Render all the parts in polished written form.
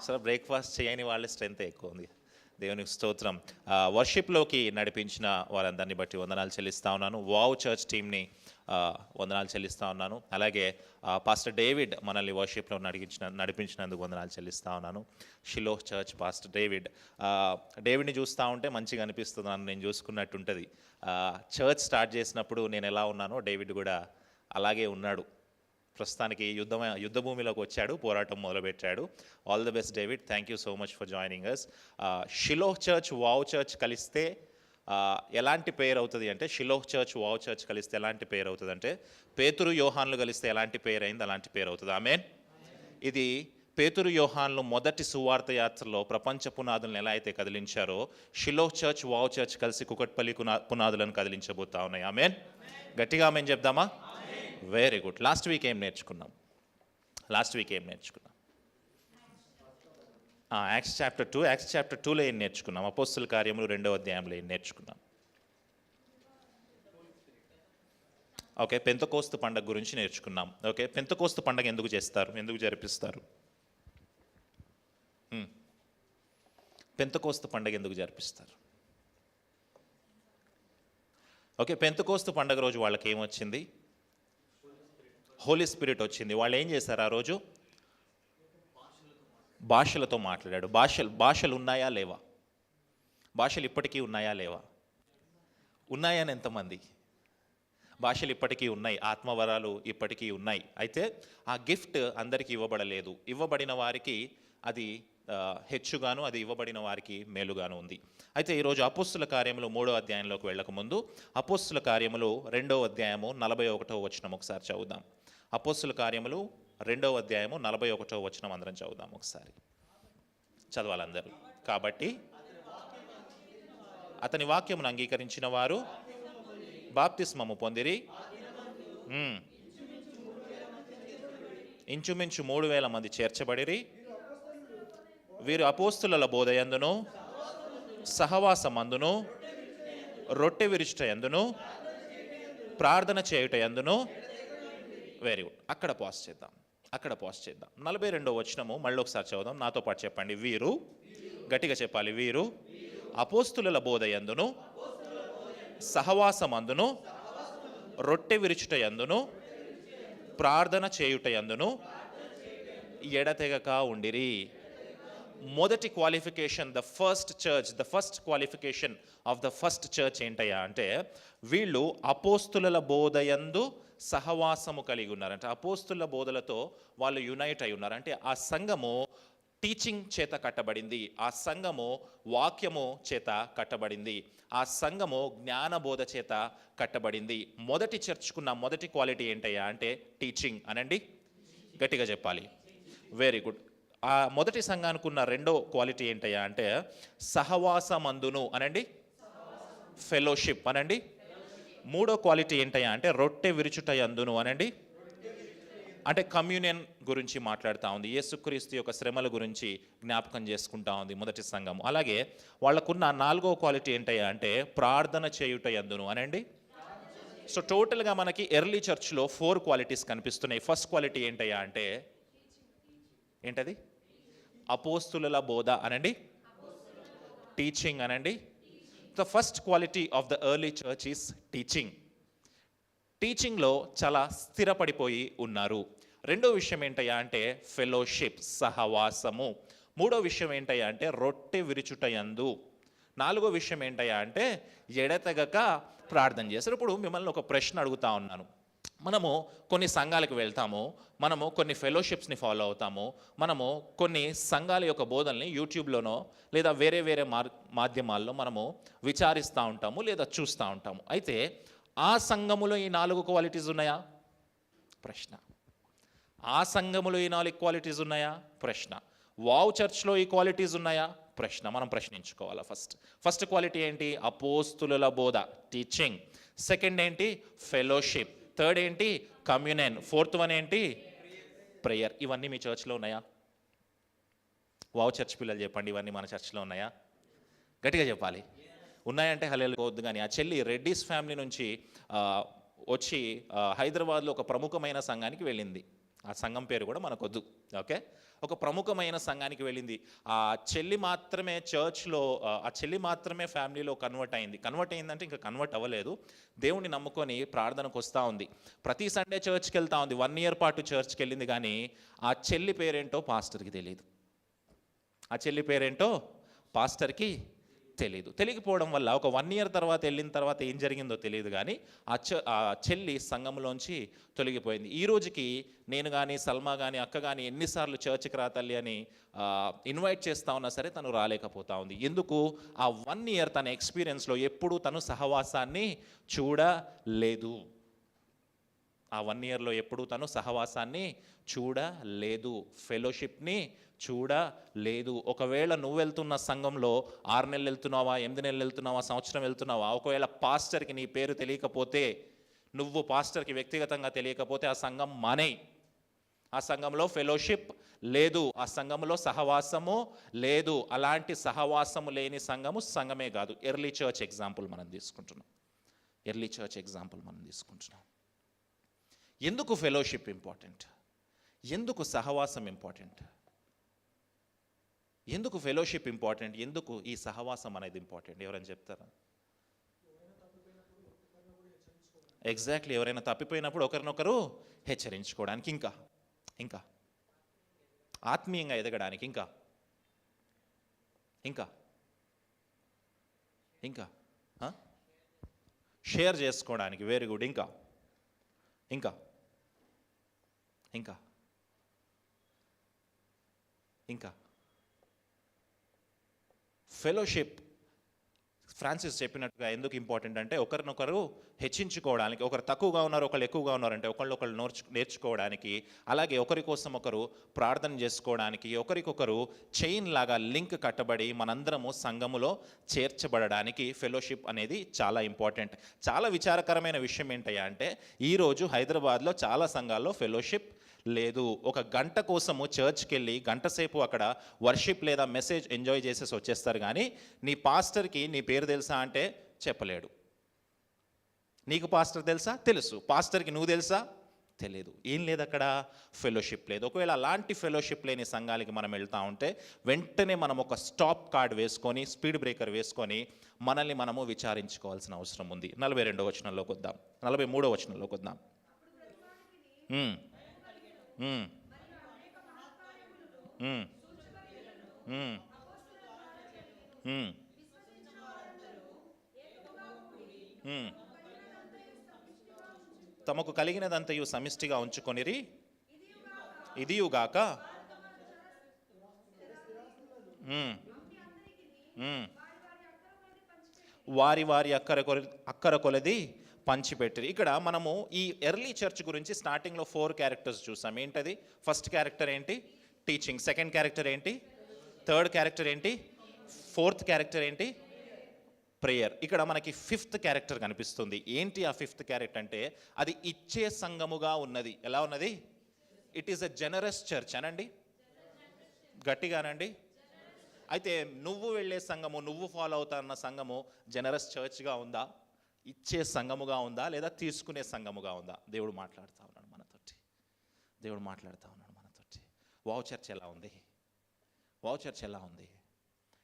అసలు బ్రేక్ఫాస్ట్ చేయని వాళ్ళ స్ట్రెంత్ ఎక్కువ ఉంది. దేవునికి స్తోత్రం. వర్షిప్లోకి నడిపించిన వారందరినీ బట్టి వందనాలు చెల్లిస్తూ ఉన్నాను. వావ్ చర్చ్ టీమ్ని వందనాలు చెల్లిస్తూ ఉన్నాను. అలాగే పాస్టర్ డేవిడ్ మనల్ని వర్షిప్లో నడిపించినందుకు వందనాలు చెల్లిస్తూ ఉన్నాను. షిలోహ్ చర్చ్ పాస్టర్ డేవిడ్ని చూస్తూ ఉంటే మంచిగా అనిపిస్తుంది. నన్ను నేను చూసుకున్నట్టు ఉంటుంది. చర్చ్ స్టార్ట్ చేసినప్పుడు నేను ఎలా ఉన్నానో డేవిడ్ కూడా అలాగే ఉన్నాడు. ప్రస్తుతానికి యుద్ధ భూమిలోకి వచ్చాడు, పోరాటం మొదలుపెట్టాడు. All the best David, thank you so much for joining us. Shiloh church wow church కలిస్తే ఎలాంటి పేరు అవుతుంది అంటే, షిలోహ్ చర్చ్ వావ్ చర్చ్ కలిస్తే ఎలాంటి పేరు అవుతుంది అంటే, పేతురు యోహాన్లు కలిస్తే ఎలాంటి పేరు అయింది అలాంటి పేరు అవుతుంది. ఆమేన్. ఇది పేతురు యోహాన్లు మొదటి సువార్త యాత్రలో ప్రపంచ పునాదులను ఎలా అయితే కదిలించారో, షిలోహ్ చర్చ్ వావ్ చర్చ్ కలిసి కుకట్పల్లి పునాదులను కదిలించబోతా ఉన్నాయి. ఆమేన్. గట్టిగా ఆమేన్ చెప్దామా? Very good. లాస్ట్ వీక్ ఏం నేర్చుకున్నాం? యాక్ట్స్ చాప్టర్ 2లో ఏం నేర్చుకున్నాం? అపోస్తుల కార్యములు 2వ అధ్యాయంలో ఏం నేర్చుకున్నాం? ఓకే, పెంతెకోస్తు పండగ గురించి నేర్చుకున్నాం. ఓకే, పెంతెకోస్తు పండగ ఎందుకు చేస్తారు, ఎందుకు జరిపిస్తారు? పెంతెకోస్తు పండగ ఎందుకు జరిపిస్తారు? ఓకే, పెంతెకోస్తు పండగ రోజు వాళ్ళకి ఏమొచ్చింది? హోలీ స్పిరిట్ వచ్చింది. వాళ్ళు ఏం చేశారు ఆ రోజు? భాషలతో మాట్లాడాడు. భాషలు ఉన్నాయా లేవా? భాషలు ఇప్పటికీ ఉన్నాయా లేవా? ఉన్నాయని ఎంతమంది? భాషలు ఇప్పటికీ ఉన్నాయి, ఆత్మవరాలు ఇప్పటికీ ఉన్నాయి. అయితే ఆ గిఫ్ట్ అందరికీ ఇవ్వబడలేదు. ఇవ్వబడిన వారికి అది హెచ్చుగాను, అది ఇవ్వబడిన వారికి మేలుగాను ఉంది. అయితే ఈరోజు అపోస్తుల కార్యములు 3వ అధ్యాయంలోకి వెళ్ళకముందు అపోస్తుల కార్యములు 2వ అధ్యాయము 41వ వచనం ఒకసారి చదువుదాం. అపోస్తుల కార్యములు 2వ అధ్యాయము 41వ వచనం అందరం చదువుదాం ఒకసారి. చదవాలందరూ. కాబట్టి అతని వాక్యమును అంగీకరించిన వారు బాప్తిస్మము పొందిరి. ఇంచుమించు 3,000 మంది చేర్చబడిరి. వీరు అపోస్తుల బోధయందును, సహవాసమందును, రొట్టె విరుచుట యందును, ప్రార్థన చేయుట యందును. Very good. అక్కడ పాస్ చేద్దాం. 42వ వచనము మళ్ళీ ఒకసారి చదువుదాం. నాతో పాటు చెప్పండి. వీరు, గట్టిగా చెప్పాలి. వీరు అపోస్తుల బోధయందును, సహవాసమందును, రొట్టె విరుచుట యందును, ప్రార్థన చేయుట యందును ఎడతెగక ఉండిరి. మొదటి qualification, the first qualification of the first church ఏంటయ్యా అంటే, వీళ్ళు అపోస్తుల బోధయందు సహవాసము కలిగి ఉన్నారంటే, అపోస్తుల బోధలతో వాళ్ళు యునైట్ అయి ఉన్నారు. అంటే ఆ సంఘము టీచింగ్ చేత కట్టబడింది, ఆ సంఘము వాక్యము చేత కట్టబడింది, ఆ సంఘము జ్ఞానబోధ చేత కట్టబడింది. మొదటి చర్చ్కున్న మొదటి క్వాలిటీ ఏంటయ్యా అంటే టీచింగ్. అనండి, గట్టిగా చెప్పాలి. Very good. ఆ మొదటి సంఘానికి ఉన్న రెండో క్వాలిటీ ఏంటయ్యా అంటే సహవాసమందును. అనండి, ఫెలోషిప్. అనండి. మూడో క్వాలిటీ ఏంటయ్యా అంటే రొట్టె విరుచుట యందును. అనండి, అంటే కమ్యూనియన్ గురించి మాట్లాడుతూ ఉంది. యేసుక్రీస్తు యొక్క శ్రమల గురించి జ్ఞాపకం చేసుకుంటా ఉంది మొదటి సంఘం. అలాగే వాళ్ళకున్న 4వ క్వాలిటీ ఏంటయ్యా అంటే ప్రార్థన చేయుట యందును. అనండి. సో టోటల్గా మనకి ఎర్లీ చర్చ్లో 4 క్వాలిటీస్ కనిపిస్తున్నాయి. ఫస్ట్ క్వాలిటీ ఏంటయ్యా అంటే ఏంటది? అపోస్తుల బోధ. అనండి, టీచింగ్. అనండి. The first quality of the early church is teaching. టీచింగ్లో చాలా స్థిరపడిపోయి ఉన్నారు. రెండో విషయం ఏంటయ్యా అంటే ఫెలోషిప్, సహవాసము. మూడో విషయం ఏంటయ్యా అంటే రొట్టె విరుచుట యందు. 4వ విషయం ఏంటయ్యా అంటే ఎడతెగక ప్రార్థన చేస్తారు. ఇప్పుడు మిమ్మల్ని ఒక ప్రశ్న అడుగుతా ఉన్నాను. మనము కొన్ని సంఘాలకు వెళ్తాము, మనము కొన్ని ఫెలోషిప్స్ని ఫాలో అవుతాము, మనము కొన్ని సంఘాల యొక్క బోధనల్ని యూట్యూబ్లోనో లేదా వేరే మాధ్యమాల్లో మనము విచారిస్తూ ఉంటాము లేదా చూస్తూ ఉంటాము. అయితే ఆ సంఘములో ఈ 4 క్వాలిటీస్ ఉన్నాయా? ప్రశ్న. ఆ సంఘములో ఈ 4 క్వాలిటీస్ ఉన్నాయా? ప్రశ్న. వావ్ చర్చ్లో ఈ క్వాలిటీస్ ఉన్నాయా? ప్రశ్న. మనం ప్రశ్నించుకోవాలా. ఫస్ట్ క్వాలిటీ ఏంటి? అపోస్తుల బోధ, టీచింగ్. సెకండ్ ఏంటి? ఫెలోషిప్. థర్డ్ ఏంటి? కమ్యూనియన్. ఫోర్త్ వన్ ఏంటి? ప్రేయర్. ఇవన్నీ మీ చర్చ్లో ఉన్నాయా? వావ్ చర్చ్ పిల్లలు చెప్పండి, ఇవన్నీ మన చర్చ్లో ఉన్నాయా? గట్టిగా చెప్పాలి. ఉన్నాయంటే హల్లెలూయా వద్దు. కానీ ఆ చెల్లి రెడ్డిస్ ఫ్యామిలీ నుంచి వచ్చి హైదరాబాద్లో ఒక ప్రముఖమైన సంఘానికి వెళ్ళింది. ఆ సంఘం పేరు కూడా మనకొద్దు. ఓకే, ఒక ప్రముఖమైన సంఘానికి వెళ్ళింది. ఆ చెల్లి మాత్రమే చర్చ్లో, ఆ చెల్లి మాత్రమే ఫ్యామిలీలో కన్వర్ట్ అయిందంటే ఇంకా కన్వర్ట్ అవ్వలేదు. దేవుణ్ణి నమ్ముకొని ప్రార్థనకు వస్తూ ఉంది. ప్రతి సండే చర్చ్కి వెళ్తూ ఉంది. 1 year పాటు చర్చ్కి వెళ్ళింది. కానీ ఆ చెల్లి పేరేంటో పాస్టర్కి తెలియదు. ఆ చెల్లి పేరేంటో పాస్టర్కి తెలియకపోవడం వల్ల ఒక 1 year తర్వాత వెళ్ళిన తర్వాత ఏం జరిగిందో తెలియదు. కానీ ఆ చెల్లి సంఘంలోంచి తొలగిపోయింది. ఈ రోజుకి నేను కానీ సల్మా కానీ అక్క కానీ ఎన్నిసార్లు చర్చ్కి రా తల్లి అని ఇన్వైట్ చేస్తూ ఉన్నా సరే తను రాలేకపోతా ఉంది. ఎందుకు? ఆ 1 year తన ఎక్స్పీరియన్స్లో ఎప్పుడూ తను సహవాసాన్ని చూడలేదు. ఆ 1 yearలో ఎప్పుడూ తను సహవాసాన్ని చూడలేదు, ఫెలోషిప్ని చూడలేదు. ఒకవేళ నువ్వు వెళ్తున్న సంఘంలో 6 నెలలు వెళ్తున్నావా, 8 నెలలు వెళ్తున్నావా, సంవత్సరం వెళ్తున్నావా, ఒకవేళ పాస్టర్కి నీ పేరు తెలియకపోతే, నువ్వు పాస్టర్కి వ్యక్తిగతంగా తెలియకపోతే ఆ సంఘం మానేయ్. ఆ సంఘంలో ఫెలోషిప్ లేదు, ఆ సంఘంలో సహవాసము లేదు. అలాంటి సహవాసము లేని సంఘమే కాదు. ఎర్లీ చర్చ్ ఎగ్జాంపుల్ మనం తీసుకుంటున్నాం. ఎందుకు ఫెలోషిప్ ఇంపార్టెంట్? ఎందుకు సహవాసం ఇంపార్టెంట్? ఎందుకు ఫెలోషిప్ ఇంపార్టెంట్? ఎందుకు ఈ సహవాసం అనేది ఇంపార్టెంట్? ఎవరైనా చెప్తారా? ఎగ్జాక్ట్లీ, ఎవరైనా తప్పిపోయినప్పుడు ఒకరినొకరు హెచ్చరించుకోవడానికి, ఇంకా ఆత్మీయంగా ఎదగడానికి, ఇంకా షేర్ చేసుకోవడానికి, వెరీ గుడ్, ఇంకా ఫెలోషిప్ ఫ్రాన్సిస్ చెప్పినట్టుగా ఎందుకు ఇంపార్టెంట్ అంటే, ఒకరినొకరు హెచ్చించుకోవడానికి, ఒకరు తక్కువగా ఉన్నారు ఒకళ్ళు ఎక్కువగా ఉన్నారంటే ఒకళ్ళొకళ్ళు నేర్చుకోవడానికి, అలాగే ఒకరి కోసం ఒకరు ప్రార్థన చేసుకోవడానికి, ఒకరికొకరు చైన్ లాగా లింక్ కట్టబడి మనందరము సంఘములో చేర్చబడడానికి ఫెలోషిప్ అనేది చాలా ఇంపార్టెంట్. చాలా విచారకరమైన విషయం ఏంటయ్యా అంటే, ఈరోజు హైదరాబాద్లో చాలా సంఘాల్లో ఫెలోషిప్ లేదు. ఒక గంట కోసము చర్చ్కి వెళ్ళి గంట సేపు అక్కడ వర్షిప్ లేదా మెసేజ్ ఎంజాయ్ చేసేసి వచ్చేస్తారు. కానీ నీ పాస్టర్కి నీ పేరు తెలుసా అంటే చెప్పలేడు. నీకు పాస్టర్ తెలుసా? తెలుసు. పాస్టర్కి నువ్వు తెలుసా? తెలియదు. ఏం లేదు, అక్కడ ఫెలోషిప్ లేదు. ఒకవేళ అలాంటి ఫెలోషిప్ లేని సంఘాలకి మనం వెళ్తూ ఉంటే వెంటనే మనం ఒక స్టాప్ కార్డ్ వేసుకొని, స్పీడ్ బ్రేకర్ వేసుకొని మనల్ని మనము విచారించుకోవాల్సిన అవసరం ఉంది. 42వ వచనంలోకి వద్దాం, 43వ వచనంలోకి వద్దాం. తమకు కలిగినదంతయు సమిష్టిగా ఉంచుకొనిరి, ఇదియుగాక వారి అక్కర కొలది పంచిపెట్టిరి. ఇక్కడ మనము ఈ ఎర్లీ చర్చ్ గురించి స్టార్టింగ్లో 4 క్యారెక్టర్స్ చూసాం. ఏంటది? ఫస్ట్ క్యారెక్టర్ ఏంటి? టీచింగ్. సెకండ్ క్యారెక్టర్ ఏంటి? థర్డ్ క్యారెక్టర్ ఏంటి? ఫోర్త్ క్యారెక్టర్ ఏంటి? ప్రేయర్. ఇక్కడ మనకి 5th క్యారెక్టర్ కనిపిస్తుంది. ఏంటి ఆ 5th క్యారెక్టర్ అంటే, అది ఇచ్చే సంఘముగా ఉన్నది. ఎలా ఉన్నది? It is a generous church అనండి, గట్టిగానండి. అయితే నువ్వు వెళ్ళే సంఘము, నువ్వు ఫాలో అవుతాన్న సంఘము జనరస్ చర్చ్గా ఉందా? ఇచ్చే సంఘముగా ఉందా? లేదా తీసుకునే సంఘముగా ఉందా? దేవుడు మాట్లాడుతూ ఉన్నాడు మనతోటి. వావ్ చర్చ్ ఎలా ఉంది?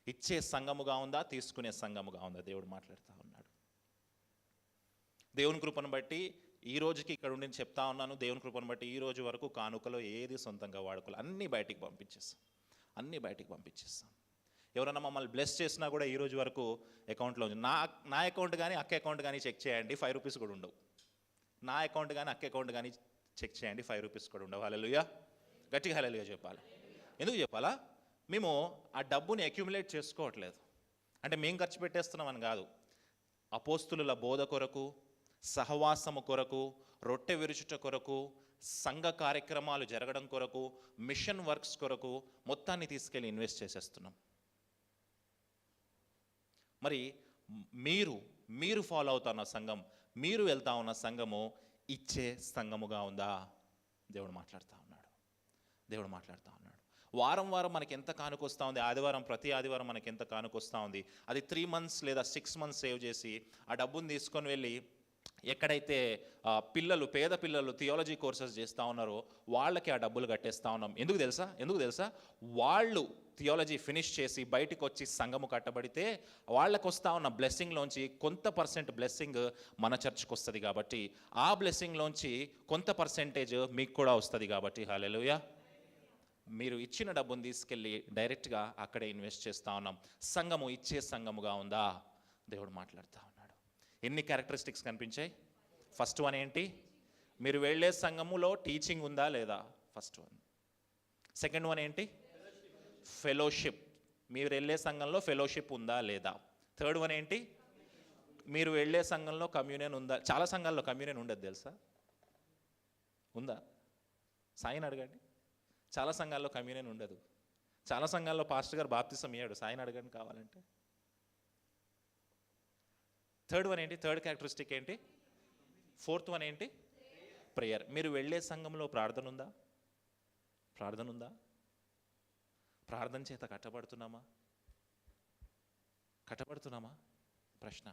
ఇచ్చే సంఘముగా ఉందా? తీసుకునే సంఘముగా ఉందా? దేవుడు మాట్లాడుతూ ఉన్నాడు. దేవుని కృపను బట్టి ఈ రోజుకి ఇక్కడ ఉండి చెప్తా ఉన్నాను. దేవుని కృపను బట్టి ఈ రోజు వరకు కానుకలో ఏది సొంతంగా వాడుకోవాలి, అన్నీ బయటికి పంపించేస్తాం. ఎవరైనా మమ్మల్ని బ్లెస్ చేసినా కూడా ఈ రోజు వరకు అకౌంట్లో నా అకౌంట్ కానీ అక్క అకౌంట్ కానీ చెక్ చేయండి, 5 రూపీస్ కూడా ఉండవు. నా అకౌంట్ కానీ అక్క అకౌంట్ కానీ చెక్ చేయండి, 5 రూపీస్ కూడా ఉండవు. హల్లెలూయా, గట్టిగా హల్లెలూయా చెప్పాలి. ఎందుకు చెప్పాలా? మేము ఆ డబ్బుని అక్యుములేట్ చేసుకోవట్లేదు. అంటే మేము ఖర్చు పెట్టేస్తున్నామని కాదు. అపోస్తులుల బోధ కొరకు, సహవాసము కొరకు, రొట్టె విరుచుట కొరకు, సంఘ కార్యక్రమాలు జరగడం కొరకు, మిషన్ వర్క్స్ కొరకు మొత్తాన్ని తీసుకెళ్ళి ఇన్వెస్ట్ చేసేస్తున్నాం. మరి మీరు ఫాలో అవుతున్న సంఘం, మీరు వెళ్తా ఉన్న సంఘము ఇచ్చే సంఘముగా ఉందా? దేవుడు మాట్లాడుతూ ఉన్నాడు. వారం మనకి ఎంత కానుకొస్తూ ఉంది? ప్రతి ఆదివారం మనకి ఎంత కానుకొస్తూ ఉంది? అది 3 months లేదా 6 months సేవ్ చేసి ఆ డబ్బుని తీసుకొని వెళ్ళి ఎక్కడైతే పిల్లలు, పేద పిల్లలు థియాలజీ కోర్సెస్ చేస్తూ ఉన్నారో వాళ్ళకి ఆ డబ్బులు కట్టేస్తూ ఉన్నాం. ఎందుకు తెలుసా? వాళ్ళు థియాలజీ ఫినిష్ చేసి బయటికి వచ్చి సంఘము కట్టబడితే వాళ్ళకు వస్తూ ఉన్న బ్లెస్సింగ్లోంచి కొంత పర్సెంట్ బ్లెస్సింగ్ మన చర్చ్కి వస్తుంది కాబట్టి, ఆ బ్లెస్సింగ్లోంచి కొంత పర్సెంటేజ్ మీకు కూడా వస్తుంది కాబట్టి, హల్లెలూయా. మీరు ఇచ్చిన డబ్బును తీసుకెళ్ళి డైరెక్ట్గా అక్కడే ఇన్వెస్ట్ చేస్తూ ఉన్నాం. సంఘము ఇచ్చే సంఘముగా ఉందా? దేవుడు మాట్లాడుతూ ఉన్నాడు. ఎన్ని క్యారెక్టరిస్టిక్స్ కనిపించాయి? ఫస్ట్ వన్ ఏంటి? మీరు వెళ్ళే సంఘములో టీచింగ్ ఉందా లేదా? First one. సెకండ్ వన్ ఏంటి? ఫెలోషిప్. మీరు వెళ్ళే సంఘంలో ఫెలోషిప్ ఉందా లేదా? థర్డ్ వన్ ఏంటి? మీరు వెళ్ళే సంఘంలో కమ్యూనియన్ ఉందా? చాలా సంఘాల్లో కమ్యూనియన్ ఉండదు తెలుసా? ఉందా? సాయిని అడగండి. చాలా సంఘాల్లో కమ్యూనియన్ ఉండదు. చాలా సంఘాల్లో పాస్టర్ గారు బాప్తిసం ఇయ్యాడు. సాయిని అడగండి కావాలంటే. థర్డ్ వన్ ఏంటి? థర్డ్ క్యారెక్టరిస్టిక్ ఏంటి? ఫోర్త్ వన్ ఏంటి? ప్రేయర్. మీరు వెళ్ళే సంఘంలో ప్రార్థన ఉందా? ప్రార్థన చేత కట్టబడుతున్నామా? ప్రశ్న.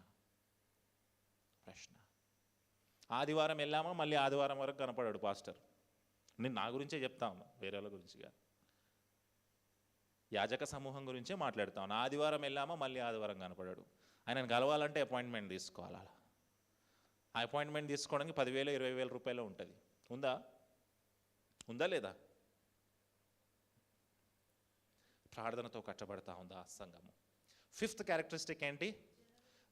ఆదివారం వెళ్ళామా, మళ్ళీ ఆదివారం వరకు కనపడాడు పాస్టర్. నేను నా గురించే చెప్తా ఉన్నా, వేరే వాళ్ళ గురించిగా. యాజక సమూహం గురించే మాట్లాడుతా ఉన్నా. ఆదివారం వెళ్ళామా, మళ్ళీ ఆదివారం కనపడాడు. ఆయనను కలవాలంటే అపాయింట్మెంట్ తీసుకోవాలి. ఆ అపాయింట్మెంట్ తీసుకోవడానికి 10,000 20,000 రూపాయలు ఉంటుంది. ఉందా లేదా? ప్రార్థనతో కట్టబడతా ఉందా సంఘము? ఫిఫ్త్ క్యారెక్టరిస్టిక్ ఏంటి?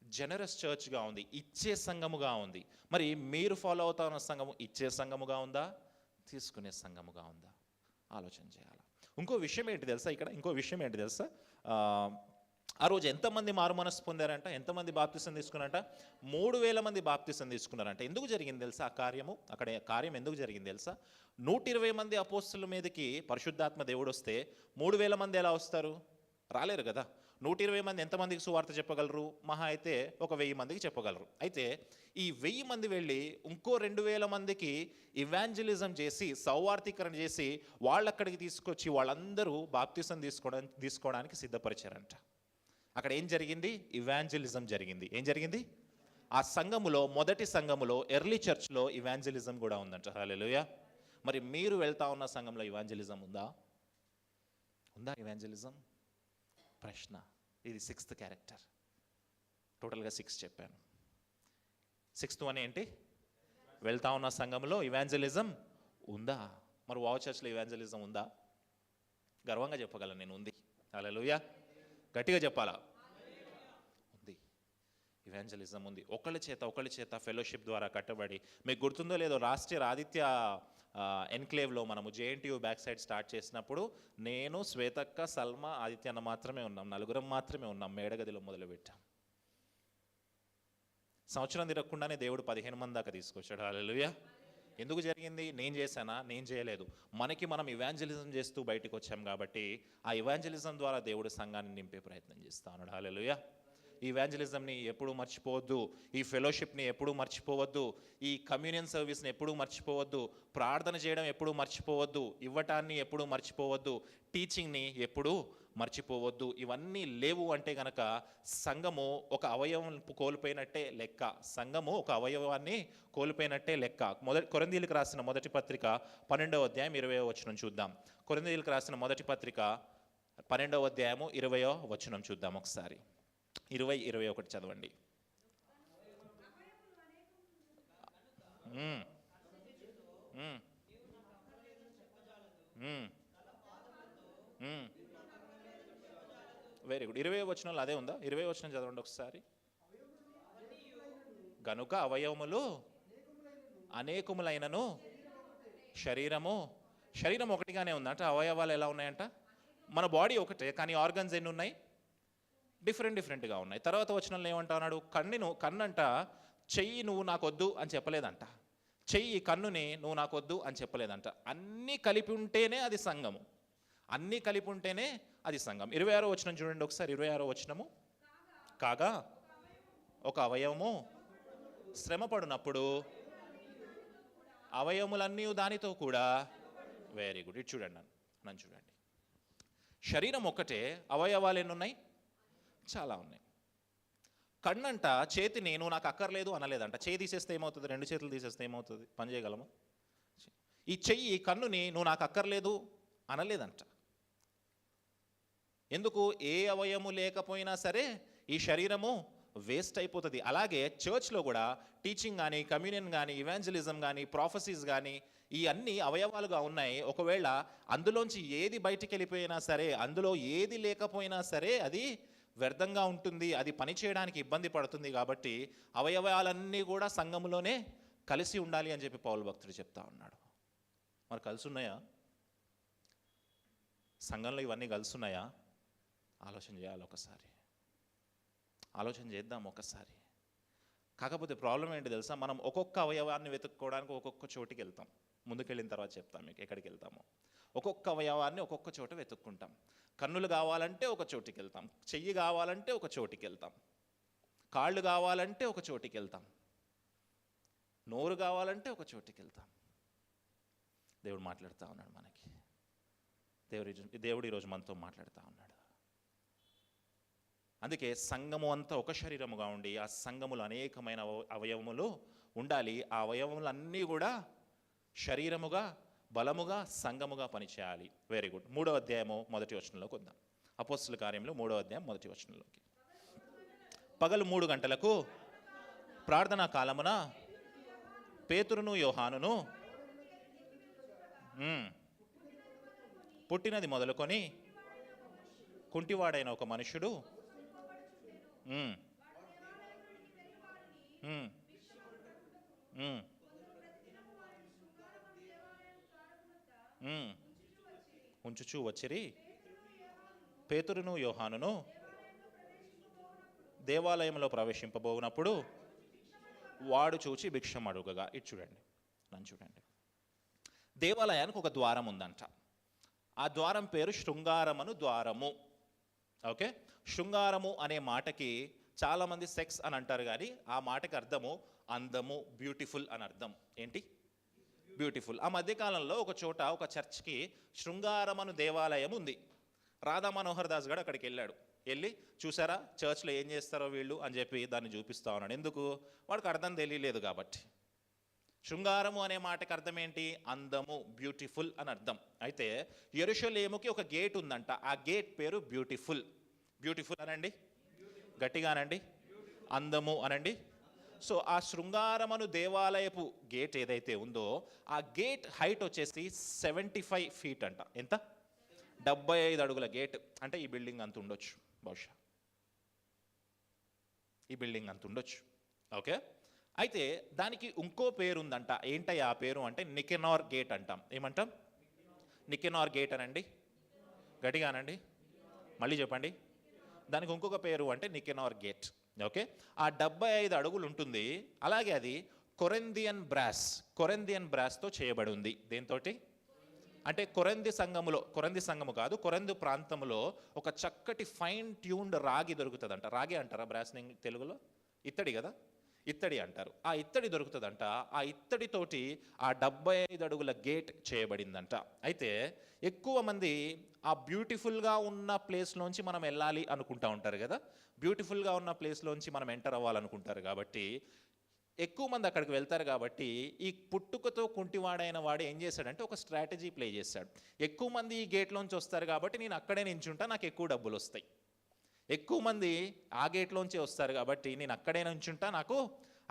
జనరస్ చర్చ్గా ఉంది, ఇచ్చే సంఘముగా ఉంది. మరి మీరు ఫాలో అవుతా ఉన్న సంఘము ఇచ్చే సంఘముగా ఉందా, తీసుకునే సంఘముగా ఉందా? ఆలోచన చేయాలి. ఇంకో విషయం ఏంటి తెలుసా? ఆ రోజు ఎంతమంది మారు మనసు పొందారంట? ఎంతమంది బాప్తిసం తీసుకున్నారంట? 3,000 మంది బాప్తిసం తీసుకున్నారంట. ఎందుకు జరిగింది తెలుసా ఆ కార్యము? అక్కడ కార్యం ఎందుకు జరిగింది తెలుసా? 120 మంది అపోస్తుల మీదకి పరిశుద్ధాత్మ దేవుడు వస్తే 3,000 మంది ఎలా వస్తారు? రాలేరు కదా. 120 మంది ఎంతమందికి సువార్త చెప్పగలరు? మహా అయితే ఒక 1,000 మందికి చెప్పగలరు. అయితే ఈ 1,000 మంది వెళ్ళి ఇంకో 2,000 మందికి ఇవాంజలిజం చేసి, సౌవార్థీకరణ చేసి, వాళ్ళక్కడికి తీసుకొచ్చి వాళ్ళందరూ బాప్తిసం తీసుకోవడానికి సిద్ధపరిచారంట. అక్కడ ఏం జరిగింది? ఇవాంజలిజం జరిగింది. ఏం జరిగింది? ఆ సంఘములో, మొదటి సంఘములో, ఎర్లీ చర్చ్లో ఇవాంజలిజం కూడా ఉందంట. హల్లెలూయా. మరి మీరు వెళ్తా ఉన్న సంఘంలో ఇవాంజలిజం ఉందా? ఇవాంజలిజం? ప్రశ్న. ఇది 6th క్యారెక్టర్. టోటల్గా 6 చెప్పాను. 6th వన్ ఏంటి? వెళ్తా ఉన్న సంఘంలో ఇవాంజలిజం ఉందా? మరి వావ్ చర్చ్లో ఇవాంజలిజం ఉందా? గర్వంగా చెప్పగలను నేను, ఉంది. హల్లెలూయా. గట్టిగా చెప్పాలా? ఉంది. ఇవాంజలిజం ఉంది. ఒకళ్ళ చేత ఫెలోషిప్ ద్వారా కట్టబడి, మీకు గుర్తుందో లేదో, రాష్ట్రీయ ఆదిత్య ఎన్క్లేవ్లో మనము JNTU బ్యాక్ సైడ్ స్టార్ట్ చేసినప్పుడు నేను, శ్వేతక్క, సల్మా, ఆదిత్య అన్న మాత్రమే ఉన్నాం. 4 మాత్రమే ఉన్నాం. మేడగదిలో మొదలుపెట్టాం. సంవత్సరం తిరగకుండానే దేవుడు 15 మంది దాకా తీసుకొచ్చాడు. హల్లెలూయా. ఎందుకు జరిగింది? నేను చేశానా? నేను చేయలేదు. మనకి మనం ఇవాంజలిజం చేస్తూ బయటకు వచ్చాం కాబట్టి ఆ ఇవాంజలిజం ద్వారా దేవుడు సంఘాన్ని నింపే ప్రయత్నం చేస్తా ఉన్నాడు. హల్లెలూయా. ఈ ఇవాంజలిజంని ఎప్పుడూ మర్చిపోవద్దు. ఈ ఫెలోషిప్ని ఎప్పుడూ మర్చిపోవద్దు. ఈ కమ్యూనియన్ సర్వీస్ని ఎప్పుడూ మర్చిపోవద్దు. ప్రార్థన చేయడం ఎప్పుడూ మర్చిపోవద్దు. ఇవ్వటాన్ని ఎప్పుడూ మర్చిపోవద్దు. టీచింగ్ని ఎప్పుడూ మర్చిపోవద్దు. ఇవన్నీ లేవు అంటే గనక సంఘము ఒక అవయవం కోల్పోయినట్టే లెక్క. సంఘము ఒక అవయవాన్ని కోల్పోయినట్టే లెక్క. కొరింథీయులకు రాసిన మొదటి పత్రిక 12వ అధ్యాయం 20వ వచనం చూద్దాం. కొరింథీయులకు రాసిన మొదటి పత్రిక 12వ అధ్యాయము 20వ వచనం చూద్దాం ఒకసారి. 20-21 చదవండి. Very good. 20వ వచనంలో అదే ఉందా? 20వ వచనం చదవండి ఒకసారి. గనుక అవయవములు అనేకములైనను శరీరం ఒకటిగానే ఉందంట. అవయవాలు ఎలా ఉన్నాయంట? మన బాడీ ఒకటే, కానీ ఆర్గన్స్ ఎన్ని ఉన్నాయి? డిఫరెంట్గా ఉన్నాయి. తర్వాత వచనంలో ఏమంటున్నాడు? కన్నంట చెయ్యి నువ్వు నాకొద్దు అని చెప్పలేదంట. చెయ్యి కన్నుని నువ్వు నాకొద్దు అని చెప్పలేదంట. అన్నీ కలిపి ఉంటేనే అది సంఘము. 26వ వచనం చూడండి ఒకసారి. 26వ వచనము. కాగా ఒక అవయవము శ్రమపడినప్పుడు అవయవములన్నీ దానితో కూడా. Very good. ఇటు చూడండి, నన్ను చూడండి. శరీరం ఒక్కటే, అవయవాలు ఎన్ని ఉన్నాయి? చాలా ఉన్నాయి. కన్నంట చేతిని నువ్వు నాకు అక్కర్లేదు అనలేదంట. చేయి తీసేస్తే ఏమవుతుంది? రెండు చేతులు తీసేస్తే ఏమవుతుంది? పని చేయగలము? ఈ చెయ్యి కన్నుని నువ్వు నాకు అక్కర్లేదు అనలేదంట. ఎందుకు? ఏ అవయము లేకపోయినా సరే ఈ శరీరము వేస్ట్ అయిపోతుంది. అలాగే చర్చ్లో కూడా టీచింగ్ కానీ, కమ్యూనియన్ కానీ, ఇవాంజలిజం కానీ, ప్రాఫెసీస్ కానీ ఈ అన్ని అవయవాలుగా ఉన్నాయి. ఒకవేళ అందులోంచి ఏది బయటికి వెళ్ళిపోయినా సరే, అందులో ఏది లేకపోయినా సరే అది వ్యర్థంగా ఉంటుంది, అది పని చేయడానికి ఇబ్బంది పడుతుంది. కాబట్టి అవయవాలన్నీ కూడా సంఘములోనే కలిసి ఉండాలి అని చెప్పి పౌలు భక్తుడు చెప్తా ఉన్నాడు. మరి కలిసి ఉన్నాయా? సంఘంలో ఇవన్నీ కలిసి ఉన్నాయా? ఆలోచన చేయాలి ఒకసారి, ఆలోచన చేద్దాం ఒకసారి. కాకపోతే ప్రాబ్లం ఏంటి తెలుసా? మనం ఒక్కొక్క అవయవాన్ని వెతుక్కోవడానికి ఒక్కొక్క చోటికి వెళ్తాం. ముందుకెళ్ళిన తర్వాత చెప్తాం మీకు ఎక్కడికి వెళ్తామో. ఒక్కొక్క అవయవాన్ని ఒక్కొక్క చోట వెతుక్కుంటాం. కన్నులు కావాలంటే ఒక చోటికి వెళ్తాం, చెయ్యి కావాలంటే ఒక చోటికి వెళ్తాం, కాళ్ళు కావాలంటే ఒక చోటికి వెళ్తాం, నోరు కావాలంటే ఒక చోటికి వెళ్తాం. దేవుడు మాట్లాడుతూ ఉన్నాడు మనకి. దేవుడు ఈరోజు మనతో మాట్లాడుతూ ఉన్నాడు. అందుకే సంఘము అంతా ఒక శరీరముగా ఉండి ఆ సంఘములు అనేకమైన అవయవములు ఉండాలి. ఆ అవయవములన్నీ కూడా శరీరముగా, బలముగా, సంఘముగా పనిచేయాలి. Very good. 3వ అధ్యాయము 1వ వచనంలోకి వద్దాం. అపోస్తలుల కార్యములు 3వ అధ్యాయం 1వ వచనంలోకి. పగలు 3 గంటలకు ప్రార్థనా కాలమున పేతురును యోహానును పుట్టినది మొదలుకొని కుంటివాడైన ఒక మనుషుడు ఉంచుచూ వచ్చిరి. పేతురును యోహానును దేవాలయంలో ప్రవేశింపబోనప్పుడు వాడు చూచి భిక్షం అడుగగా. ఇటు చూడండి, నన్ను చూడండి. దేవాలయానికి ఒక ద్వారం ఉందంట. ఆ ద్వారం పేరు శృంగారమను ద్వారము. ఓకే, శృంగారము అనే మాటకి చాలామంది సెక్స్ అని అంటారు, కానీ ఆ మాటకి అర్థము అందము, బ్యూటిఫుల్ అని అర్థం. ఏంటి? బ్యూటిఫుల్. ఆ మధ్యకాలంలో ఒక చోట ఒక చర్చ్కి శృంగారమను దేవాలయం ఉంది. రాధా మనోహర్ దాస్ గారు అక్కడికి వెళ్ళాడు. వెళ్ళి చూసారా చర్చ్లో ఏం చేస్తారో వీళ్ళు అని చెప్పి దాన్ని చూపిస్తా ఉన్నాడు. ఎందుకు? వాడికి అర్థం తెలియలేదు కాబట్టి. శృంగారము అనే మాటకి అర్థం ఏంటి? అందము, బ్యూటిఫుల్ అని అర్థం. అయితే యెరూషలేముకి ఒక గేట్ ఉందంట. ఆ గేట్ పేరు బ్యూటిఫుల్. బ్యూటిఫుల్ అనండి, గట్టిగానండి, అందము అనండి. సో ఆ శృంగారమను దేవాలయపు గేట్ ఏదైతే ఉందో ఆ గేట్ హైట్ వచ్చేసి 75 ఫీట్ అంట. ఎంత? 75 అడుగుల గేట్. అంటే ఈ బిల్డింగ్ అంత ఉండొచ్చు, బహుశా ఈ బిల్డింగ్ అంత ఉండొచ్చు. ఓకే, అయితే దానికి ఇంకో పేరు ఉందంట. ఏంటయ్యా ఆ పేరు అంటే నికెనార్ గేట్ అంటాం. ఏమంటాం? నికెనార్ గేట్ అనండి, గట్టిగానండి, మళ్ళీ చెప్పండి. దానికి ఇంకొక పేరు అంటే నికెనార్ గేట్. ఓకే, ఆ 75 అడుగులు ఉంటుంది. అలాగే అది కొరింథియన్ బ్రాస్తో చేయబడి ఉంది. దేంతోటి అంటే కొరింథీ సంఘము కాదు, కొరింథీ ప్రాంతంలో ఒక చక్కటి ఫైన్ ట్యూన్డ్ రాగి దొరుకుతుందంట. రాగి అంటారా బ్రాస్ని తెలుగులో? ఇత్తడి కదా, ఇత్తడి అంటారు. ఆ ఇత్తడి దొరుకుతుందంట. ఆ ఇత్తడితోటి ఆ 75 అడుగుల గేట్ చేయబడిందంట. అయితే ఎక్కువ మంది ఆ బ్యూటిఫుల్గా ఉన్న ప్లేస్లోంచి మనం వెళ్ళాలి అనుకుంటా ఉంటారు కదా, బ్యూటిఫుల్గా ఉన్న ప్లేస్లోంచి మనం ఎంటర్ అవ్వాలనుకుంటారు. కాబట్టి ఎక్కువ మంది అక్కడికి వెళ్తారు. కాబట్టి ఈ పుట్టుకతో కుంటివాడైన వాడు ఏం చేశాడంటే ఒక స్ట్రాటజీ ప్లే చేశాడు. ఎక్కువ మంది ఈ గేట్లోంచి వస్తారు కాబట్టి నేను అక్కడే నించుంటా, నాకు ఎక్కువ డబ్బులు వస్తాయి. ఎక్కువ మంది ఆ గేట్లోంచి వస్తారు కాబట్టి నేను అక్కడే నుంచుంటా, నాకు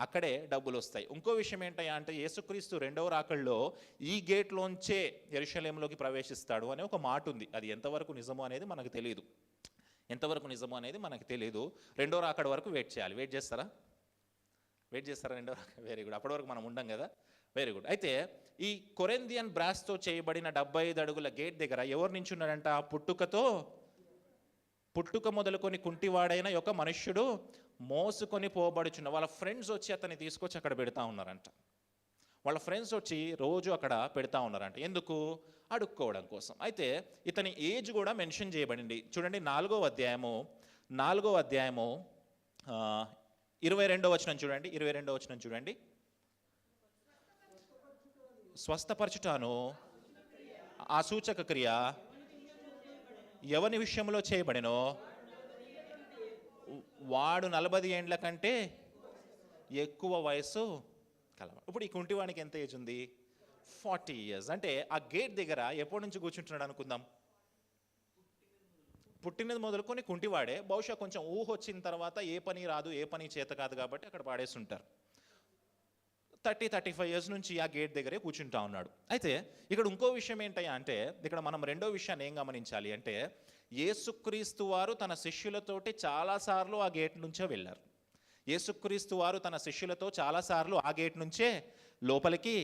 అక్కడే డబ్బులు వస్తాయి. ఇంకో విషయం ఏంటంటే అంటే యేసుక్రీస్తు 2వ రాకడలో ఈ గేట్లోంచే యెరూషలేములోకి ప్రవేశిస్తాడు అనే ఒక మాట ఉంది. అది ఎంతవరకు నిజమో అనేది మనకు తెలియదు. రెండో రాకడ వరకు వెయిట్ చేయాలి. వెయిట్ చేస్తారా రెండో రాకడ? Very good. అప్పటి వరకు మనం ఉండం కదా, వెరీ గుడ్. అయితే ఈ కొరింథియన్ బ్రాస్తో చేయబడిన 75 అడుగుల గేట్ దగ్గర ఎవరు నించున్నాడంట? పుట్టుక మొదలుకొని కుంటివాడైన ఒక మనుష్యుడు మోసుకొని పోబడుచున్న. వాళ్ళ ఫ్రెండ్స్ వచ్చి అతన్ని తీసుకొచ్చి అక్కడ పెడతా ఉన్నారంట. వాళ్ళ ఫ్రెండ్స్ వచ్చి రోజు అక్కడ పెడతా ఉన్నారంట. ఎందుకు? అడుక్కోవడం కోసం. అయితే ఇతని ఏజ్ కూడా మెన్షన్ చేయబడింది. చూడండి 4వ అధ్యాయము 22వ వచనం చూడండి. 22వ వచనం చూడండి. స్వస్థపరచుటాను ఆ సూచక క్రియ ఎవని విషయంలో చేయబడినో వాడు 40 ఏండ్ల కంటే ఎక్కువ వయసు కలవాడు. ఇప్పుడు ఈ కుంటివానికి ఎంత ఏజ్ ఉంది? 40 years. అంటే ఆ గేట్ దగ్గర ఎప్పటి నుంచి కూర్చుంటున్నాడు అనుకుందాం? పుట్టినది మొదలుకొని కుంటివాడే. బహుశా కొంచెం ఊహ వచ్చిన తర్వాత ఏ పని రాదు, ఏ పని చేత కాదు కాబట్టి అక్కడ పాడేస్తుంటారు. 30-35 years నుంచి ఆ గేట్ దగ్గరే కూర్చుంటా ఉన్నాడు. అయితే ఇక్కడ ఇంకో విషయం ఏంటయ్యా అంటే, ఇక్కడ మనం రెండో విషయాన్ని ఏం గమనించాలి అంటే, యేసుక్రీస్తు వారు తన శిష్యులతోటి చాలాసార్లు ఆ గేట్ నుంచే వెళ్ళారు. యేసుక్రీస్తు వారు తన శిష్యులతో చాలాసార్లు ఆ గేట్ నుంచే లోపలికి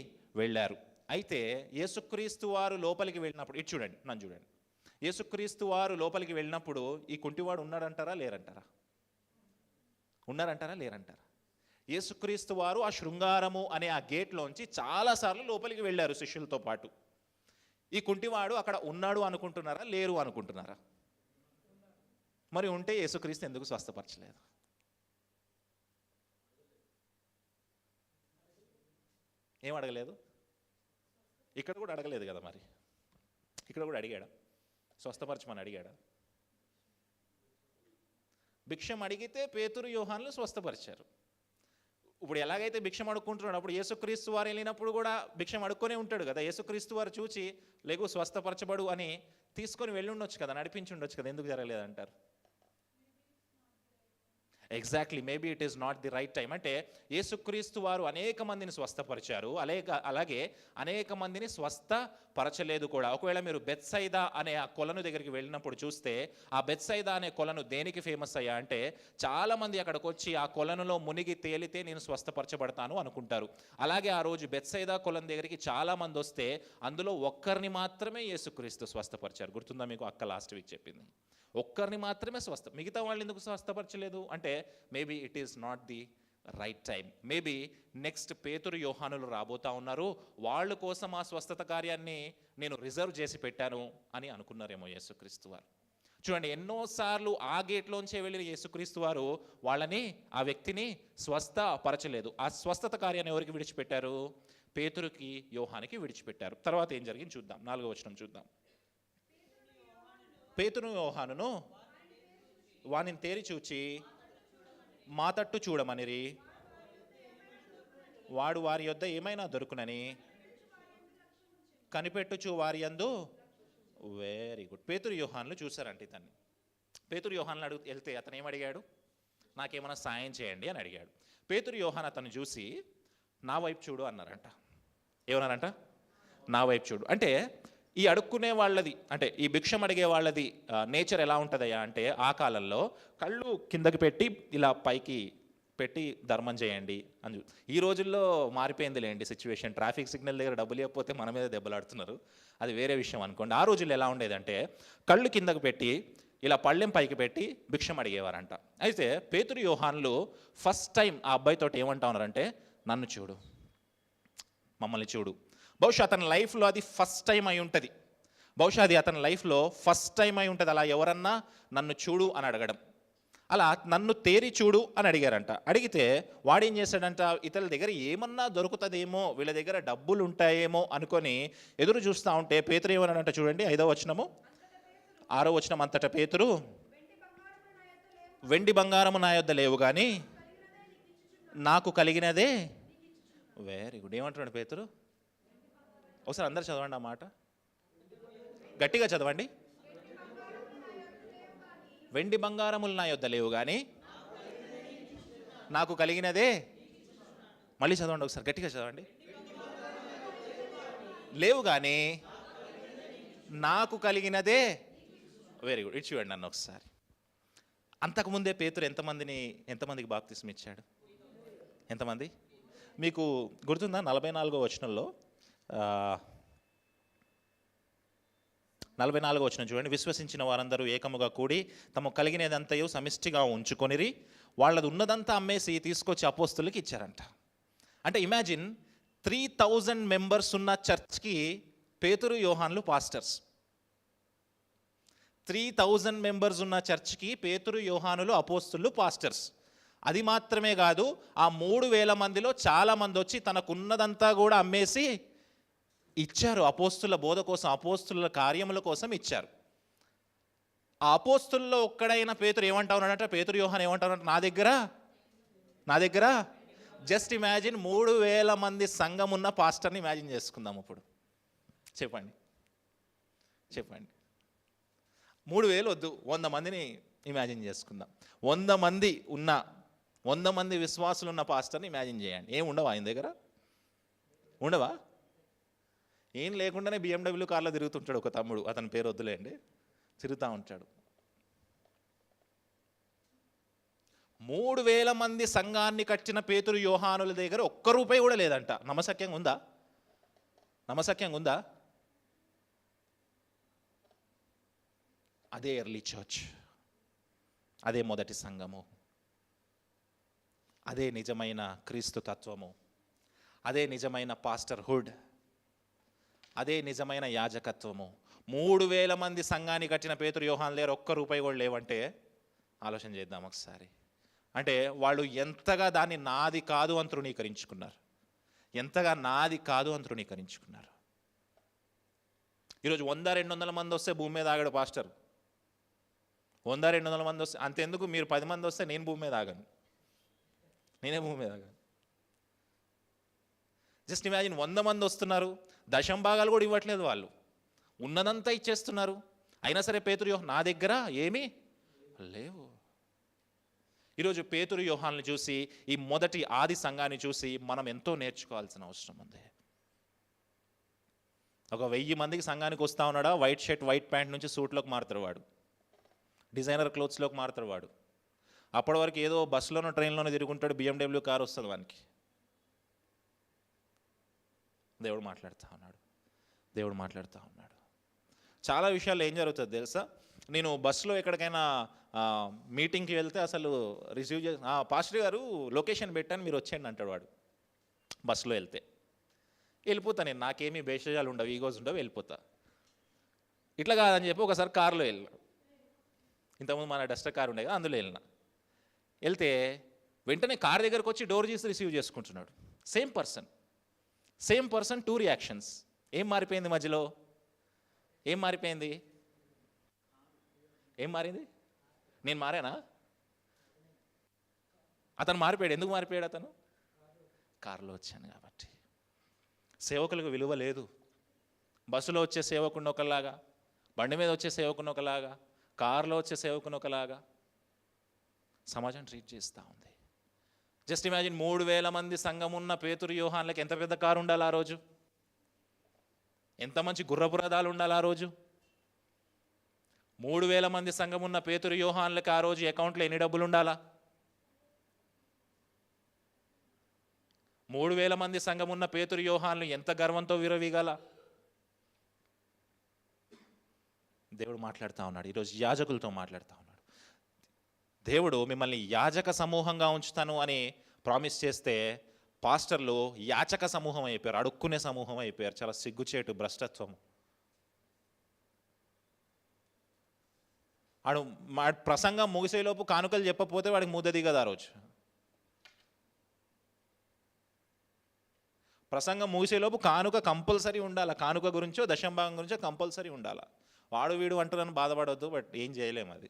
వెళ్ళారు. అయితే యేసుక్రీస్తు వారు లోపలికి వెళ్ళినప్పుడు, ఇటు చూడండి, నన్ను చూడండి, యేసుక్రీస్తు వారు లోపలికి వెళ్ళినప్పుడు ఈ కుంటివాడు ఉన్నాడంటారా లేరంటారా? ఉన్నారంటారా లేరంటారా? యేసుక్రీస్తు వారు ఆ శృంగారము అనే ఆ గేట్లోంచి చాలాసార్లు లోపలికి వెళ్ళారు శిష్యులతో పాటు. ఈ కుంటివాడు అక్కడ ఉన్నాడు అనుకుంటున్నారా, లేరు అనుకుంటున్నారా? మరి ఉంటే యేసుక్రీస్తు ఎందుకు స్వస్థపరచలేదు? ఏం అడగలేదు? ఇక్కడ కూడా అడగలేదు కదా. మరి ఇక్కడ కూడా అడిగాడా? స్వస్థపరచమని అడిగాడా? భిక్షం అడిగితే పేతురు యోహాన్లు స్వస్థపరిచారు. ఇప్పుడు ఎలాగైతే భిక్షం అడుక్కుంటున్నాడు, అప్పుడు యేసుక్రీస్తు వారు వెళ్ళినప్పుడు కూడా భిక్షం అడుక్కొనే ఉంటాడు కదా. యేసుక్రీస్తు వారు చూచి లేకు స్వస్థపరచబడు అని తీసుకొని వెళ్ళి ఉండొచ్చు కదా, నడిపించి ఉండొచ్చు కదా. ఎందుకు జరగలేదంటారు? Exactly, maybe it is not the right time. అంటే యేసుక్రీస్తు వారు అనేక మందిని స్వస్థపరిచారు, అలాగే అనేక మందిని స్వస్థపరచలేదు కూడా. ఒకవేళ మీరు బెత్సైదా అనే ఆ కొలను దగ్గరికి వెళ్ళినప్పుడు చూస్తే, ఆ బెత్సైదా అనే కొలను దేనికి ఫేమస్ అయ్యా అంటే, చాలామంది అక్కడికి వచ్చి ఆ కొలనులో మునిగి తేలితే నేను స్వస్థపరచబడతాను అనుకుంటారు. అలాగే ఆ రోజు బెత్సైదా కొలను దగ్గరికి చాలామంది వస్తే అందులో ఒక్కరిని మాత్రమే యేసుక్రీస్తు స్వస్థపరిచారు. గుర్తుందా మీకు? అక్క లాస్ట్ వీక్ చెప్పింది, ఒక్కరిని మాత్రమే మిగతా వాళ్ళు ఎందుకు స్వస్థపరచలేదు అంటే, maybe it is not the right time. Maybe next పేతురు యోహానులు రాబోతా ఉన్నారు, వాళ్ళ కోసం ఆ స్వస్థత కార్యాన్ని నేను రిజర్వ్ చేసి పెట్టాను అని అనుకున్నారేమో యేసుక్రీస్తు వారు. చూడండి, ఎన్నోసార్లు ఆ గేట్లోంచే వెళ్ళిన యేసుక్రీస్తు వారు వాళ్ళని, ఆ వ్యక్తిని స్వస్థపరచలేదు. ఆ స్వస్థత కార్యాన్ని ఎవరికి విడిచిపెట్టారు? పేతురుకి, యోహానికి విడిచిపెట్టారు. తర్వాత ఏం జరిగింది చూద్దాం. 4వ వచనం చూద్దాం. పేతురు యోహానును వానిని తేరి చూచి మా తట్టు చూడమనిరి, వాడు వారి యొద్ద ఏమైనా దొరుకునని కనిపెట్టుచు వారి యందు. Very good. పేతురు యోహానులు చూశారంటే ఇతన్ని. పేతురు యోహానులు వెళ్తే అతను ఏమడిగాడు? నాకేమైనా సాయం చేయండి అని అడిగాడు. పేతురు యోహాను అతను చూసి నా వైపు చూడు అన్నారంట. ఏమన్నారంట? నా వైపు చూడు. అంటే ఈ అడుక్కునే వాళ్ళది, అంటే ఈ భిక్షం అడిగే వాళ్ళది నేచర్ ఎలా ఉంటుందయ్యా అంటే, ఆ కాలంలో కళ్ళు కిందకి పెట్టి ఇలా పైకి పెట్టి ధర్మం చేయండి అని. ఈ రోజుల్లో మారిపోయింది లేండి సిచ్యువేషన్. ట్రాఫిక్ సిగ్నల్ దగ్గర డబ్బులు ఇవ్వకపోతే మన మీద దెబ్బలాడుతున్నారు, అది వేరే విషయం అనుకోండి. ఆ రోజుల్లో ఎలా ఉండేదంటే, కళ్ళు కిందకు పెట్టి ఇలా పళ్ళెం పైకి పెట్టి భిక్షం అడిగేవారంట. అయితే పేతురు యోహాన్లు ఫస్ట్ టైం ఆ అబ్బాయితోటి ఏమంటా ఉన్నారంటే, నన్ను చూడు, మమ్మల్ని చూడు. బహుశా అతని లైఫ్లో అది ఫస్ట్ టైం అయి ఉంటుంది. అలా ఎవరన్నా నన్ను చూడు అని అడగడం. అలా నన్ను తేరి చూడు అని అడిగారంట. అడిగితే వాడేం చేశాడంట, ఇతరుల దగ్గర ఏమన్నా దొరుకుతుందేమో, వీళ్ళ దగ్గర డబ్బులు ఉంటాయేమో అనుకొని ఎదురు చూస్తూ ఉంటే పేతురు ఏమన్నాడంట చూడండి, 5వ వచనము, 6వ వచనం. అంతటా పేతురు, వెండి బంగారము నా యొద్ద లేవు కానీ నాకు కలిగినదే. Very good. ఏమంటున్నాడు పేతురు? ఒకసారి అందరు చదవండి ఆ మాట, గట్టిగా చదవండి. వెండి బంగారములు నా యొద్ద లేవు కానీ నాకు కలిగినదే. మళ్ళీ చదవండి ఒకసారి, గట్టిగా చదవండి. లేవు కానీ నాకు కలిగినదే. Very good. ఇటు చూడండి నన్ను ఒకసారి. అంతకుముందే పేతురు ఎంతమందికి బాప్తిస్మం ఇచ్చాడు? ఎంతమంది? మీకు గుర్తుందా? 44వ వచనంలో 44వ వచనం చూడండి. విశ్వసించిన వారందరూ ఏకముగా కూడి తమ కలిగినదంతయు సమిష్టిగా ఉంచుకొనిరి, వాళ్ళది ఉన్నదంతా అమ్మేసి తీసుకొచ్చి అపోస్తులకి ఇచ్చారంట. అంటే ఇమాజిన్, 3000 మెంబర్స్ ఉన్న చర్చ్కి పేతురు యోహాన్లు పాస్టర్స్. 3000 మెంబర్స్ ఉన్న చర్చ్కి పేతురు యోహానులు అపోస్తులు పాస్టర్స్. అది మాత్రమే కాదు, ఆ 3000 మందిలో చాలామంది వచ్చి తనకున్నదంతా కూడా అమ్మేసి ఇచ్చారు అపోస్తుల బోధ కోసం, అపోస్తుల కార్యముల కోసం ఇచ్చారు. ఆ అపోస్తుల్లో ఒక్కడైన పేతురు ఏమంటా ఉన్నాడంట, పేతురు యోహాన్ ఏమంటా ఉన్నాడు, నా దగ్గర జస్ట్ ఇమాజిన్ 3000 మంది సంఘం ఉన్న పాస్టర్ని ఇమాజిన్ చేసుకుందాం ఇప్పుడు. చెప్పండి 3000 వద్దు, 100 మందిని ఇమాజిన్ చేసుకుందాం. 100 మంది విశ్వాసులు ఉన్న పాస్టర్ని ఇమాజిన్ చేయండి. ఏం ఉండవా ఆయన దగ్గర? ఉండవా? ఏం లేకుండానే BMW కార్లో తిరుగుతుంటాడు ఒక తమ్ముడు, అతని పేరు వద్దులేండి, తిరుగుతూ ఉంటాడు. 3000 మంది సంఘాన్ని కట్టిన పేతురు యోహానుల దగ్గర ఒక్క రూపాయి కూడా లేదంట. నమ్మశక్యంగా ఉందా? అదే ఎర్లీ చర్చ్, అదే మొదటి సంఘము, అదే నిజమైన క్రీస్తు తత్వము, అదే నిజమైన పాస్టర్హుడ్, అదే నిజమైన యాజకత్వము. 3000 మంది సంఘాన్ని కట్టిన పేతురు యోహాన్ దగ్గర ఒక్క రూపాయి కూడా లేవంటే ఆలోచన చేద్దాం ఒకసారి. అంటే వాళ్ళు ఎంతగా దాన్ని నాది కాదు అని తృణీకరించుకున్నారు. ఈరోజు 100-200 మంది వస్తే భూమి మీద ఆగాడు పాస్టర్. 100-200 మంది వస్తే అంతెందుకు, మీరు 10 మంది వస్తే నేను భూమి మీద ఆగాను. జస్ట్ ఇమాజిన్, 100 మంది వస్తున్నారు, దశంభాగాలు కూడా ఇవ్వట్లేదు, వాళ్ళు ఉన్నదంతా ఇచ్చేస్తున్నారు. అయినా సరే పేతురు యోహాన్ నా దగ్గర ఏమీ లేవు. ఈరోజు పేతురు యోహాన్ని చూసి, ఈ మొదటి ఆది సంఘాన్ని చూసి మనం ఎంతో నేర్చుకోవాల్సిన అవసరం ఉంది. ఒక 1000 మందికి సంఘానికి వస్తూ ఉన్నాడా, వైట్ షర్ట్ వైట్ ప్యాంట్ నుంచి సూట్లోకి మారుతాడు వాడు, డిజైనర్ క్లోత్స్లోకి మారుతాడు వాడు. అప్పటి వరకు ఏదో బస్సులోనో ట్రైన్లోనో తిరుగుంటాడు, BMW కారు వస్తుంది వానికి. దేవుడు మాట్లాడుతూ ఉన్నాడు. చాలా విషయాల్లో ఏం జరుగుతుంది తెలుసా? నేను బస్సులో ఎక్కడికైనా మీటింగ్కి వెళ్తే అసలు రిసీవ్ చేసి, పాస్టర్ గారు లొకేషన్ పెట్టాను మీరు వచ్చేయండి అంటాడు వాడు. బస్సులో వెళ్తే వెళ్ళిపోతా నేను, నాకేమీ భేషజాలు ఉండవు, ఈగోస్ ఉండవు, వెళ్ళిపోతా. ఇట్లా కాదని చెప్పి ఒకసారి కారులో వెళ్ళినా, ఇంతకుముందు మన డస్టర్ కారు ఉండే కదా, అందులో వెళ్తే వెంటనే కార్ దగ్గరకు వచ్చి డోర్ చేసి రిసీవ్ చేసుకుంటున్నాడు. Same person 2 reactions. ఏం మారిపోయింది మధ్యలో? ఏం మారింది? నేను మారానా? అతను మారిపోయాడు. ఎందుకు మారిపోయాడు? అతను కారులో వచ్చాను కాబట్టి. సేవకులకు విలువ లేదు. బస్సులో వచ్చే సేవకుని ఒకలాగా, బండి మీద వచ్చే సేవకుని ఒకలాగా, కారులో వచ్చే సేవకుని ఒకలాగా సమాజం ట్రీట్ చేస్తూ ఉంది. జస్ట్ ఇమాజిన్, 3000 మంది సంఘం ఉన్న పేతురు యోహాన్లకి ఎంత పెద్ద కారు ఉండాలి ఆ రోజు, ఎంత మంచి గుర్రపు రథాలు ఉండాలి ఆ రోజు. 3000 మంది సంఘం ఉన్న పేతురు యోహాన్లకి ఆ రోజు అకౌంట్లో ఎన్ని డబ్బులు ఉండాలా? 3000 మంది సంఘం ఉన్న పేతురు యోహాన్లు ఎంత గర్వంతో విరవీగాల? దేవుడు మాట్లాడుతూ ఉన్నాడు. ఈరోజు యాజకులతో మాట్లాడుతూ ఉన్నాడు. దేవుడు మిమ్మల్ని యాజక సమూహంగా ఉంచుతాను అని ప్రామిస్ చేస్తే పాస్టర్లు యాచక సమూహం అయిపోయారు, అడుక్కునే సమూహం అయిపోయారు. చాలా సిగ్గుచేటు, భ్రష్టత్వం. వాడు మా ప్రసంగం ముగిసేలోపు కానుకలు చెప్పకపోతే వాడికి ముద్ద దిగదు ఆ రోజు. ప్రసంగం ముగిసేలోపు కానుక కంపల్సరీ ఉండాలి. కానుక గురించో దశంభాగం గురించో కంపల్సరీ ఉండాలి. వాడు వీడు అంటున్నాను బాధపడవద్దు, బట్ ఏం చేయలేము. అది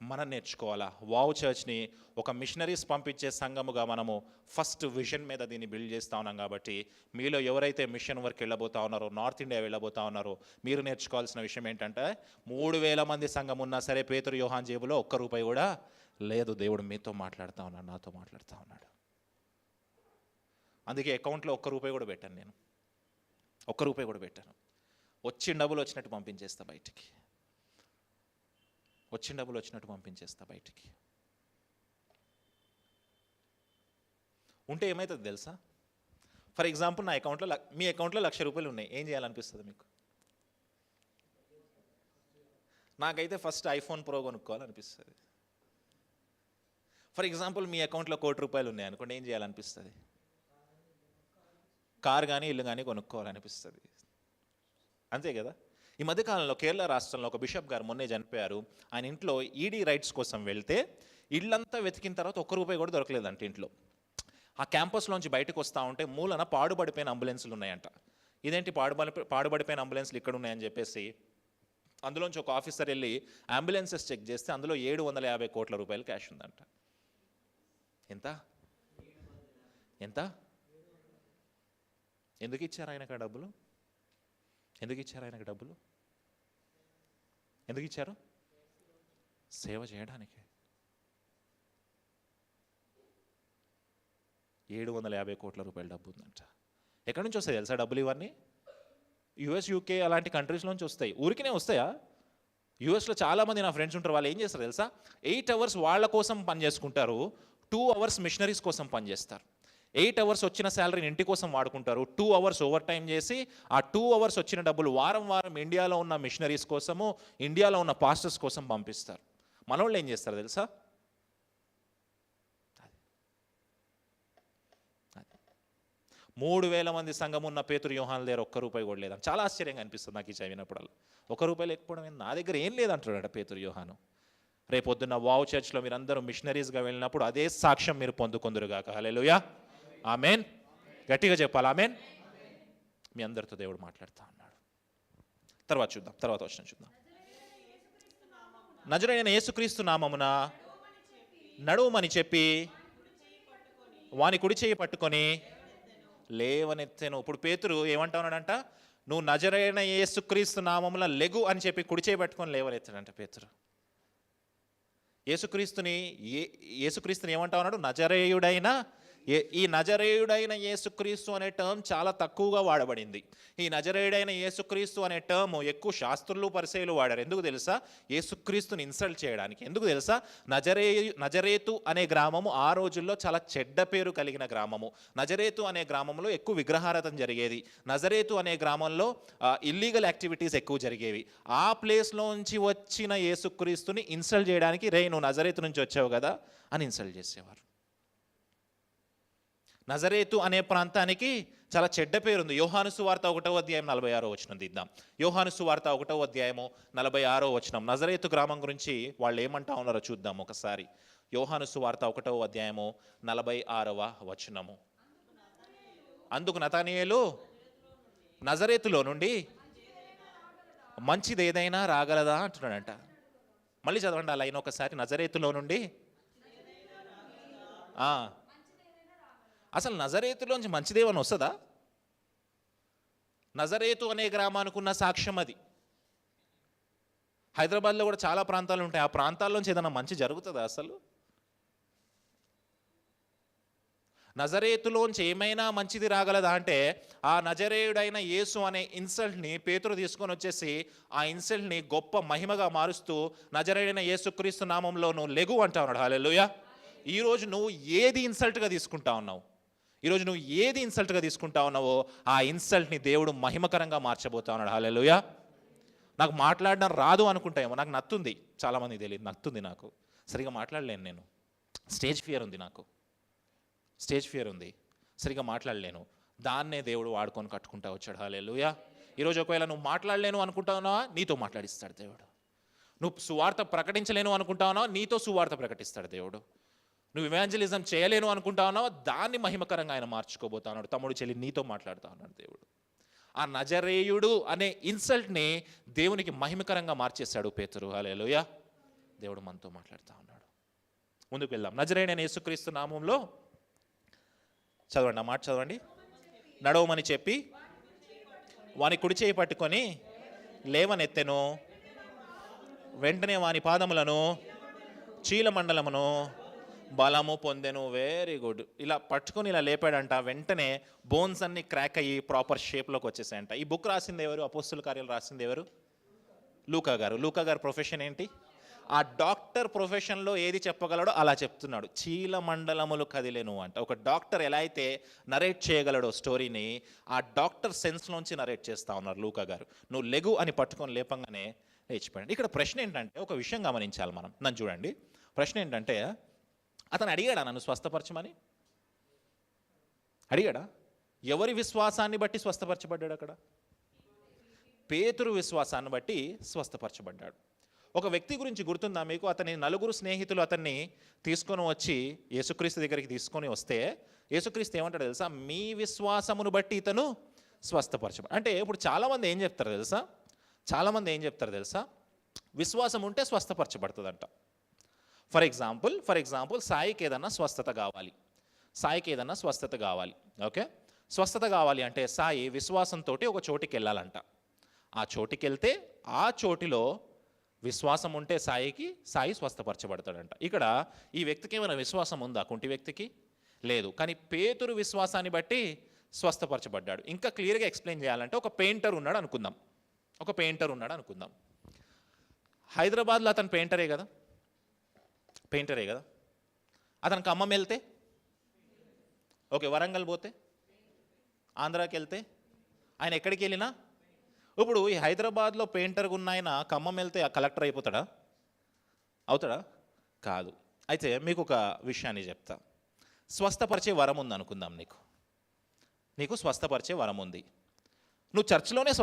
మనం నేర్చుకోవాలా. వావ్ చర్చ్ని ఒక మిషనరీస్ పంపించే సంఘముగా మనము ఫస్ట్ విజన్ మీద దీన్ని బిల్డ్ చేస్తూ ఉన్నాం. కాబట్టి మీలో ఎవరైతే మిషన్ వర్క్ వెళ్ళబోతా ఉన్నారో, నార్త్ ఇండియా వెళ్ళబోతా ఉన్నారో, మీరు నేర్చుకోవాల్సిన విషయం ఏంటంటే, 3000 మంది సంఘం ఉన్నా సరే పేతురు యోహాన్ జేబులో ఒక్క రూపాయి కూడా లేదు. దేవుడు మీతో మాట్లాడుతూ ఉన్నాడు, నాతో మాట్లాడుతూ ఉన్నాడు. అందుకే అకౌంట్లో ఒక్క రూపాయి కూడా పెట్టాను నేను, ఒక్క రూపాయి కూడా పెట్టాను. వచ్చిన డబ్బులు వచ్చినట్టు పంపించేస్తా బయటికి, వచ్చిన డబ్బులు వచ్చినట్టు పంపించేస్తా బయటికి. ఉంటే ఏమవుతుంది తెలుసా? ఫర్ ఎగ్జాంపుల్ నా అకౌంట్లో, మీ అకౌంట్లో 1,00,000 రూపాయలు ఉన్నాయి. ఏం చేయాలనిపిస్తుంది మీకు? నాకైతే ఫస్ట్ ఐఫోన్ ప్రో కొనుక్కోవాలనిపిస్తుంది. ఫర్ ఎగ్జాంపుల్ మీ అకౌంట్లో 1,00,00,000 రూపాయలు ఉన్నాయి అనుకోండి, ఏం చేయాలనిపిస్తుంది? కారు కానీ ఇల్లు కానీ కొనుక్కోవాలనిపిస్తుంది. అంతే కదా? ఈ మధ్యకాలంలో కేరళ రాష్ట్రంలో ఒక బిషప్ గారు మొన్నే చనిపోయారు. ఆయన ఇంట్లో ఈడీ రైట్స్ కోసం వెళ్తే ఇళ్ళంతా వెతికిన తర్వాత ఒక్క రూపాయి కూడా దొరకలేదంట ఇంట్లో. ఆ క్యాంపస్లోంచి బయటకు వస్తూ ఉంటే మూలన పాడుపడిపోయిన అంబులెన్సులు ఉన్నాయంట. ఇదేంటి పాడుబడిపోయిన అంబులెన్స్లు ఇక్కడ ఉన్నాయని చెప్పేసి అందులోంచి ఒక ఆఫీసర్ వెళ్ళి అంబులెన్సెస్ చెక్ చేస్తే అందులో 750 కోట్ల రూపాయలు క్యాష్ ఉందంట. ఎంత ఎంత ఎందుకు ఇచ్చారు ఆయనకు ఆ డబ్బులు? ఎందుకు ఇచ్చారు ఆయనకు డబ్బులు? ఎందుకు ఇచ్చారు? సేవ చేయడానికి. 750 కోట్ల రూపాయల డబ్బు ఉందంట. ఎక్కడి నుంచి వస్తాయి తెలుసా డబ్బులు ఇవన్నీ? యుఎస్, యూకే అలాంటి కంట్రీస్లోంచి వస్తాయి. ఊరికినే వస్తాయా? యూఎస్లో చాలామంది నా ఫ్రెండ్స్ ఉంటారు. వాళ్ళు ఏం చేస్తారు తెలుసా? 8 అవర్స్ వాళ్ళ కోసం పని చేసుకుంటారు, 2 అవర్స్ మిషనరీస్ కోసం పనిచేస్తారు. 8 అవర్స్ వచ్చిన శాలరీని ఇంటి కోసం వాడుకుంటారు, 2 అవర్స్ ఓవర్ టైం చేసి ఆ 2 అవర్స్ వచ్చిన డబ్బులు వారం వారం ఇండియాలో ఉన్న మిషనరీస్ కోసము, ఇండియాలో ఉన్న పాస్టర్స్ కోసం పంపిస్తారు. మనోళ్ళు ఏం చేస్తారు తెలుసా? 3,000 మంది సంఘం ఉన్న పేతురు యోహాను దగ్గర ₹1 కూడా లేదని. చాలా ఆశ్చర్యంగా అనిపిస్తుంది నాకు ఈ చదివినప్పుడల్లా. ₹1 లేకపోవడం, నా దగ్గర ఏం లేదంటున్నాడు పేతురు యోహాను. రేపొద్దున్న వావ్ చర్చ్లో మీరందరూ మిషనరీస్గా వెళ్ళినప్పుడు అదే సాక్ష్యం మీరు పొందుకొందురుగాక. హల్లెలూయా, ఆమెన్. గట్టిగా చెప్పాలి ఆమెన్. మీ అందరితో దేవుడు మాట్లాడుతూ ఉన్నాడు. తర్వాత చూద్దాం, తర్వాత వచనం చూద్దాం. నజరేయుడైన యేసుక్రీస్తు నామమున నడువమని చెప్పి వాని కుడి చేయి పట్టుకొని లేవనెత్తెను. ఇప్పుడు పేతురు ఏమంటా ఉన్నాడంట? నువ్వు నజరేయుడైన యేసుక్రీస్తు నామమున లెగు అని చెప్పి కుడి చేయి పట్టుకొని లేవనెత్తాడంట పేతురు. యేసుక్రీస్తుని ఏమంటా ఉన్నాడు? నజరేయుడైన. ఈ నజరేయుడైన యేసుక్రీస్తు అనే టర్మ్ చాలా తక్కువగా వాడబడింది. ఈ నజరేయుడైన యేసుక్రీస్తు అనే టర్మ్ ఎక్కువ శాస్త్రులు, పరిసయ్యులు వాడారు. ఎందుకు తెలుసా? యేసుక్రీస్తుని ఇన్సల్ట్ చేయడానికి. ఎందుకు తెలుసా? నజరేతు అనే గ్రామము ఆ రోజుల్లో చాలా చెడ్డ పేరు కలిగిన గ్రామము. నజరేతు అనే గ్రామంలో ఎక్కువ విగ్రహారాధన జరిగేది. నజరేతు అనే గ్రామంలో ఇల్లీగల్ యాక్టివిటీస్ ఎక్కువ జరిగేవి. ఆ ప్లేస్లోంచి వచ్చిన యేసుక్రీస్తుని ఇన్సల్ట్ చేయడానికి, రే నువ్వు నజరేతు నుంచి వచ్చావు కదా అని ఇన్సల్ట్ చేసేవారు. నజరేతు అనే ప్రాంతానికి చాలా చెడ్డ పేరుంది. యోహాను సువార్త 1వ అధ్యాయం 46వ వచనం తీద్దాం. యోహాను సువార్త 1వ అధ్యాయము 46వ వచనం. నజరేతు గ్రామం గురించి వాళ్ళు ఏమంటా ఉన్నారో చూద్దాం ఒకసారి. యోహాను సువార్త 1వ అధ్యాయము 46వ వచనము. అందుకు నతనయేలు నజరేతులో నుండి మంచిది ఏదైనా రాగలదా అంటున్నాడంట. మళ్ళీ చదవండి ఆ లైన్ ఒకసారి. నజరేతులో నుండి అసలు నజరేతులోంచి మంచిదేమని వస్తుందా? నజరేతు అనే గ్రామానికి ఉన్న సాక్ష్యం అది. హైదరాబాద్లో కూడా చాలా ప్రాంతాలు ఉంటాయి. ఆ ప్రాంతాల్లోంచి ఏదైనా మంచి జరుగుతుందా అసలు? నజరేతులోంచి ఏమైనా మంచిది రాగలదా అంటే ఆ నజరేయుడైన యేసు అనే ఇన్సల్ట్ని పేతురు తీసుకొని వచ్చేసి ఆ ఇన్సల్ట్ని గొప్ప మహిమగా మారుస్తూ నజరేయుడైన యేసుక్రీస్తు నామంలో నువ్వు లెగు అంటా ఉన్నాడు. హల్లెలూయా. ఈరోజు నువ్వు ఏది ఇన్సల్ట్గా తీసుకుంటా ఉన్నావు? ఈరోజు నువ్వు ఏది ఇన్సల్ట్గా తీసుకుంటా ఉన్నావో ఆ ఇన్సల్ట్ని దేవుడు మహిమకరంగా మార్చబోతా ఉన్నాడు. హల్లెలూయా. నాకు మాట్లాడడం రాదు అనుకుంటాయేమో, నాకు నత్తుంది. చాలామందికి తెలియదు, నత్తుంది. నాకు సరిగా మాట్లాడలేను. నేను స్టేజ్ ఫియర్ ఉంది, నాకు స్టేజ్ ఫియర్ ఉంది, సరిగా మాట్లాడలేను. దాన్నే దేవుడు వాడుకొని కట్టుకుంటా వచ్చాడు. హల్లెలూయా. ఈరోజు ఒకవేళ నువ్వు మాట్లాడలేను అనుకుంటావున్నావా, నీతో మాట్లాడిస్తాడు దేవుడు. నువ్వు సువార్త ప్రకటించలేను అనుకుంటావున్నావా, నీతో సువార్త ప్రకటిస్తాడు దేవుడు. నువ్వు ఇవాంజలిజం చేయలేను అనుకుంటా ఉన్నావా, దాన్ని మహిమకరంగా ఆయన మార్చుకోబోతా ఉన్నాడు. తమ్ముడు, చెల్లి, నీతో మాట్లాడుతూ ఉన్నాడు దేవుడు. ఆ నజరేయుడు అనే ఇన్సల్ట్ని దేవునికి మహిమకరంగా మార్చేశాడు పేతురు. హల్లెలూయా. దేవుడు మనతో మాట్లాడుతూ ఉన్నాడు. ముందుకు వెళ్దాం. నజరేయుడైన యేసుక్రీస్తు నామంలో చదవండి, ఆ మాట చదవండి. నడవమని చెప్పి వాని కుడి చేయి పట్టుకొని లేవనెత్తెను. వెంటనే వాని పాదములను చీలమండలమును బలము పొందెను. Very good. ఇలా పట్టుకొని ఇలా లేపాడంట. వెంటనే బోన్స్ అన్ని క్రాక్ అయ్యి ప్రాపర్ షేప్లోకి వచ్చేసాయంట. ఈ బుక్ రాసింది ఎవరు? అపోస్తుల కార్యాలు రాసింది ఎవరు? లూకా గారు. లూకా గారు ప్రొఫెషన్ ఏంటి? ఆ డాక్టర్ ప్రొఫెషన్లో ఏది చెప్పగలడో అలా చెప్తున్నాడు. చీలమండలములు కదిలేను అంట. ఒక డాక్టర్ ఎలా అయితే నరేట్ చేయగలడో స్టోరీని, ఆ డాక్టర్ సెన్స్లోంచి నరేట్ చేస్తూ ఉన్నారు లూకా గారు. నువ్వు లెగు అని పట్టుకొని లేపంగానే లేచిపోయాడు. ఇక్కడ ప్రశ్న ఏంటంటే, ఒక విషయం గమనించాలి మనం. నన్ను చూడండి. ప్రశ్న ఏంటంటే, అతను అడిగాడా నన్ను స్వస్థపరచమని? అడిగాడా? ఎవరి విశ్వాసాన్ని బట్టి స్వస్థపరచబడ్డాడు? అక్కడ పేతురు విశ్వాసాన్ని బట్టి స్వస్థపరచబడ్డాడు. ఒక వ్యక్తి గురించి గుర్తుందా మీకు? అతని 4 స్నేహితులు అతన్ని తీసుకొని వచ్చి యేసుక్రీస్తు దగ్గరికి తీసుకొని వస్తే యేసుక్రీస్తు ఏమంటాడు తెలుసా? మీ విశ్వాసమును బట్టి ఇతను స్వస్థపరచబడి. అంటే ఇప్పుడు చాలామంది ఏం చెప్తారు తెలుసా, చాలామంది ఏం చెప్తారు తెలుసా, విశ్వాసం ఉంటే స్వస్థపరచబడుతుందంట. ఫర్ ఎగ్జాంపుల్ సాయికి ఏదన్నా స్వస్థత కావాలి, సాయికి ఏదన్నా స్వస్థత కావాలి, ఓకే. స్వస్థత కావాలి అంటే సాయి విశ్వాసంతో ఒక చోటికి వెళ్ళాలంట. ఆ చోటికి వెళ్తే ఆ చోటిలో విశ్వాసం ఉంటే సాయి స్వస్థపరచబడతాడంట. ఇక్కడ ఈ వ్యక్తికి ఏమైనా విశ్వాసం ఉందా? కుంటి వ్యక్తికి లేదు. కానీ పేతురు విశ్వాసాన్ని బట్టి స్వస్థపరచబడ్డాడు. ఇంకా క్లియర్గా ఎక్స్ప్లెయిన్ చేయాలంటే ఒక పెయింటర్ ఉన్నాడు అనుకుందాం. హైదరాబాద్లో అతను పెయింటరే కదా, అతను ఖమ్మం వెళ్తే ఓకే, వరంగల్ పోతే, ఆంధ్రాకి వెళ్తే, ఆయన ఎక్కడికి వెళ్ళినా, ఇప్పుడు ఈ హైదరాబాద్లో పెయింటర్గా ఉన్న ఆయన ఖమ్మం వెళ్తే కలెక్టర్ అయిపోతాడా? అవుతాడా? కాదు. అయితే మీకు ఒక విషయాన్ని చెప్తా. స్వస్థపరిచే వరం ఉంది అనుకుందాం, నీకు స్వస్థపరిచే వరం ఉంది. నువ్వు చర్చిలోనే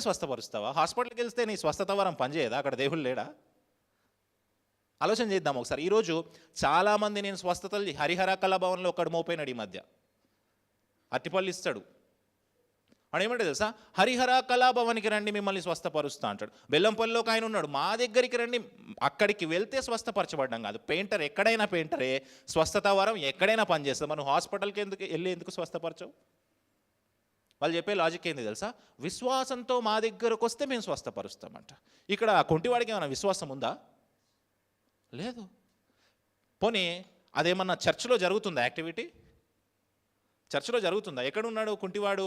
స్వస్థపరుస్తావా? హాస్పిటల్కి వెళ్తే నీ స్వస్థత వరం పనిచేయదా? అక్కడ దేవుడు లేడా? ఆలోచన చేద్దాం ఒకసారి. ఈరోజు చాలామంది నేను స్వస్థతలు హరిహర కళాభవన్లో ఒకడు మోపోయినాడు ఈ మధ్య, అట్టిపళ్ళు ఇస్తాడు. వాడు ఏమంటే తెలుసా, హరిహర కళాభవన్కి రండి మిమ్మల్ని స్వస్థపరుస్తా అంటాడు. బెల్లంపల్లిలోకి ఆయన ఉన్నాడు, మా దగ్గరికి రండి. అక్కడికి వెళ్తే స్వస్థపరచబడ్డం కాదు. పెయింటర్ ఎక్కడైనా పెయింటరే, స్వస్థత వరం ఎక్కడైనా పనిచేస్తుంది. మనం హాస్పిటల్కి ఎందుకు స్వస్థపరచవు? వాళ్ళు చెప్పే లాజిక్ ఏంది తెలుసా, విశ్వాసంతో మా దగ్గరకు వస్తే మేము స్వస్థపరుస్తామంట. ఇక్కడ కొంటివాడికి ఏమైనా విశ్వాసం ఉందా? లేదు. పోనీ అదేమన్నా చర్చిలో జరుగుతుందా? యాక్టివిటీ చర్చిలో జరుగుతుందా? ఎక్కడున్నాడు కుంటివాడు?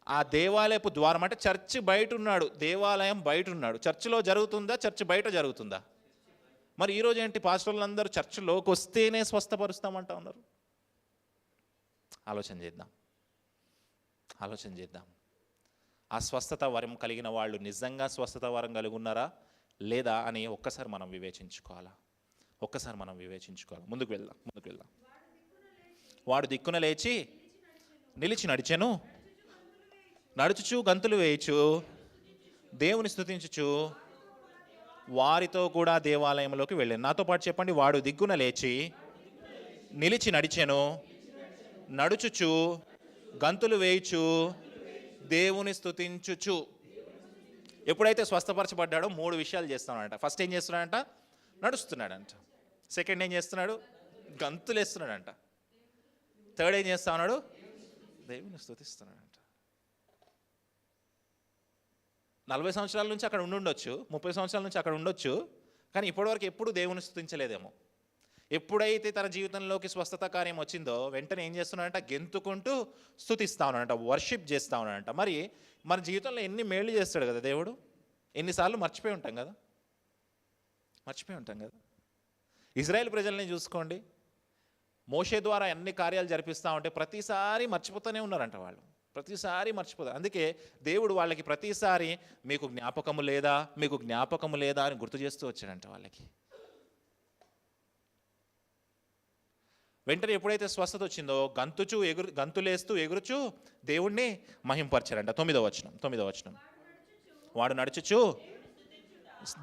ఆ దేవాలయపు ద్వారం, అంటే చర్చి బయట ఉన్నాడు, దేవాలయం బయట ఉన్నాడు. చర్చిలో జరుగుతుందా? చర్చి బయట జరుగుతుందా? మరి ఈరోజు ఏంటి, పాస్టర్లందరూ చర్చిలోకి వస్తేనే స్వస్థపరుస్తామంటా ఉన్నారు. ఆలోచన చేద్దాం. ఆ స్వస్థత వరం కలిగిన వాళ్ళు నిజంగా స్వస్థత వరం కలిగి ఉన్నారా లేదా అని ఒక్కసారి మనం వివేచించుకోవాలా. ముందుకు వెళ్దాం. వాడు దిక్కున లేచి నిలిచి నడిచెను, నడుచుచు గంతులు వేయుచు దేవుని స్తుతించుచు వారితో కూడా దేవాలయంలోకి వెళ్ళాను. నాతో పాటు చెప్పండి, వాడు దిగ్గున లేచి నిలిచి నడిచెను, నడుచుచు గంతులు వేయుచు దేవుని స్తుతించుచు. ఎప్పుడైతే స్వస్థపరచబడ్డాడో 3 విషయాలు చేస్తున్నాడంట. ఫస్ట్ ఏం చేస్తున్నాడంట? నడుస్తున్నాడంట. సెకండ్ ఏం చేస్తున్నాడు? గంతులు వేస్తున్నాడంట. థర్డ్ ఏం చేస్తా ఉన్నాడు? దేవుని స్తుతిస్తున్నాడంట. 40 సంవత్సరాల నుంచి అక్కడ ఉండొచ్చు, 30 సంవత్సరాల నుంచి అక్కడ ఉండొచ్చు, కానీ ఇప్పటివరకు ఎప్పుడు దేవుని స్తుతించలేదేమో. ఎప్పుడైతే తన జీవితంలోకి స్వస్థత కార్యం వచ్చిందో వెంటనే ఏం చేస్తున్నాడంట? గెంతుకుంటూ స్తుతిస్తా ఉన్నాడంట, వర్షిప్ చేస్తా ఉన్నాడంట. మరి మన జీవితంలో ఎన్ని మేళ్ళు చేస్తాడు కదా దేవుడు, ఎన్నిసార్లు మర్చిపోయి ఉంటాం కదా. ఇజ్రాయెల్ ప్రజల్ని చూసుకోండి, మోషే ద్వారా అన్ని కార్యాలు జరిపిస్తూ ఉంటే ప్రతిసారి మర్చిపోతూనే ఉన్నారంట వాళ్ళు, ప్రతిసారి మర్చిపోతారు. అందుకే దేవుడు వాళ్ళకి ప్రతిసారి మీకు జ్ఞాపకము లేదా అని గుర్తు చేస్తూ వచ్చాడంట వాళ్ళకి. వెంటనే ఎప్పుడైతే స్వస్థత వచ్చిందో గంతులేస్తూ ఎగురుచు దేవుణ్ణి మహింపరిచారంట. 9వ వచనం, వాడు నడుచుచు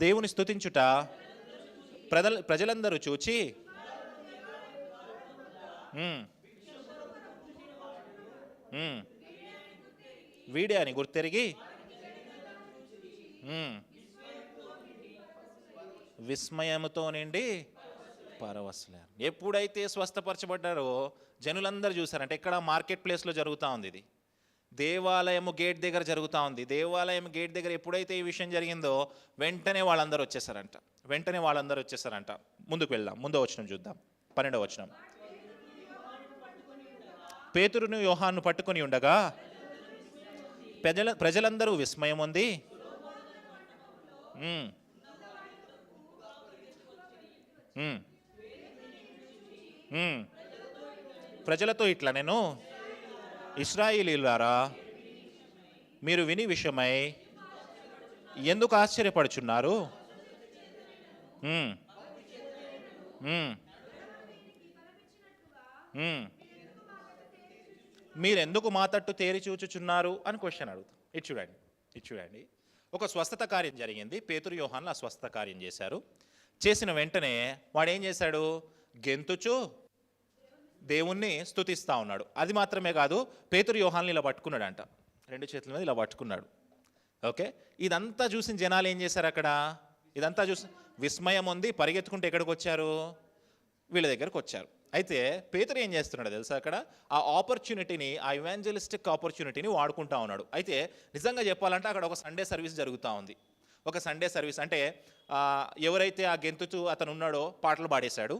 దేవుని స్తుతించుట ప్రజలందరూ చూచి వీడే అని గుర్తెరిగి విస్మయముతో నిండి పరవశులయ్యారు. ఎప్పుడైతే స్వస్థపరచబడ్డారో జనులందరూ చూసారంటే, ఎక్కడ మార్కెట్ ప్లేస్లో జరుగుతూ ఉంది, ఇది దేవాలయము గేట్ దగ్గర జరుగుతూ ఉంది. దేవాలయం గేట్ దగ్గర ఎప్పుడైతే ఈ విషయం జరిగిందో వెంటనే వాళ్ళందరూ వచ్చేసారంట. ముందుకు వెళ్దాం, 12వ వచనం చూద్దాం. 12వ వచనం, పేతురును యోహాను పట్టుకొని ఉండగా ప్రజలందరూ విస్మయం ఉంది. ప్రజలతో ఇట్లా, నేను ఇశ్రాయేలీయులారా, మీరు విని విషయమై ఎందుకు ఆశ్చర్యపడుచున్నారు? మీరెందుకు మా తట్టు తేరి చూచుచున్నారు అని క్వశ్చన్ అడుగుతాం. ఇది చూడండి, ఒక స్వస్థత కార్యం జరిగింది. పేతురు యోహాన్లు ఆ స్వస్థత కార్యం చేశారు. చేసిన వెంటనే వాడు ఏం చేశాడు? గెంతుచు దేవుణ్ణి స్తుతిస్తూ ఉన్నాడు. అది మాత్రమే కాదు, పేతురు యోహాన్ని ఇలా పట్టుకున్నాడంట, 2 చేతుల మీద ఇలా పట్టుకున్నాడు. ఓకే, ఇదంతా చూసిన జనాలు ఏం చేశారు అక్కడ? ఇదంతా చూసి విస్మయం ఉంది, పరిగెత్తుకుంటే ఎక్కడికి వచ్చారు? వీళ్ళ దగ్గరకు వచ్చారు. అయితే పేతురు ఏం చేస్తున్నాడు తెలుసా? అక్కడ ఆ ఆపర్చునిటీని, ఆ ఇవాంజలిస్టిక్ ఆపర్చునిటీని వాడుకుంటా ఉన్నాడు. అయితే నిజంగా చెప్పాలంటే అక్కడ ఒక సండే సర్వీస్ జరుగుతూ ఉంది. ఒక సండే సర్వీస్ అంటే ఎవరైతే ఆ గెంతుతూ అతను ఉన్నాడో పాటలు పాడేశాడు,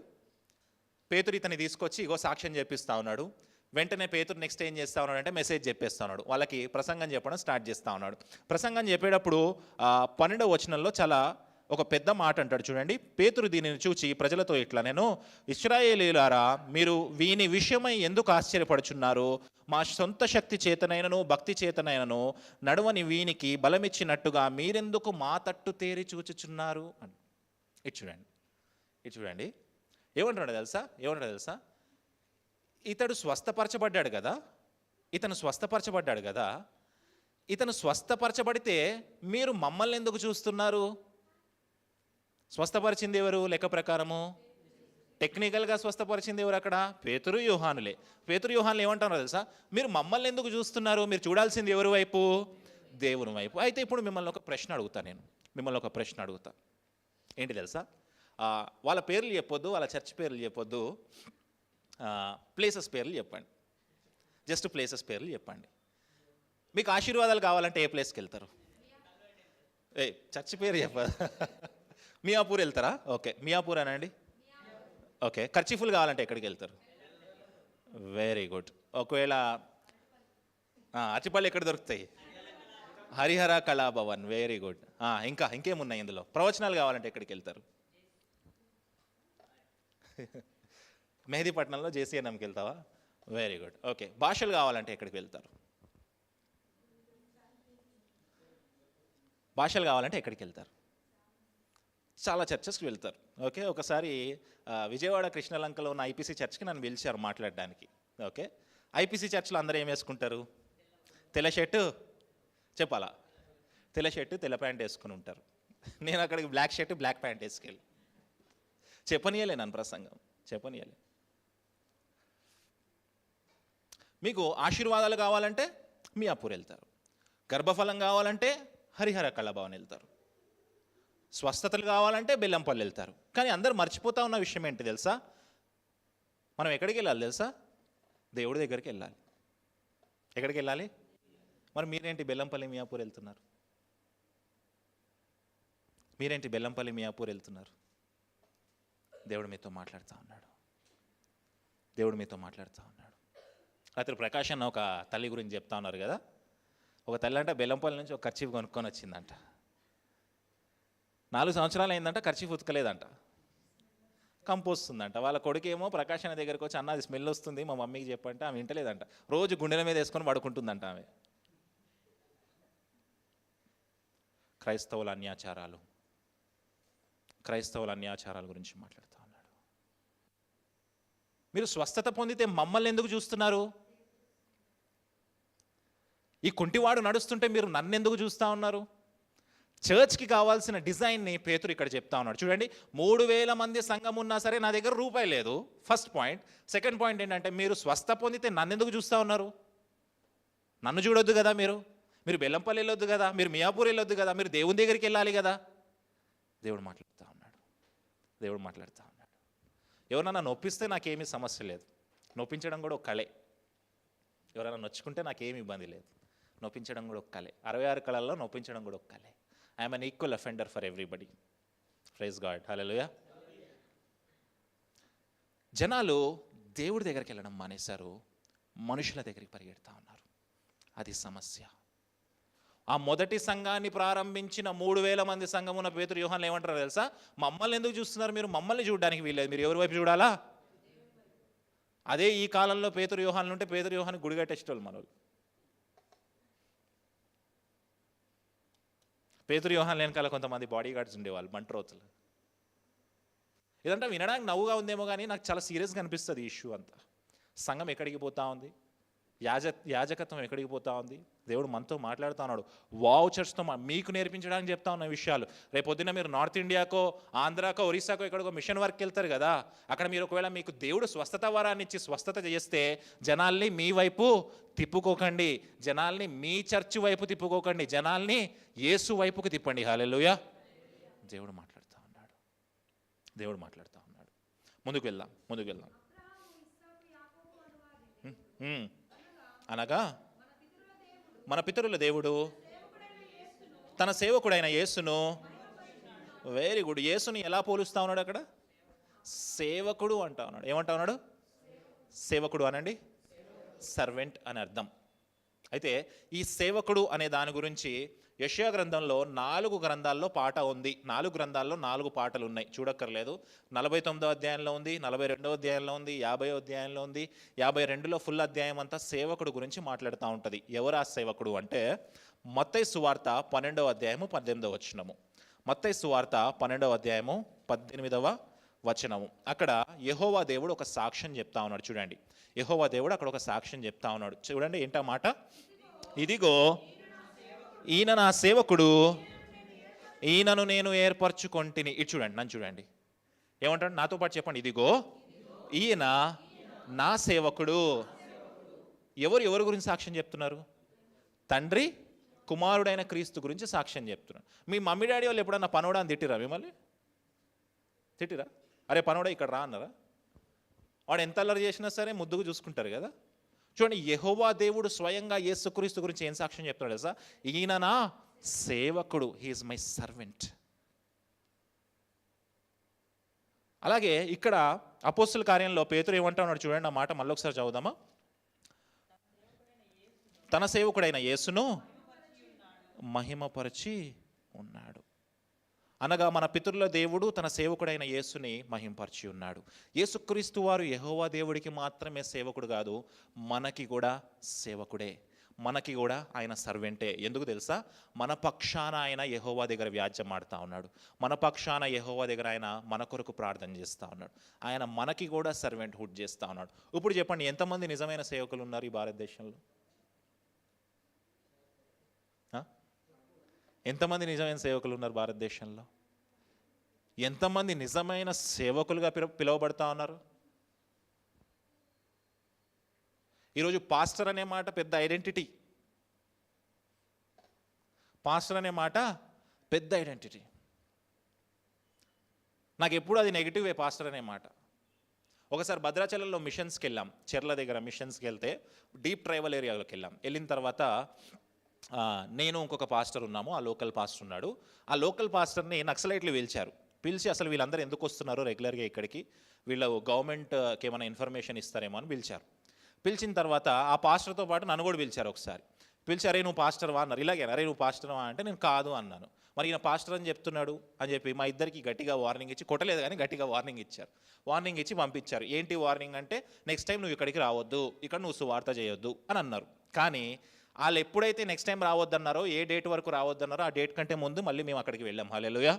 పేతురు ఇతన్ని తీసుకొచ్చి ఇగో సాక్ష్యం చెప్పిస్తూ ఉన్నాడు. వెంటనే పేతురు నెక్స్ట్ ఏం చేస్తూ ఉన్నాడు అంటే మెసేజ్ చెప్పేస్తూ ఉన్నాడు, వాళ్ళకి ప్రసంగం చెప్పడం స్టార్ట్ చేస్తూ ఉన్నాడు. ప్రసంగం చెప్పేటప్పుడు 12వ వచనంలో చాలా ఒక పెద్ద మాట అంటాడు చూడండి. పేతురు దీనిని చూచి ప్రజలతో ఇట్లా, నేను ఇశ్రాయేలీయులారా, మీరు వీని విషయమై ఎందుకు ఆశ్చర్యపడుచున్నారు? మా సొంత శక్తి చేతనైనను భక్తి చేతనైనను నడువని వీనికి బలమిచ్చినట్టుగా మీరెందుకు మా తట్టు తేరి చూచుచున్నారు అని. ఇది చూడండి ఏమంటున్నాడు తెలుసా? ఇతడు స్వస్థపరచబడ్డాడు కదా, ఇతను స్వస్థపరచబడితే మీరు మమ్మల్ని ఎందుకు చూస్తున్నారు? స్వస్థపరిచింది ఎవరు? లెక్క ప్రకారము టెక్నికల్గా స్వస్థపరిచింది ఎవరు అక్కడ? పేతురు యోహానులే. పేతురు యోహానులు ఏమంటున్నారు తెలుసా? మీరు మమ్మల్ని ఎందుకు చూస్తున్నారు? మీరు చూడాల్సింది ఎవరి వైపు? దేవుని వైపు. అయితే ఇప్పుడు మిమ్మల్ని ఒక ప్రశ్న అడుగుతా. ఏంటి తెలుసా? వాళ్ళ పేర్లు చెప్పొద్దు, వాళ్ళ చర్చ్ పేర్లు చెప్పొద్దు, ప్లేసెస్ పేర్లు చెప్పండి. జస్ట్ ప్లేసెస్ పేర్లు చెప్పండి. మీకు ఆశీర్వాదాలు కావాలంటే ఏ ప్లేస్కి వెళ్తారు? చర్చ్ పేరు చెప్ప మియాపూర్ వెళ్తారా? ఓకే, మియాపూర్ అనండి. ఓకే, ఖర్చీఫుల్ కావాలంటే ఎక్కడికి వెళ్తారు? Very good. ఒకవేళ అచ్చిపల్లి ఎక్కడ దొరుకుతాయి? హరిహర కళాభవన్. Very good. ఇంకేమున్నాయి ఇందులో? ప్రవచనాలు కావాలంటే ఎక్కడికి వెళ్తారు? మెహదీపట్నంలో జేసీఎన్ఎంకి వెళ్తావా? Very good. ఓకే, భాషలు కావాలంటే ఎక్కడికి వెళ్తారు? చాలా చర్చెస్కి వెళ్తారు. ఓకే, ఒకసారి విజయవాడ కృష్ణలంకలో ఉన్న ఐపీసీ చర్చ్కి నన్ను పిలిచారు మాట్లాడడానికి. ఓకే, ఐపీసీ చర్చ్లో అందరూ ఏం వేసుకుంటారు? తెల్ల షర్టు, చెప్పాలా, తెల్ల షర్టు తెల్ల ప్యాంట్ వేసుకుని ఉంటారు. నేను అక్కడికి బ్లాక్ షర్టు బ్లాక్ ప్యాంట్ వేసుకెళ్ళి చెప్పనీయలే, నన్ను ప్రసంగం చెప్పనీయలే. మీకు ఆశీర్వాదాలు కావాలంటే మియాపూర్ వెళ్తారు, గర్భఫలం కావాలంటే హరిహర కళాభవన్ వెళ్తారు, స్వస్థతలు కావాలంటే బెల్లంపల్లి వెళ్తారు. కానీ అందరూ మర్చిపోతా ఉన్న విషయం ఏంటి తెలుసా? మనం ఎక్కడికి వెళ్ళాలి తెలుసా? దేవుడి దగ్గరికి వెళ్ళాలి. ఎక్కడికి వెళ్ళాలి? మరి మీరేంటి బెల్లంపల్లి మియాపూర్ వెళ్తున్నారు? దేవుడు మీతో మాట్లాడుతూ ఉన్నాడు. రాత్రి ప్రకాష్ అన్న ఒక తల్లి గురించి చెప్తా ఉన్నారు కదా. ఒక తల్లి అంటే బెల్లంపల్లి నుంచి ఒక కర్చీఫ్ కొనుక్కొని వచ్చిందంట. 4 సంవత్సరాలు అయిందంట, కర్చీఫ్ ఉతకలేదంట, కంపు వస్తుందంట. వాళ్ళ కొడుకేమో ప్రకాష్ అన్న దగ్గరికి వచ్చి, అన్న అది స్మెల్ వస్తుంది మా మమ్మీకి చెప్పంటే ఆమె వింటలేదంట. రోజు గుండెల మీద వేసుకొని పడుకుంటుందంట ఆమె. క్రైస్తవుల అన్యాచారాల గురించి మాట్లాడుతూ ఉన్నాడు. మీరు స్వస్థత పొందితే మమ్మల్ని ఎందుకు చూస్తున్నారు? ఈ కుంటివాడు నడుస్తుంటే మీరు నన్ను ఎందుకు చూస్తూ ఉన్నారు? చర్చ్కి కావాల్సిన డిజైన్ని పేతురు ఇక్కడ చెప్తా ఉన్నాడు. చూడండి, 3000 మంది సంఘం ఉన్నా సరే నా దగ్గర రూపాయి లేదు. First point. సెకండ్ పాయింట్ ఏంటంటే, మీరు స్వస్థ పొందితే నన్ను ఎందుకు చూస్తూ ఉన్నారు? నన్ను చూడొద్దు కదా, మీరు బెల్లంపల్లి వెళ్ళొద్దు కదా, మీరు మియాపూర్ వెళ్ళొద్దు కదా, మీరు దేవుని దగ్గరికి వెళ్ళాలి కదా. దేవుడు మాట్లాడుతూ ఉన్నాడు. ఎవరన్నా నొప్పిస్తే నాకేమీ సమస్య లేదు, నొప్పించడం కూడా ఒక కళే. ఎవరైనా నొచ్చుకుంటే నాకేమి ఇబ్బంది లేదు, నొప్పించడం కూడా ఒక కళే. 66 కళల్లో నొప్పించడం కూడా ఒక కళే. I'm an equal offender for everybody. Praise god. Hallelujah. జనాలు దేవుడి దగ్గరికి వెళ్ళడం మానేశారు, మనుషుల దగ్గరికి పరిగెడతా ఉన్నారు. అది సమస్య. ఆ మొదటి సంఘాన్ని ప్రారంభించిన 3000 మంది సంఘం ఉన్న పేతురు యోహాన్లు ఏమంటారు తెలుసా? మమ్మల్ని ఎందుకు చూస్తున్నారు? మీరు మమ్మల్ని చూడడానికి వీల్లేదు, మీరు ఎవరి వైపు చూడాలా? అదే ఈ కాలంలో పేతురు యోహాన్లు ఉంటే పేతురు యోహాన్ని గుడి కట్టేసేటోళ్ళు మనోళ్ళు. పేతురు యోహాన్ వెనకాల కొంతమంది బాడీ గార్డ్స్ ఉండేవాళ్ళు, బంట్రోతులు. ఇదంతా వినడానికి నవ్వుగా ఉందేమో కానీ నాకు చాలా సీరియస్గా అనిపిస్తుంది ఈ ఇష్యూ అంతా. సంఘం ఎక్కడికి పోతా ఉంది? యాజకత్వం ఎక్కడికి పోతా ఉంది? దేవుడు మనతో మాట్లాడుతూ ఉన్నాడు. వావ్ చర్చ్తో మీకు నేర్పించడానికి చెప్తా ఉన్న విషయాలు. రేపు పొద్దున్న మీరు నార్త్ ఇండియాకో, ఆంధ్రాకో, ఒరిస్సాకో ఎక్కడికో మిషన్ వర్క్ వెళ్తారు కదా, అక్కడ మీరు ఒకవేళ మీకు దేవుడు స్వస్థత వరాన్ని ఇచ్చి స్వస్థత చేస్తే జనాల్ని మీ వైపు తిప్పుకోకండి, జనాల్ని మీ చర్చ్ వైపు తిప్పుకోకండి, జనాల్ని యేసు వైపుకి తిప్పండి. హల్లెలూయా. దేవుడు మాట్లాడుతూ ఉన్నాడు, దేవుడు మాట్లాడుతూ ఉన్నాడు. ముందుకు వెళ్దాం. అనగా మన పితరుల దేవుడు తన సేవకుడైన యేసును, వెరీ గుడ్, యేసుని ఎలా పోలుస్తా ఉన్నాడు? అక్కడ సేవకుడు అంటా ఉన్నాడు. ఏమంటా ఉన్నాడు? సేవకుడు అనండి, సర్వెంట్ అని అర్థం. అయితే ఈ సేవకుడు అనే దాని గురించి యెషయా గ్రంథంలో 4 గ్రంథాల్లో పాట ఉంది. 4 గ్రంథాల్లో 4 పాటలు ఉన్నాయి, చూడక్కర్లేదు. 49వ అధ్యాయంలో ఉంది, 42వ అధ్యాయంలో ఉంది, 50వ అధ్యాయంలో ఉంది, 52లో ఫుల్ అధ్యాయం అంతా సేవకుడు గురించి మాట్లాడుతూ ఉంటుంది. ఎవరు ఆ సేవకుడు అంటే మత్తయి సువార్త 12వ అధ్యాయము 18వ వచనము. మత్తయి సువార్త 12వ అధ్యాయము 18వ వచనము. అక్కడ యెహోవా దేవుడు ఒక సాక్ష్యం చెప్తా ఉన్నాడు. చూడండి, యెహోవా దేవుడు అక్కడ ఒక సాక్ష్యం చెప్తా ఉన్నాడు. చూడండి ఏంటా మాట? ఇదిగో ఈయన నా సేవకుడు, ఈయనను నేను ఏర్పరచుకొంటిని. ఇటు చూడండి, నన్ను చూడండి. ఏమంటాడు? నాతో పాటు చెప్పండి. ఇదిగో ఈయన నా సేవకుడు. ఎవరు గురించి సాక్ష్యం చెప్తున్నారు? తండ్రి కుమారుడైన క్రీస్తు గురించి సాక్ష్యం చెప్తున్నారు. మీ మమ్మీ డాడీ వాళ్ళు ఎప్పుడన్నా పనోడా అని తిట్టిరా? మిమ్మల్ని తిట్టిరా? అరే పనోడా ఇక్కడ రా అన్నారా? వాడు ఎంత అల్లరి చేసినా సరే ముద్దుగా చూసుకుంటారు కదా. చూడండి, యెహోవా దేవుడు స్వయంగా యేసుక్రీస్తు గురించి ఏం సాక్ష్యం చెప్తున్నాడు తెలుసా? ఈయన నా సేవకుడు, హీఈస్ మై సర్వెంట్. అలాగే ఇక్కడ అపోస్తుల కార్యంలో పేతురు ఏమంటా ఉన్నాడు చూడండి, ఆ మాట మళ్ళీ ఒకసారి చదువుదామా? తన సేవకుడైన యేసును మహిమపరిచి ఉన్నాడు. అనగా మన పితరుల దేవుడు తన సేవకుడైన యేసుని మహింపరిచి ఉన్నాడు. యేసుక్రీస్తు వారు యెహోవా దేవుడికి మాత్రమే సేవకుడు కాదు, మనకి కూడా సేవకుడే, మనకి కూడా ఆయన సర్వెంటే. ఎందుకు తెలుసా? మన పక్షాన ఆయన యెహోవా దగ్గర వ్యాజ్యం ఆడుతూ ఉన్నాడు, మన పక్షాన యెహోవా దగ్గర ఆయన మన కొరకు ప్రార్థన చేస్తూ ఉన్నాడు, ఆయన మనకి కూడా సర్వెంట్ హుడ్ చేస్తూ ఉన్నాడు. ఇప్పుడు చెప్పండి, ఎంతమంది నిజమైన సేవకులు ఉన్నారు ఈ భారతదేశంలో? ఎంతమంది నిజమైన సేవకులు ఉన్నారు భారతదేశంలో? ఎంతమంది నిజమైన సేవకులుగా పిలువబడతా ఉన్నారు? ఈరోజు పాస్టర్ అనే మాట పెద్ద ఐడెంటిటీ. పాస్టర్ అనే మాట పెద్ద ఐడెంటిటీ. నాకు ఎప్పుడు అది నెగిటివే పాస్టర్ అనే మాట. ఒకసారి భద్రాచలంలో మిషన్స్కి వెళ్ళాం, చెర్ల దగ్గర మిషన్స్కి వెళ్తే డీప్ ట్రైబల్ ఏరియాలోకి వెళ్ళిన తర్వాత నేను ఇంకొక పాస్టర్ ఉన్నాము, ఆ లోకల్ పాస్టర్ ఉన్నాడు. ఆ లోకల్ పాస్టర్ని నక్సలైట్లు పిలిచి అసలు వీళ్ళందరూ ఎందుకు వస్తున్నారు రెగ్యులర్గా ఇక్కడికి, వీళ్ళు గవర్నమెంట్కి ఏమైనా ఇన్ఫర్మేషన్ ఇస్తారేమో అని పిలిచిన తర్వాత ఆ పాస్టర్తో పాటు నన్ను కూడా పిలిచారు. ఒకసారి పిలిచి, అరే నువ్వు పాస్టర్వా అన్నారు. ఇలాగే, అరే నువ్వు పాస్టర్వా అంటే నేను కాదు అన్నాను. మరి ఈయన పాస్టర్ అని చెప్తున్నాడు అని చెప్పి మా ఇద్దరికి గట్టిగా వార్నింగ్ ఇచ్చి, కొట్టలేదు కానీ గట్టిగా వార్నింగ్ ఇచ్చారు. వార్నింగ్ ఇచ్చి పంపించారు. ఏంటి వార్నింగ్ అంటే, నెక్స్ట్ టైం నువ్వు ఇక్కడికి రావద్దు, ఇక్కడ నువ్వు సువార్త చేయొద్దు అని అన్నారు. కానీ వాళ్ళు ఎప్పుడైతే నెక్స్ట్ టైం రావద్దన్నారో, ఏ డేట్ వరకు రావద్దన్నారో ఆ డేట్ కంటే ముందు మళ్ళీ మేము అక్కడికి వెళ్ళాం. హల్లెలూయా.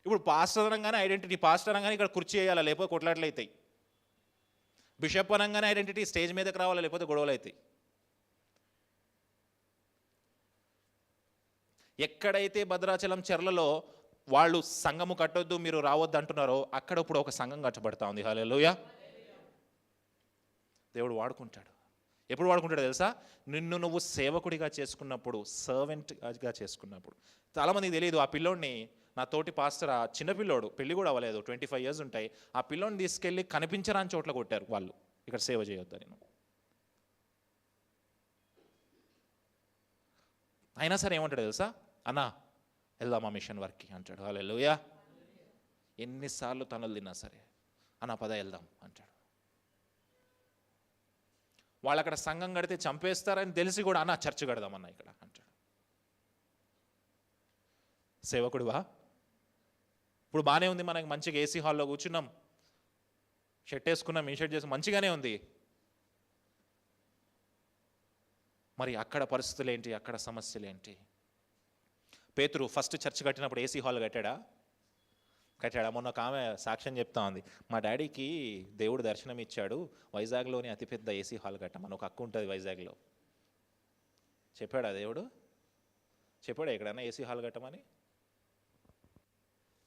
ఇప్పుడు పాస్టర్ అనగానే ఐడెంటిటీ, పాస్టర్ అనగానే ఇక్కడ కుర్చీ వేయాలా, లేకపోతే కొట్లాట్లు అవుతాయి. బిషప్ అనగానే ఐడెంటిటీ, స్టేజ్ మీదకి రావాలా, లేకపోతే గొడవలు అవుతాయి. ఎక్కడైతే భద్రాచలం చెర్లలో వాళ్ళు సంఘము కట్టొద్దు, మీరు రావద్దు అంటున్నారో అక్కడ ఇప్పుడు ఒక సంఘం కట్టబడతా ఉంది. హల్లెలూయా. దేవుడు వాడుకుంటాడు. ఎప్పుడు వాడుకుంటాడు తెలుసా? నిన్ను నువ్వు సేవకుడిగా చేసుకున్నప్పుడు, సర్వెంట్గా చేసుకున్నప్పుడు. చాలామందికి తెలియదు. ఆ పిల్లోడిని, నా తోటి పాస్టర్, ఆ చిన్నపిల్లోడు, పెళ్లి కూడా అవ్వలేదు, 25 years ఉంటాయి, ఆ పిల్లోడిని తీసుకెళ్ళి కనిపించరాని చోట్ల కొట్టారు వాళ్ళు, ఇక్కడ సేవ చేయొద్దని. అయినా సరే ఏమంటాడు తెలుసా? అన్నా వెళ్దామా మిషన్ వర్క్కి అంటాడు. హల్లెలూయా. ఎన్నిసార్లు తనులు తిన్నా సరే, అన్నా పద వెళ్దాం అంటాడు. వాళ్ళు అక్కడ సంఘం కడితే చంపేస్తారని తెలిసి కూడా, అన్న చర్చ్ కడదామన్నా ఇక్కడ అంటాడు. సేవకుడివా? ఇప్పుడు బాగానే ఉంది, మనకి మంచిగా ఏసీ హాల్లో కూర్చున్నాం, షర్ట్ వేసుకున్నాం, ఈ షర్ట్ చేసి మంచిగానే ఉంది. మరి అక్కడ పరిస్థితులు ఏంటి, అక్కడ సమస్యలు ఏంటి? పేతురు ఫస్ట్ చర్చ్ కట్టినప్పుడు ఏసీ హాల్ కట్టాడా? కట్టాడు. మొన్న ఒక ఆమె సాక్ష్యం చెప్తా ఉంది, మా డాడీకి దేవుడు దర్శనం ఇచ్చాడు, వైజాగ్లోని అతిపెద్ద ఏసీ హాల్ కట్టమని. ఒక అక్క ఉంటుంది వైజాగ్లో. చెప్పాడా దేవుడు? చెప్పాడా ఎక్కడైనా ఏసీ హాల్ కట్టమని?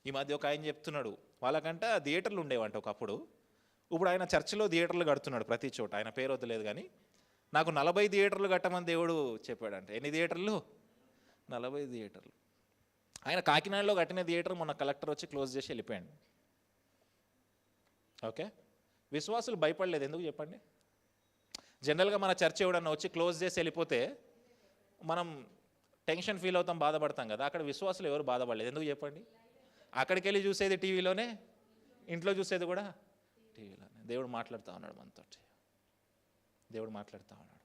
ఈ మధ్య ఒక ఆయన చెప్తున్నాడు, వాళ్ళకంట థియేటర్లు ఉండేవంట ఒకప్పుడు, ఇప్పుడు ఆయన చర్చిలో థియేటర్లు కడుతున్నాడు ప్రతి చోట. ఆయన పేరు వద్దలేదు కానీ నాకు 40 థియేటర్లు కట్టమని దేవుడు చెప్పాడంట. ఎన్ని థియేటర్లు? 40 థియేటర్లు. ఆయన కాకినాడలో కట్టిన థియేటర్ మొన్న కలెక్టర్ వచ్చి క్లోజ్ చేసి వెళ్ళిపోయాడు. ఓకే, విశ్వాసులు భయపడలేదు. ఎందుకు చెప్పండి? జనరల్గా మన చర్చ్ ఎవడన్నా వచ్చి క్లోజ్ చేసి వెళ్ళిపోతే మనం టెన్షన్ ఫీల్ అవుతాం, బాధపడతాం కదా. అక్కడ విశ్వాసులు ఎవరు బాధపడలేదు. ఎందుకు చెప్పండి? అక్కడికి వెళ్ళి చూసేది టీవీలోనే, ఇంట్లో చూసేది కూడా టీవీలోనే. దేవుడు మాట్లాడుతూ ఉన్నాడు మనతోటి. దేవుడు మాట్లాడుతూ ఉన్నాడు.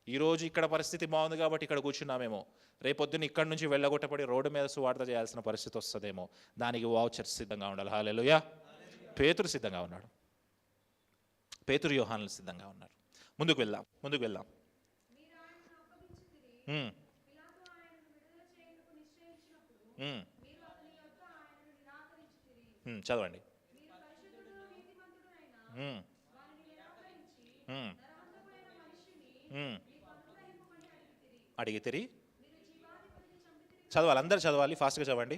ఈరోజు ఇక్కడ పరిస్థితి బాగుంది కాబట్టి ఇక్కడ కూర్చున్నామేమో, రేపొద్దున ఇక్కడి నుంచి వెళ్ళగొట్టబడి రోడ్డు మీద సువార్త చేయాల్సిన పరిస్థితి వస్తుందేమో. దానికి చర్చ్ సిద్ధంగా ఉండాలి. హల్లెలూయా. పేతురు సిద్ధంగా ఉన్నాడు, పేతురు యోహానులు సిద్ధంగా ఉన్నారు. ముందుకు వెళ్దాం. చదవండి. అడిగితిరి. చదవాలి, అందరు చదవాలి, ఫాస్ట్గా చదవండి.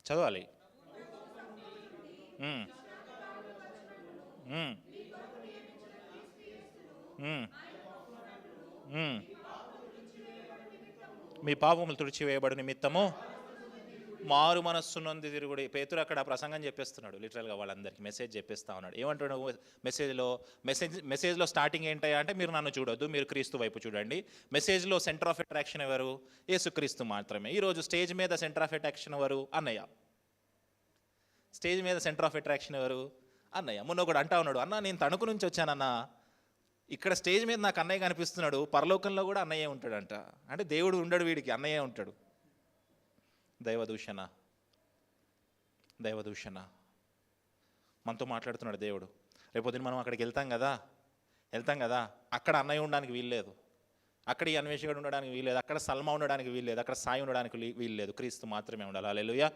చదవాలి. మీ పాపములు తుడిచివేయబడు నిమిత్తము మారు మనస్సు నొంది తిరుగుడి. పేతురు అక్కడ ప్రసంగం చెప్పేస్తున్నాడు, లిటరల్గా వాళ్ళందరికీ మెసేజ్ చెప్పేస్తా ఉన్నాడు. ఏమంటున్నాడు మెసేజ్లో స్టార్టింగ్ ఏంటయ్యా అంటే, మీరు నన్ను చూడొద్దు, మీరు క్రీస్తు వైపు చూడండి. మెసేజ్లో సెంటర్ ఆఫ్ అట్రాక్షన్ ఎవరు? యేసుక్రీస్తు మాత్రమే. ఈరోజు స్టేజ్ మీద సెంటర్ ఆఫ్ అట్రాక్షన్ ఎవరు? అన్నయ్య. స్టేజ్ మీద సెంటర్ ఆఫ్ అట్రాక్షన్ ఎవరు? అన్నయ్య. మొన్న ఒకడు అంటా ఉన్నాడు, అన్న నేను తణుకు నుంచి వచ్చానన్నా, ఇక్కడ స్టేజ్ మీద నాకు అన్నయ్య కనిపిస్తున్నాడు, పరలోకంలో కూడా అన్నయ్య ఉంటాడంట. అంటే దేవుడు ఉండడు, వీడికి అన్నయ్య ఉంటాడు. దైవదూషణ మనతో మాట్లాడుతున్నాడు దేవుడు. రేపొద్దున మనం అక్కడికి వెళ్తాం కదా, అక్కడ అన్నయ్య ఉండడానికి వీల్లేదు, అక్కడ ఈ అన్వేషకుడు ఉండడానికి వీల్లేదు, అక్కడ సల్మా ఉండడానికి వీల్లేదు, అక్కడ సాయి ఉండడానికి వీల్లేదు. క్రీస్తు మాత్రమే ఉండాలి. హల్లెలూయా.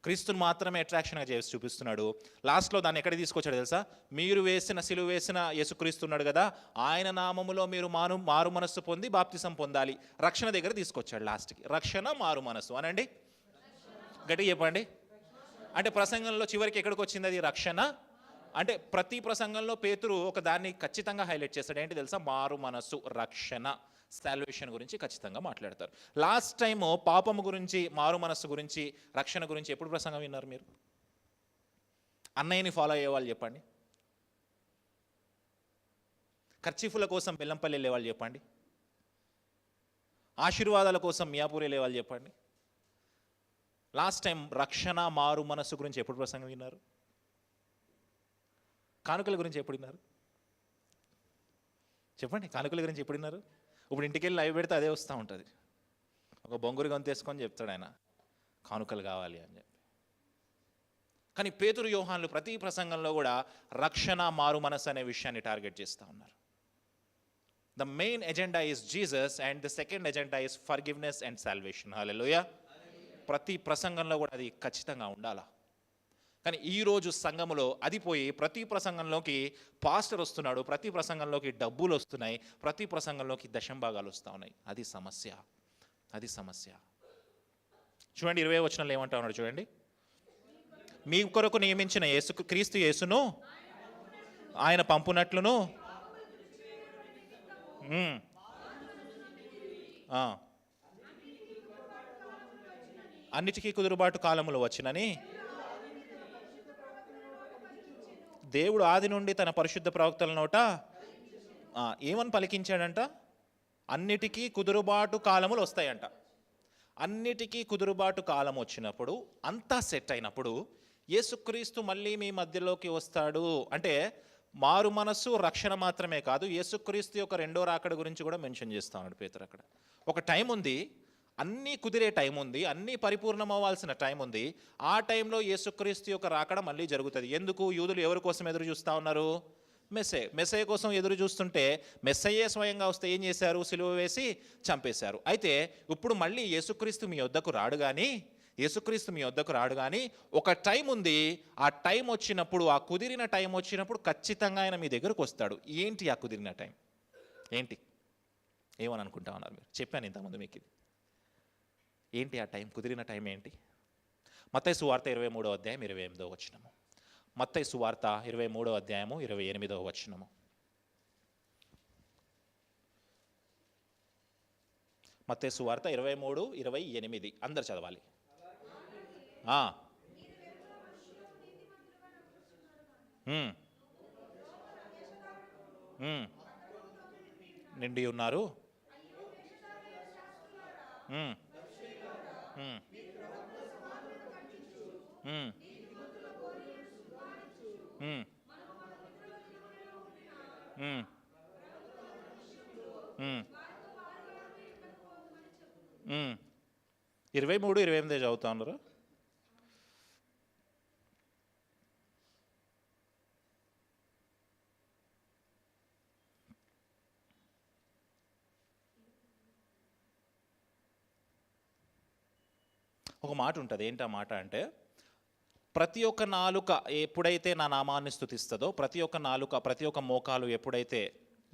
క్రీస్తుని మాత్రమే అట్రాక్షన్గా చేసి చూపిస్తున్నాడు. లాస్ట్లో దాన్ని ఎక్కడికి తీసుకొచ్చాడు తెలుసా? మీరు సిలువ వేసిన యేసుక్రీస్తు ఉన్నాడు కదా, ఆయన నామములో మీరు మారు మనస్సు పొంది బాప్తిసం పొందాలి. రక్షణ దగ్గర తీసుకొచ్చాడు లాస్ట్కి. రక్షణ, మారు మనస్సు అనండి, గట్టిగా చెప్పండి. అంటే ప్రసంగంలో చివరికి ఎక్కడికి వచ్చింది అది? రక్షణ. అంటే ప్రతి ప్రసంగంలో పేతురు ఒక దాన్ని ఖచ్చితంగా హైలైట్ చేస్తాడు. ఏంటి తెలుసా? మారు మనస్సు, రక్షణ, సాల్వేషన్ గురించి ఖచ్చితంగా మాట్లాడతారు. లాస్ట్ టైం పాపము గురించి, మారు మనస్సు గురించి, రక్షణ గురించి ఎప్పుడు ప్రసంగం విన్నారు మీరు? అన్నయ్యని ఫాలో అయ్యే వాళ్ళు చెప్పండి. ఖర్చీఫుల కోసం బెల్లంపల్లి వెళ్ళే వాళ్ళు చెప్పండి. ఆశీర్వాదాల కోసం మియాపూర్ వెళ్ళే వాళ్ళు చెప్పండి. లాస్ట్ టైం రక్షణ, మారు మనస్సు గురించి ఎప్పుడు ప్రసంగం విన్నారు? కానుకల గురించి ఎప్పుడు విన్నారు? చెప్పండి, కానుకల గురించి ఎప్పుడు విన్నారు? ఇప్పుడు ఇంటికి వెళ్ళి లైవ్ పెడితే అదే వస్తూ ఉంటుంది. ఒక బొంగురు గొంతేసుకొని చెప్తాడు ఆయన, కానుకలు కావాలి అని చెప్పి. కానీ పేతురు యోహాన్లు ప్రతి ప్రసంగంలో కూడా రక్షణ, మారు మనస్సు అనే విషయాన్ని టార్గెట్ చేస్తూ ఉన్నారు. The main agenda is Jesus and the second agenda is forgiveness and salvation. Hallelujah. ప్రతి ప్రసంగంలో కూడా అది ఖచ్చితంగా ఉండాలా. కానీ ఈరోజు సంఘములో అది పోయి ప్రతి ప్రసంగంలోకి పాస్టర్ వస్తున్నాడు, ప్రతి ప్రసంగంలోకి డబ్బులు వస్తున్నాయి, ప్రతి ప్రసంగంలోకి దశంభాగాలు వస్తూ ఉన్నాయి. అది సమస్య. చూడండి 20వ వచనంలో ఏమంటా ఉన్నాడు చూడండి. మీ కొరకు నియమించిన క్రీస్తు యేసును ఆయన పంపునట్లును అన్నిటికీ కుదురుబాటు కాలములు వచ్చినని దేవుడు ఆది నుండి తన పరిశుద్ధ ప్రవక్తల నోట ఏమని పలికించాడంట? అన్నిటికీ కుదురుబాటు కాలములు వస్తాయంట. అన్నిటికీ కుదురుబాటు కాలం వచ్చినప్పుడు, అంతా సెట్ అయినప్పుడు యేసుక్రీస్తు మళ్ళీ మీ మధ్యలోకి వస్తాడు. అంటే మారు మనస్సు, రక్షణ మాత్రమే కాదు, యేసుక్రీస్తు యొక్క రెండో రాకడ గురించి కూడా మెన్షన్ చేస్తా ఉన్నాడు పేతురు అక్కడ. ఒక టైం ఉంది, అన్నీ కుదిరే టైం ఉంది, అన్నీ పరిపూర్ణం అవ్వాల్సిన టైం ఉంది. ఆ టైంలో యేసుక్రీస్తు యొక్క రాకడ మళ్ళీ జరుగుతుంది. ఎందుకు? యూదులు ఎవరి కోసం ఎదురు చూస్తూ ఉన్నారు? మెస్సయ్య కోసం ఎదురు చూస్తుంటే మెస్సయ్యే స్వయంగా వస్తే ఏం చేశారు? సిలువ వేసి చంపేశారు. అయితే ఇప్పుడు మళ్ళీ యేసుక్రీస్తు మీ వద్దకు రాడు కానీ ఒక టైం ఉంది. ఆ టైం వచ్చినప్పుడు, ఆ కుదిరిన టైం వచ్చినప్పుడు ఖచ్చితంగా ఆయన మీ దగ్గరకు వస్తాడు. ఏంటి ఆ కుదిరిన టైం? ఏంటి? ఏమని అనుకుంటా ఉన్నారు మీరు? చెప్పాను ఇంతకుముందు మీకు ఇది. ఏంటి ఆ టైం? కుదిరిన టైం ఏంటి? మత్తయి సువార్త 23వ అధ్యాయం 28వ వచనము. మత్తయి సువార్త 23వ అధ్యాయము 28వ వచనము. మత్తయి సువార్త 23:28 అందరు చదవాలి. నిండి ఉన్నారు. ఇరవై 23:28 చదువుతా ఉన్నారు. ఒక మాట ఉంటుంది. ఏంటి ఆ మాట అంటే, ప్రతి ఒక్క నాలుక ఎప్పుడైతే నా నామాన్ని స్తుతిస్తుందో, ప్రతి ఒక్క నాలుక, ప్రతి ఒక్క మోకాలు ఎప్పుడైతే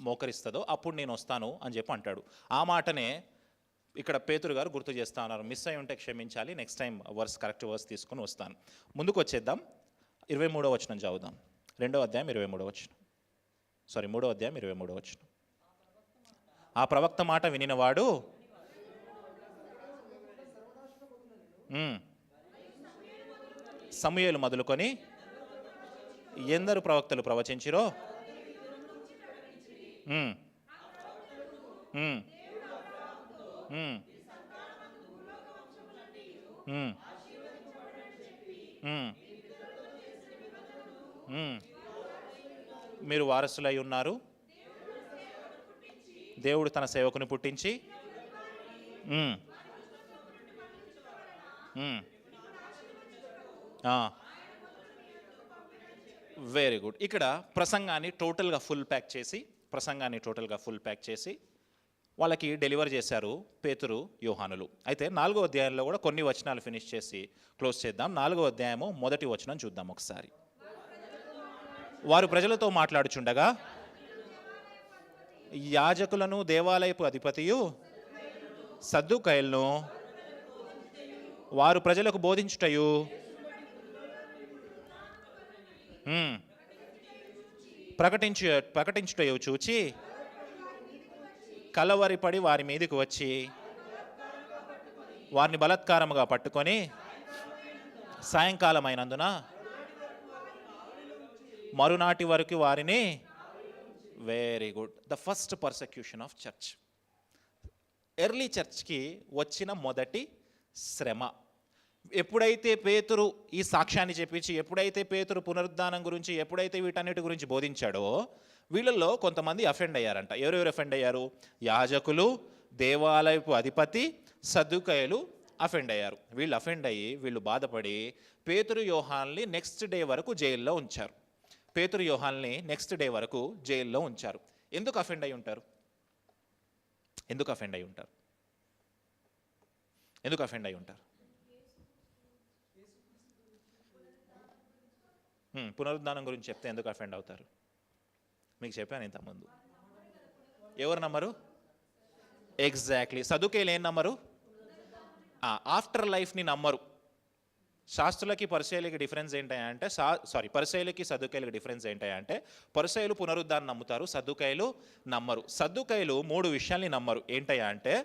మోకరిస్తుందో అప్పుడు నేను వస్తాను అని చెప్పి అంటాడు. ఆ మాటనే ఇక్కడ పేతురు గారు గుర్తు చేస్తా ఉన్నారు. మిస్ అయి ఉంటే క్షమించాలి, నెక్స్ట్ టైం కరెక్ట్ వర్స్ తీసుకొని వస్తాను. ముందుకు వచ్చేద్దాం. 23వ వచనం చదువుదాం. 2వ అధ్యాయం 23వ వచనం. 3వ అధ్యాయం 23వ వచనం. ఆ ప్రవక్త మాట వినినవాడు సమూయేలు మొదలుకొని ఎందరు ప్రవక్తలు ప్రవచించిరో మీరు వారసులై ఉన్నారు. దేవుడు తన సేవకుని పుట్టించి వెరీ గుడ్. ఇక్కడ ప్రసంగాన్ని టోటల్గా ఫుల్ ప్యాక్ చేసి వాళ్ళకి డెలివర్ చేశారు పేతురు, యోహానులు. అయితే 4వ అధ్యాయంలో కూడా కొన్ని వచనాలు ఫినిష్ చేసి క్లోజ్ చేద్దాం. 4వ అధ్యాయము 1వ వచనం చూద్దాం ఒకసారి. వారు ప్రజలతో మాట్లాడుచుండగా యాజకులను, దేవాలయపు అధిపతియు సద్దూకయ్యులను వారు ప్రజలకు బోధించుటయు ప్రకటించుటయు చూచి కలవరిపడి వారి మీదకి వచ్చి వారిని బలాత్కారముగా పట్టుకొని సాయంకాలం అయినందున మరునాటి వరకు వారిని. Very good. The first persecution of church. Early చర్చ్కి వచ్చిన మొదటి శ్రమ. ఎప్పుడైతే పేతురు ఈ సాక్ష్యాన్ని చెప్పించి, ఎప్పుడైతే పేతురు పునరుద్ధానం గురించి, ఎప్పుడైతే వీటన్నిటి గురించి బోధించాడో వీళ్ళల్లో కొంతమంది అఫెండ్ అయ్యారంట. ఎవరెవరు అఫెండ్ అయ్యారు? యాజకులు, దేవాలయపు అధిపతి, సద్దూకయ్యులు అఫెండ్ అయ్యారు. వీళ్ళు అఫెండ్ అయ్యి, వీళ్ళు బాధపడి పేతురు, యోహాన్ని నెక్స్ట్ డే వరకు జైల్లో ఉంచారు. ఎందుకు అఫెండ్ అయి ఉంటారు? పునరుద్ధానం గురించి చెప్తే ఎందుకు అఫెండ్ అవుతారు? మీకు చెప్పాను ఇంతకుముందు. ఎవరు నమ్మరు? ఎగ్జాక్ట్లీ. సదుకేలు ఏం నమ్మరు? ఆఫ్టర్ లైఫ్ని నమ్మరు. శాస్త్రులకి పరిసయ్యులకి డిఫరెన్స్ ఏంటంటే, పరిసయ్యులకి సదుకాయలకి డిఫరెన్స్ ఏంటంటే, పరిసయ్యులు పునరుద్ధానం నమ్ముతారు, సద్దుకాయలు నమ్మరు. సద్దుకాయలు 3 విషయాల్ని నమ్మరు. ఏంటయ్యా అంటే,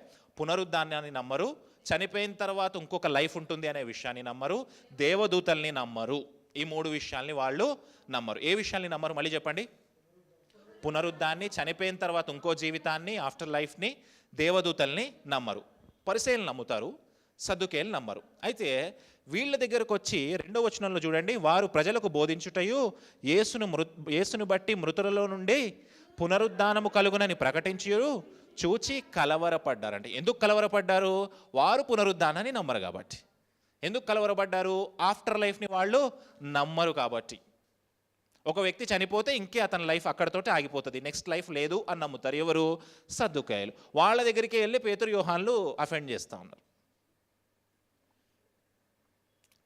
పునరుద్ధానాన్ని నమ్మరు, చనిపోయిన తర్వాత ఇంకొక లైఫ్ ఉంటుంది అనే విషయాన్ని నమ్మరు, దేవదూతల్ని నమ్మరు. ఈ 3 విషయాల్ని వాళ్ళు నమ్మరు. ఏ విషయాల్ని నమ్మరు? మళ్ళీ చెప్పండి. పునరుద్ధాన్ని, చనిపోయిన తర్వాత ఇంకో జీవితాన్ని, ఆఫ్టర్ లైఫ్ని, దేవదూతల్ని నమ్మరు. పరిసయ్యులు నమ్ముతారు, సద్దుకేయులు నమ్మరు. అయితే వీళ్ళ దగ్గరకు వచ్చి 2వ వచనంలో చూడండి, వారు ప్రజలకు బోధించుటయు యేసును బట్టి మృతులలో నుండి పునరుద్ధానము కలుగునని ప్రకటించు చూచి కలవరపడ్డారంటే. ఎందుకు కలవరపడ్డారు? వారు పునరుద్ధానాన్ని నమ్మరు కాబట్టి. ఎందుకు కలవరపడ్డారు? ఆఫ్టర్ లైఫ్ని వాళ్ళు నమ్మరు కాబట్టి. ఒక వ్యక్తి చనిపోతే ఇంకే అతని లైఫ్ అక్కడితోటి ఆగిపోతుంది, నెక్స్ట్ లైఫ్ లేదు అని నమ్ముతారు. ఎవరు? సద్దుకాయలు. వాళ్ళ దగ్గరికి వెళ్ళి పేతురు యోహాన్లు అఫెండ్ చేస్తూ ఉన్నారు.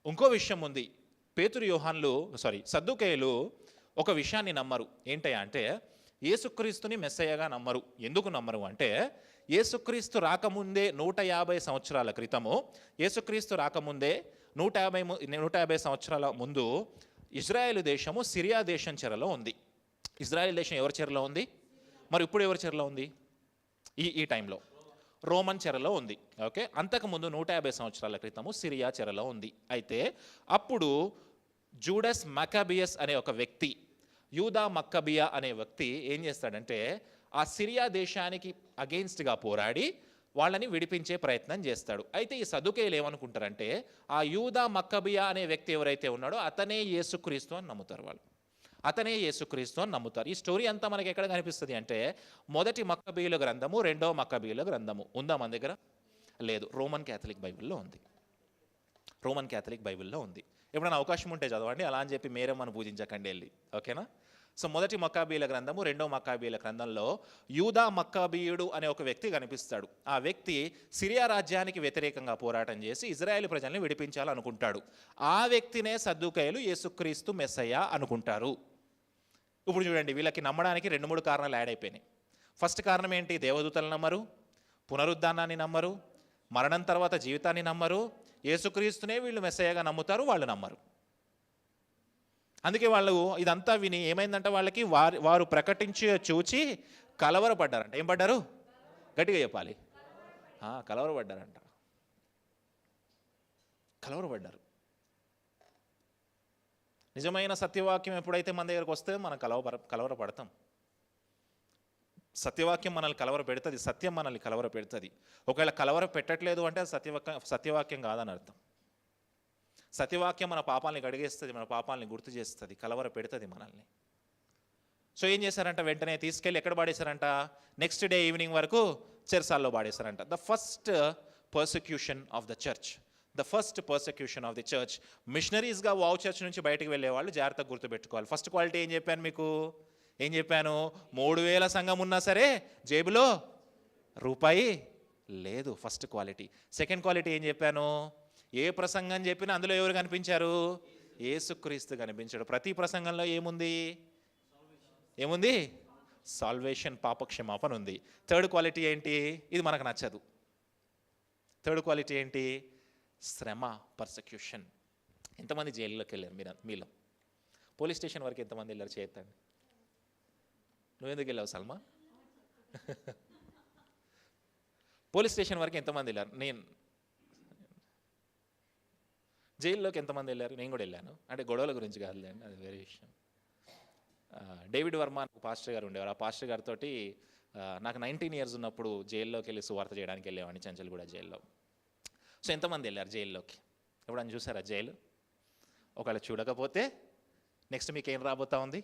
ఇంకో విషయం ఉంది. పేతురు యోహాన్లు సద్దుకాయలు ఒక విషయాన్ని నమ్మరు. ఏంటయ్యా అంటే యేసుక్రీస్తుని మెస్సయ్యగా నమ్మరు. ఎందుకు నమ్మరు అంటే యేసుక్రీస్తు రాకముందే 150 సంవత్సరాల క్రితము, యేసుక్రీస్తు రాకముందే 150 సంవత్సరాల ముందు ఇజ్రాయెల్ దేశము సిరియా దేశం చెరలో ఉంది. ఇజ్రాయెల్ దేశం ఎవరి చెరలో ఉంది? మరి ఇప్పుడు ఎవరి చెరలో ఉంది? ఈ టైంలో రోమన్ చెరలో ఉంది. ఓకే, అంతకుముందు 150 సంవత్సరాల క్రితము సిరియా చెరలో ఉంది. అయితే అప్పుడు జూడస్ మకాబియస్ అనే ఒక వ్యక్తి, యూదా మక్కబియా అనే వ్యక్తి ఏం చేస్తాడంటే ఆ సిరియా దేశానికి అగెయిన్స్ట్గా పోరాడి వాళ్ళని విడిపించే ప్రయత్నం చేస్తాడు. అయితే ఈ సదుకేయులు ఏమనుకుంటారంటే ఆ యూదా మక్కబియా అనే వ్యక్తి ఎవరైతే ఉన్నాడో అతనే యేసుక్రీస్తు అని నమ్ముతారు. వాళ్ళు అతనే యేసుక్రీస్తు అని నమ్ముతారు. ఈ స్టోరీ అంతా మనకి ఎక్కడ కనిపిస్తుంది అంటే మొదటి మక్కబీయుల గ్రంథము, 2వ మక్కబీయుల గ్రంథము. ఉందా మన దగ్గర? లేదు. రోమన్ క్యాథలిక్ బైబిల్లో ఉంది. రోమన్ క్యాథలిక్ బైబిల్లో ఉంది. ఎప్పుడైనా అవకాశం ఉంటే చదవండి, అలా అని చెప్పి మేరే మనం పూజించకండి వెళ్ళి. ఓకేనా? సో మొదటి మక్కాబీయుల గ్రంథము, 2వ మక్కాబీయుల గ్రంథంలో యూదా మక్కాబీయుడు అనే ఒక వ్యక్తి కనిపిస్తాడు. ఆ వ్యక్తి సిరియా రాజ్యానికి వ్యతిరేకంగా పోరాటం చేసి ఇజ్రాయేల్ ప్రజల్ని విడిపించాలనుకుంటాడు. ఆ వ్యక్తినే సద్దుకాయలు యేసుక్రీస్తు మెస్సయ్య అనుకుంటారు. ఇప్పుడు చూడండి, వీళ్ళకి నమ్మడానికి 2-3 కారణాలు యాడ్ అయిపోయినాయి. ఫస్ట్ కారణం ఏంటి? దేవదూతలు నమ్మరు, పునరుద్ధానాన్ని నమ్మరు, మరణం తర్వాత జీవితాన్ని నమ్మరు, యేసుక్రీస్తునే వీళ్ళు మెస్సయ్యగా నమ్ముతారు, వాళ్ళు నమ్మరు. అందుకే వాళ్ళు ఇదంతా విని ఏమైందంటే వాళ్ళకి వారు ప్రకటించి చూచి కలవరపడ్డారంట. ఏం పడ్డారు? గట్టిగా చెప్పాలి. కలవరపడ్డారంట. కలవరపడ్డారు. నిజమైన సత్యవాక్యం ఎప్పుడైతే మన దగ్గరకు వస్తే మనం కలవరపడతాం. సత్యవాక్యం మనల్ని కలవర పెడుతుంది, సత్యం మనల్ని కలవర పెడుతుంది. ఒకవేళ కలవర పెట్టట్లేదు అంటే అది సత్యవాక్యం కాదని అర్థం. సత్యవాక్యం మన పాపాలని కడిగేస్తుంది, మన పాపాలని గుర్తు చేస్తుంది, కలవర పెడుతుంది మనల్ని. సో ఏం చేశారంట? వెంటనే తీసుకెళ్ళి ఎక్కడ పాడేశారంట? నెక్స్ట్ డే ఈవినింగ్ వరకు చెరసాల్లో పాడేశారంట. The first persecution of the church, the first persecution of the church. మిషనరీస్గా వావ్ చర్చ్ నుంచి బయటకు వెళ్ళేవాళ్ళు జాగ్రత్తగా గుర్తుపెట్టుకోవాలి. ఫస్ట్ క్వాలిటీ ఏం చెప్పాను మీకు? ఏం చెప్పాను? 3000 సంఘం ఉన్నా సరే జేబులో రూపాయి లేదు. First quality. సెకండ్ క్వాలిటీ ఏం చెప్పాను? ఏ ప్రసంగం చెప్పినా అందులో ఎవరు కనిపించారు? యేసుక్రీస్తు కనిపించాడు. ప్రతి ప్రసంగంలో ఏముంది? సాల్వేషన్, పాపక్షమాపణ ఉంది. థర్డ్ క్వాలిటీ ఏంటి? ఇది మనకు నచ్చదు. థర్డ్ క్వాలిటీ ఏంటి? శ్రమ, పర్సెక్యూషన్. ఎంతమంది జైల్లోకి వెళ్ళారు మీలో? పోలీస్ స్టేషన్ వరకు ఎంతమంది వెళ్ళారు? చేయొద్దండి. నువ్వెందుకు వెళ్ళావు సల్మా? పోలీస్ స్టేషన్ వరకు ఎంతమంది వెళ్ళారు? నేను జైల్లోకి ఎంతమంది వెళ్ళారు? నేను కూడా వెళ్ళాను. అంటే గొడవల గురించి కాదులేండి, అది వేరే విషయం. డేవిడ్ వర్మ ఒక పాస్టర్ గారు ఉండేవారు. ఆ పాస్టర్ గారితో నాకు 19 years ఉన్నప్పుడు జైల్లోకి వెళ్ళి సువార్త చేయడానికి వెళ్ళేవాడిని, చంచల్గూడ జైల్లో. సో ఎంతమంది వెళ్ళారు జైల్లోకి? ఎప్పుడన్నా చూసారా జైలు? ఒకవేళ చూడకపోతే నెక్స్ట్ మీకు ఏం రాబోతా ఉంది?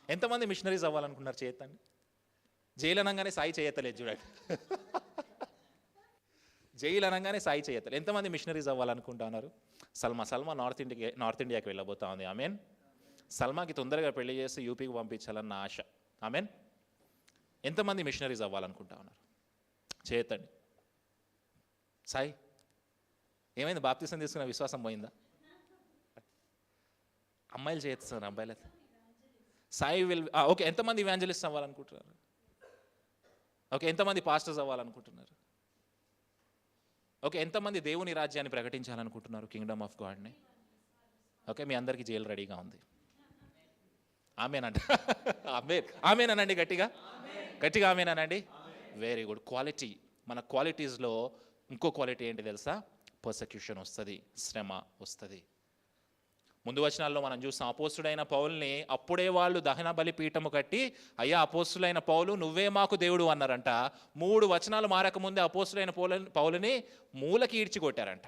ఎంతమంది మిషనరీస్ అవ్వాలనుకున్నారు? చేయొద్దండి. జైలు అనగానే సాయి చేయత్తలేదు చూడండి. జైలు అనగానే సాయి చేయత్తలేదు. ఎంతమంది మిషనరీస్ అవ్వాలనుకుంటున్నారు? సల్మా నార్త్ ఇండియాకి వెళ్ళబోతా ఉంది. ఆమెన్. సల్మాకి తొందరగా పెళ్లి చేసి యూపీకి పంపించాలన్న ఆశ. ఆమెన్. ఎంతమంది మిషనరీస్ అవ్వాలనుకుంటా ఉన్నారు? చేయొద్దండి. సాయి ఏమైంది? బాప్తిసం తీసుకున్న విశ్వాసం పోయిందా? అమ్మాయిలు చేస్తున్నారు, అబ్బాయిలు సాయి ఓకే. ఎంతమంది ఇవాంజలిస్ట్ అవ్వాలనుకుంటున్నారు? ఓకే. ఎంతమంది పాస్టర్స్ అవ్వాలనుకుంటున్నారు? ఓకే. ఎంతమంది దేవుని రాజ్యాన్ని ప్రకటించాలనుకుంటున్నారు? కింగ్డమ్ ఆఫ్ గాడ్ని. ఓకే. మీ అందరికీ జైలు రెడీగా ఉంది. ఆమేనంట. ఆమేనండి. గట్టిగా ఆమేనండి. Very good. క్వాలిటీ. మన క్వాలిటీస్లో ఇంకో క్వాలిటీ ఏంటి తెలుసా? పర్సెక్యూషన్ వస్తుంది, శ్రమ వస్తుంది. ముందు వచనాల్లో మనం చూస్తాం, అపోస్తుడైన పౌలుని అప్పుడే వాళ్ళు దహన బలిపీఠము కట్టి, అయ్యా అపోస్తులైన పౌలు నువ్వే మాకు దేవుడు అన్నారంట. 3 వచనాలు మారకముందే అపోస్తుడైన పౌలుని మూలకి ఈడ్చికొట్టారంట.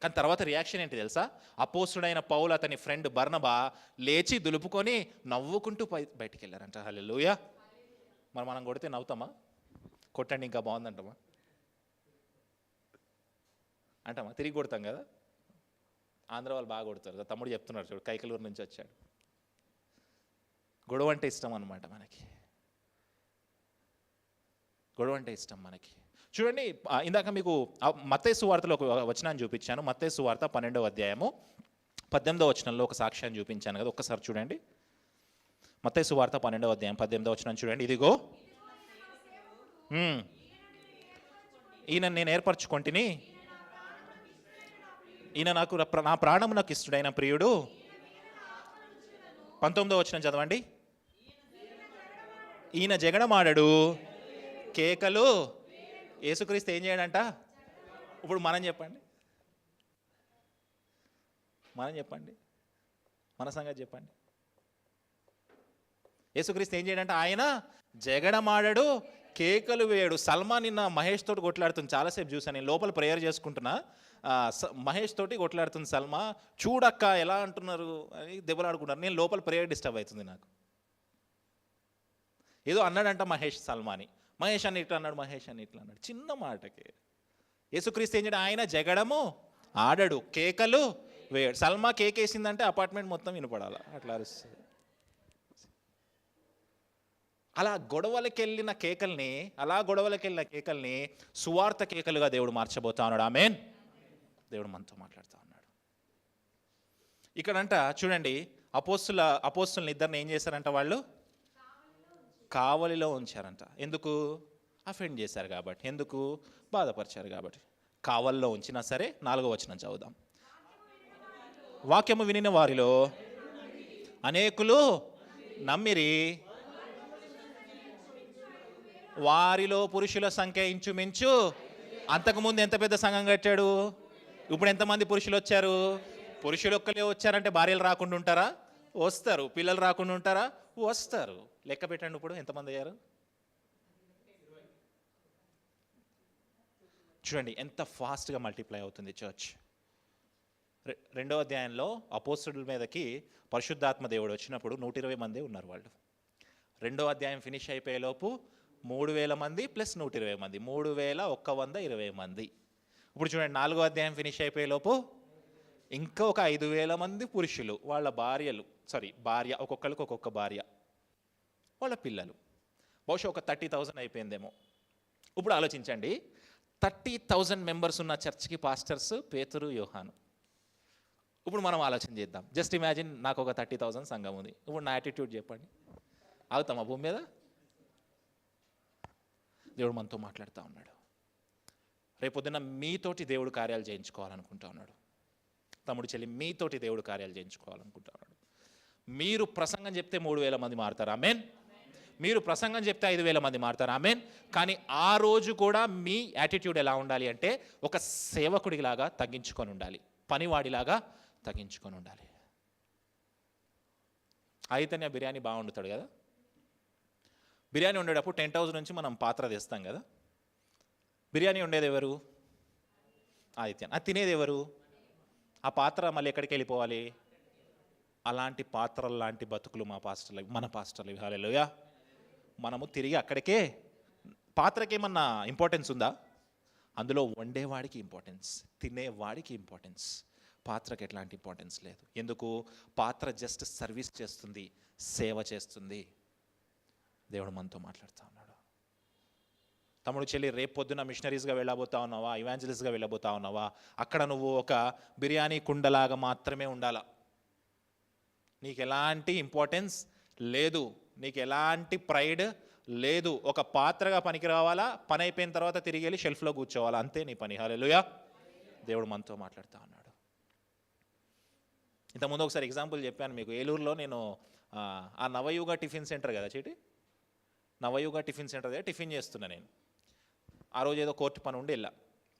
కానీ తర్వాత రియాక్షన్ ఏంటి తెలుసా? అపోస్తుడైన పౌలు అతని ఫ్రెండ్ బర్నబా లేచి దులుపుకొని నవ్వుకుంటూ బయటికి వెళ్ళారంట. హల్లెలూయా. మరి మనం కొడితే నవ్వుతామా? కొట్టండి ఇంకా బాగుందంటామా? అంటామా? తిరిగి కొడతాం కదా. ఆంధ్ర వాళ్ళు బాగా కొడతారు. తమ్ముడు చెప్తున్నారు చూడు, కైకలూరు నుంచి వచ్చాడు. గొడవ అంటే ఇష్టం అనమాట మనకి. గొడవ అంటే ఇష్టం మనకి. చూడండి, ఇందాక మీకు మత్తయి సువార్తలో ఒక వచనాన్ని చూపించాను. మత్తయి సువార్త 12వ అధ్యాయము 18వ వచనంలో ఒక సాక్ష్యాన్ని చూపించాను కదా, ఒక్కసారి చూడండి. మత్తయి సువార్త 12వ అధ్యాయం 18వ వచనం చూడండి. ఇదిగో ఈయన నేను ఏర్పరచుకొంటిని, ఈయన నాకు నా ప్రాణము నాకు ఇష్టడైన ప్రియుడు. 19వ వచనం చదవండి. ఈయన జగడమాడడు, కేకలు. యేసుక్రీస్తు ఏం చేయడంట? ఇప్పుడు మనం చెప్పండి, మన సంగతి చెప్పండి. యేసుక్రీస్తు ఏం చేయడంట? ఆయన జగడమాడడు, కేకలు వేయడు. సల్మా నిన్న మహేష్ తోటి కొట్లాడుతుంది, చాలాసేపు చూసాను నేను. లోపల ప్రేయర్ చేసుకుంటున్నా, మహేష్ తోటి కొట్లాడుతుంది సల్మా. చూడక్క ఎలా అంటున్నారు అని దెబ్బలాడుకుంటారు. నేను లోపల ప్రేయర్ డిస్టర్బ్ అవుతుంది నాకు. ఏదో అన్నాడంట మహేష్ సల్మాని. మహేష్ అని ఇట్లా అన్నాడు, మహేష్ అని ఇట్లా అన్నాడు, చిన్న మాటకి. యేసుక్రీస్తు ఏం చేయడం? ఆయన జగడము ఆడడు, కేకలు వేయడు. సల్మా కేక్ వేసిందంటే అపార్ట్మెంట్ మొత్తం వినపడాలి, అట్లా అరుస్తుంది. అలా గొడవలకి వెళ్ళిన కేకల్ని సువార్త కేకలుగా దేవుడు మార్చబోతా ఉన్నాడు. ఆమేన్. దేవుడు మనతో మాట్లాడుతూ ఉన్నాడు. ఇక్కడంట చూడండి, అపోస్తుల్ని ఇద్దరిని ఏం చేశారంట? వాళ్ళు కావలిలో ఉంచారంట. ఎందుకు? అఫెండ్ చేశారు కాబట్టి, ఎందుకు? బాధపరిచారు కాబట్టి. కావల్లో ఉంచినా సరే 4వ వచనం చదువుదాం. వాక్యము వినిన వారిలో అనేకులు నమ్మిరి, వారిలో పురుషుల సంఖ్య ఇంచుమించు. అంతకుముందు ఎంత పెద్ద సంఘం కట్టాడు, ఇప్పుడు ఎంతమంది పురుషులు వచ్చారు? పురుషులు ఒక్కలే వచ్చారంటే భార్యలు రాకుండా ఉంటారా? వస్తారు. పిల్లలు రాకుండా ఉంటారా? వస్తారు. లెక్క పెట్టండి ఇప్పుడు ఎంతమంది అయ్యారు. చూడండి ఎంత ఫాస్ట్గా మల్టిప్లై అవుతుంది చర్చ్. 2వ అధ్యాయంలో అపోస్తుల మీదకి పరిశుద్ధాత్మ దేవుడు వచ్చినప్పుడు 120 మంది ఉన్నారు వాళ్ళు. 2వ అధ్యాయం ఫినిష్ అయిపోయేలోపు 3000 మంది ప్లస్ 120 మంది, 3120 మంది. ఇప్పుడు చూడండి 4వ అధ్యాయం ఫినిష్ అయిపోయేలోపు ఇంకా ఒక 5000 మంది పురుషులు, వాళ్ళ భార్య, ఒక్కొక్కరికి ఒక్కొక్క భార్య, వాళ్ళ పిల్లలు. బహుశా ఒక 30,000 అయిపోయిందేమో. ఇప్పుడు ఆలోచించండి, 30,000 మెంబర్స్ ఉన్న చర్చ్కి పాస్టర్స్ పేతురు, యోహాను. ఇప్పుడు మనం ఆలోచన చేద్దాం. జస్ట్ ఇమాజిన్, నాకు ఒక 30,000 సంఘం ఉంది. ఇప్పుడు నా యాటిట్యూడ్ చెప్పండి, ఆగుతామా భూమి మీద? దేవుడు మనతో మాట్లాడుతూ ఉన్నాడు. రేపొద్దున మీతోటి దేవుడు కార్యాలు చేయించుకోవాలనుకుంటా ఉన్నాడు. తమ్ముడు చెల్లి, మీతోటి దేవుడు కార్యాలు చేయించుకోవాలనుకుంటా ఉన్నాడు. మీరు ప్రసంగం చెప్తే 3,000 మంది మారుతారు. ఆమేన్. మీరు ప్రసంగం చెప్తే 5,000 మంది మారుతారు. ఆమేన్. కానీ ఆ రోజు కూడా మీ యాటిట్యూడ్ ఎలా ఉండాలి అంటే, ఒక సేవకుడిలాగా తగ్గించుకొని ఉండాలి, పనివాడిలాగా తగ్గించుకొని ఉండాలి. అయితేనే బిర్యానీ బాగా వండుతాడు కదా. బిర్యానీ వండేటప్పుడు 10,000 నుంచి మనం పాత్ర తెస్తాం కదా. బిర్యానీ వండేది ఎవరు? ఆదిత్య. అది తినేది ఎవరు? ఆ పాత్ర మళ్ళీ ఎక్కడికి వెళ్ళిపోవాలి? అలాంటి పాత్రలు లాంటి బతుకులు మన పాస్టర్లు. హల్లెలూయా. మనము తిరిగి అక్కడికే. పాత్రకి ఏమన్నా ఇంపార్టెన్స్ ఉందా? అందులో వండేవాడికి ఇంపార్టెన్స్, తినేవాడికి ఇంపార్టెన్స్. పాత్రకి ఎట్లాంటి ఇంపార్టెన్స్ లేదు. ఎందుకు? పాత్ర జస్ట్ సర్వీస్ చేస్తుంది, సేవ చేస్తుంది. దేవుడు మనతో మాట్లాడుతూ ఉన్నాడు. తమ్ముడు చెల్లి, రేపు పొద్దున మిషనరీస్గా వెళ్ళబోతా ఉన్నావా, ఇవాంజలిస్ట్గా వెళ్ళబోతా ఉన్నావా, అక్కడ నువ్వు ఒక బిర్యానీ కుండలాగా మాత్రమే ఉండాలా. నీకు ఎలాంటి ఇంపార్టెన్స్ లేదు, నీకు ఎలాంటి ప్రైడ్ లేదు. ఒక పాత్రగా పనికి రావాలా, పని అయిపోయిన తర్వాత తిరిగి వెళ్ళి షెల్ఫ్లో కూర్చోవాలా, అంతే నీ పని. హల్లెలూయా. దేవుడు మనతో మాట్లాడుతూ ఉన్నాడు. ఇంతకుముందు ఒకసారి ఎగ్జాంపుల్ చెప్పాను మీకు. ఏలూరులో నేను ఆ నవయుగ టిఫిన్ సెంటర్ కదా చీటి, నవయుగ టిఫిన్ సెంటర్ దగ్గర టిఫిన్ చేస్తున్నా నేను. ఆ రోజు ఏదో కోర్టు పని ఉండి వెళ్ళా.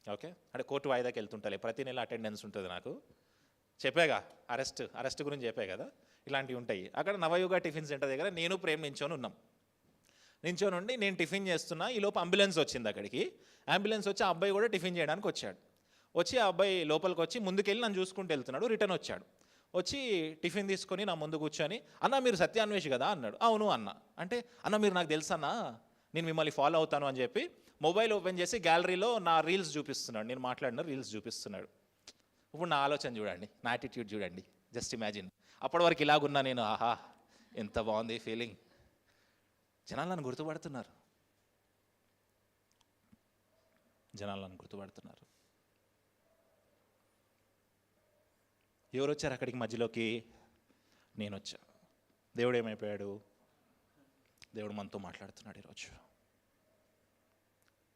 ఓకే, అంటే కోర్టు వాయిదాకి వెళ్తుంటాలే, ప్రతి నెల అటెండెన్స్ ఉంటుంది నాకు. చెప్పాగా, అరెస్ట్ గురించి చెప్పా కదా, ఇలాంటివి ఉంటాయి. అక్కడ నవయుగ టిఫిన్ సెంటర్ దగ్గర నేను ప్రేమ్ నించొని ఉన్నాం. నించొని నేను టిఫిన్ చేస్తున్నా, ఈలోపు అంబులెన్స్ వచ్చింది అక్కడికి. అంబులెన్స్ వచ్చి ఆ అబ్బాయి కూడా టిఫిన్ చేయడానికి వచ్చాడు. వచ్చి ఆ అబ్బాయి లోపలికి వచ్చి ముందుకెళ్ళి నన్ను చూసుకుంటూ వెళ్తున్నాడు. రిటర్న్ వచ్చాడు. వచ్చి టిఫిన్ తీసుకొని నా ముందు కూర్చొని, అన్న మీరు సత్యాన్వేషి కదా అన్నాడు. అవును అన్న. అంటే అన్న మీరు నాకు తెలుసన్నా, నేను మిమ్మల్ని ఫాలో అవుతాను అని చెప్పి మొబైల్ ఓపెన్ చేసి గ్యాలరీలో నా రీల్స్ చూపిస్తున్నాడు, నేను మాట్లాడిన రీల్స్ చూపిస్తున్నాడు. ఇప్పుడు నా ఆలోచన చూడండి, నా యాటిట్యూడ్ చూడండి, జస్ట్ ఇమాజిన్. అప్పటి వరకు ఇలాగున్నా నేను, ఆహా ఎంత బాగుంది ఫీలింగ్. జనాలు నన్ను గుర్తుపడుతున్నారు. ఎవరు వచ్చారు అక్కడికి మధ్యలోకి? నేను వచ్చా. దేవుడు ఏమైపోయాడు? దేవుడు మనతో మాట్లాడుతున్నాడు ఈరోజు.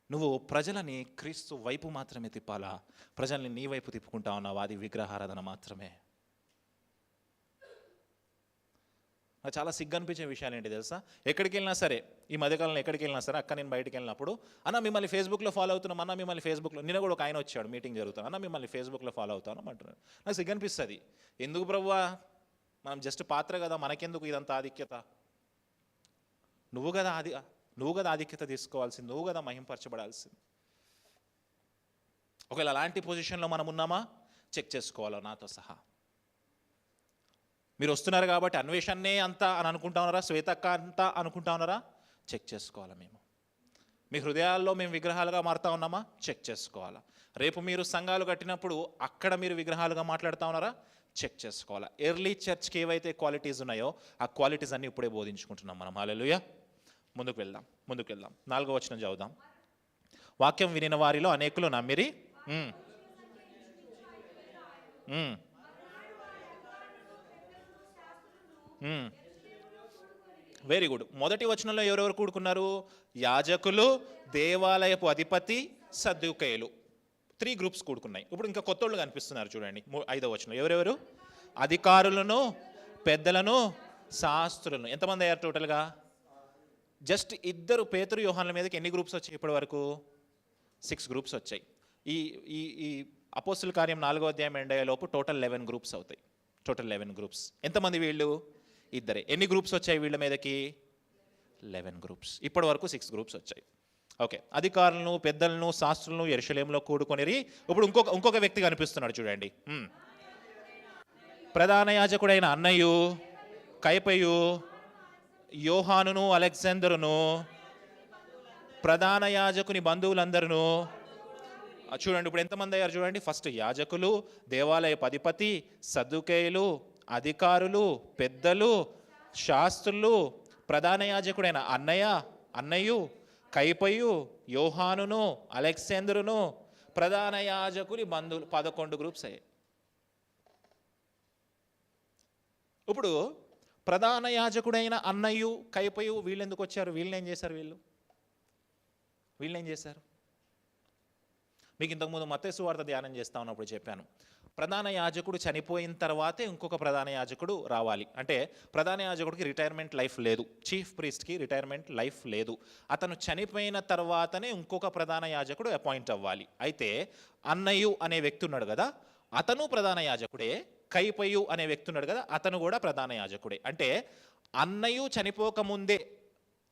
నువ్వు ప్రజలని క్రీస్తు వైపు మాత్రమే తిప్పాలా? ప్రజల్ని నీ వైపు తిప్పుకుంటా ఉన్నావు, అది విగ్రహారాధన మాత్రమే. నాకు చాలా సిగ్గు అనిపించే విషయాలు ఏంటి తెలుసా? ఎక్కడికి వెళ్ళినా సరే, ఈ మధ్యకాలంలో ఎక్కడికి వెళ్ళినా సరే, అక్క నేను బయటికి వెళ్ళినప్పుడు, అన్న మిమ్మల్ని ఫేస్బుక్లో ఫాలో అవుతున్నాం, అన్న మిమ్మల్ని ఫేస్బుక్లో, నిన్న కూడా ఒక ఆయన వచ్చాడు మీటింగ్ జరుగుతాను, అన్న మిమ్మల్ని ఫేస్బుక్లో ఫాలో అవుతాను అంటున్నాడు. నాకు సిగ్గు అనిపిస్తుంది. ఎందుకు ప్రభువా, మనం జస్ట్ పాత్ర కదా, మనకెందుకు ఇదంతా ఆధిక్యత? నువ్వు కదా ఆధిక్యత తీసుకోవాల్సింది, నువ్వు కదా మహింపరచబడాల్సింది. ఒకవేళ అలాంటి పొజిషన్లో మనం ఉన్నామా చెక్ చేసుకోవాలా నాతో సహా. మీరు వస్తున్నారు కాబట్టి అన్వేషణే అంతా అని అనుకుంటా ఉన్నారా? శ్వేతక్క అంతా అనుకుంటా ఉన్నారా? చెక్ చేసుకోవాలా. మీ హృదయాల్లో మేము విగ్రహాలుగా మారుతా ఉన్నామా? చెక్ చేసుకోవాలా. రేపు మీరు సంఘాలు కట్టినప్పుడు అక్కడ మీరు విగ్రహాలుగా మాట్లాడుతూ ఉన్నారా? చెక్ చేసుకోవాలా. ఎర్లీ చర్చ్కి ఏవైతే క్వాలిటీస్ ఉన్నాయో ఆ క్వాలిటీస్ అన్నీ ఇప్పుడే బోధించుకుంటున్నాం మనం. హల్లెలూయా. ముందుకు వెళ్దాం. 4వ వచనం చదువుదాం. వాక్యం వినిన వారిలో అనేకులు నమ్మిరి. Very good. మొదటి వచనంలో ఎవరెవరు కూడుకున్నారు? యాజకులు, దేవాలయపు అధిపతి, సద్దూకయ్యులు. 3 గ్రూప్స్ కూడుకున్నాయి. ఇప్పుడు ఇంకా కొత్తోళ్ళు కనిపిస్తున్నారు చూడండి 5వ వచనం. ఎవరెవరు? అధికారులను, పెద్దలను, శాస్త్రులను. ఎంతమంది అయ్యారు టోటల్గా? జస్ట్ 2 పేతురు యోహానుల మీదకి ఎన్ని గ్రూప్స్ వచ్చాయి ఇప్పటి వరకు? 6 గ్రూప్స్ వచ్చాయి. ఈ అపోస్తుల కార్యం 4వ అధ్యాయం ఎండ్ అయ్యేలోపు టోటల్ 11 గ్రూప్స్ అవుతాయి. Total 11 groups. ఎంతమంది వీళ్ళు? 2. ఎన్ని గ్రూప్స్ వచ్చాయి వీళ్ళ మీదకి? 11 గ్రూప్స్. ఇప్పటి వరకు 6 గ్రూప్స్ వచ్చాయి. ఓకే. అధికారులను, పెద్దలను, శాస్త్రులను యెరూషలేములో కూడుకొనిరి. ఇప్పుడు ఇంకొక వ్యక్తి కనిపిస్తున్నాడు చూడండి. ప్రధాన యాజకుడైన అన్నయు, కయపయు, యోహానును, అలెగ్జాందరును, ప్రధాన యాజకుని బంధువులందరూ. చూడండి ఇప్పుడు ఎంతమంది అయ్యారు చూడండి. ఫస్ట్ యాజకులు, దేవాలయపు అధిపతి, సద్దూకయ్యులు, అధికారులు, పెద్దలు, శాస్త్రులు, ప్రధాన యాజకుడైన అన్నయ్యు, కయపయు, యోహానును, అలెగ్జాందరును, ప్రధాన యాజకుని బంధువులు. 11 గ్రూప్స్ అయ్యాయి. ఇప్పుడు ప్రధాన యాజకుడైన అన్నయ్యు, కయపయు వీళ్ళు ఎందుకు వచ్చారు? వీళ్ళేం చేశారు? వీళ్ళేం చేశారు? మీకు ఇంతకుముందు మత్తయి సువార్త ధ్యానం చేస్తా ఉన్నప్పుడు చెప్పాను, ప్రధాన యాజకుడు చనిపోయిన తర్వాతే ఇంకొక ప్రధాన యాజకుడు రావాలి. అంటే ప్రధాన యాజకుడికి రిటైర్మెంట్ లైఫ్ లేదు, చీఫ్ ప్రీస్ట్కి రిటైర్మెంట్ లైఫ్ లేదు. అతను చనిపోయిన తర్వాతనే ఇంకొక ప్రధాన యాజకుడు అపాయింట్ అవ్వాలి. అయితే అన్నయ్యు అనే వ్యక్తి ఉన్నాడు కదా, అతను ప్రధాన యాజకుడే. కయపయు అనే వ్యక్తి ఉన్నాడు కదా, అతను కూడా ప్రధాన యాజకుడే. అంటే అన్నయ్యు చనిపోకముందే,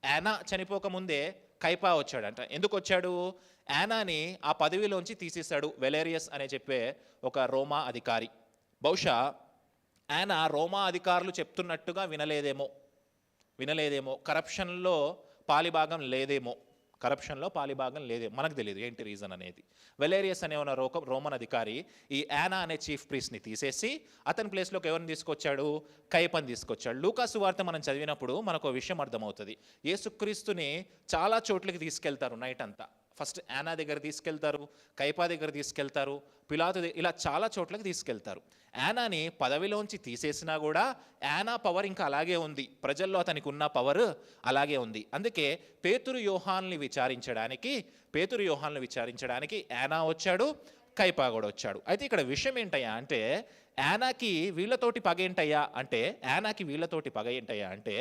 యానా చనిపోకముందే కయపా వచ్చాడంట. ఎందుకు వచ్చాడు? యానాని ఆ పదవిలోంచి తీసేశాడు వెలేరియస్ అనే చెప్పే ఒక రోమా అధికారి. బహుశా యానా రోమా అధికారులు చెప్తున్నట్టుగా వినలేదేమో, కరప్షన్లో పాలిభాగం లేదేమో, మనకు తెలియదు ఏంటి రీజన్ అనేది. వెలేరియస్ అనే ఉన్న రోమన్ అధికారి ఈ యానా అనే చీఫ్ ప్రీస్ట్ని తీసేసి అతని ప్లేస్లోకి ఎవరిని తీసుకొచ్చాడు? కయపని తీసుకొచ్చాడు. లూకా సువార్త మనం చదివినప్పుడు మనకు విషయం అర్థమవుతుంది. యేసుక్రీస్తుని చాలా చోట్లకి తీసుకెళ్తారు నైట్ అంతా. ఫస్ట్ యానా దగ్గర తీసుకెళ్తారు, కయపా దగ్గర తీసుకెళ్తారు, పిలాతు ఇలా చాలా చోట్లకి తీసుకెళ్తారు. యానాని పదవిలోంచి తీసేసినా కూడా యానా పవర్ ఇంకా అలాగే ఉంది, ప్రజల్లో అతనికి ఉన్న పవర్ అలాగే ఉంది. అందుకే పేతురు యోహాన్ని విచారించడానికి యానా వచ్చాడు, కయపా కూడా వచ్చాడు. అయితే ఇక్కడ విషయం ఏంటయ్యా అంటే, యానాకి వీళ్ళతోటి పగ ఏంటయ్యా అంటే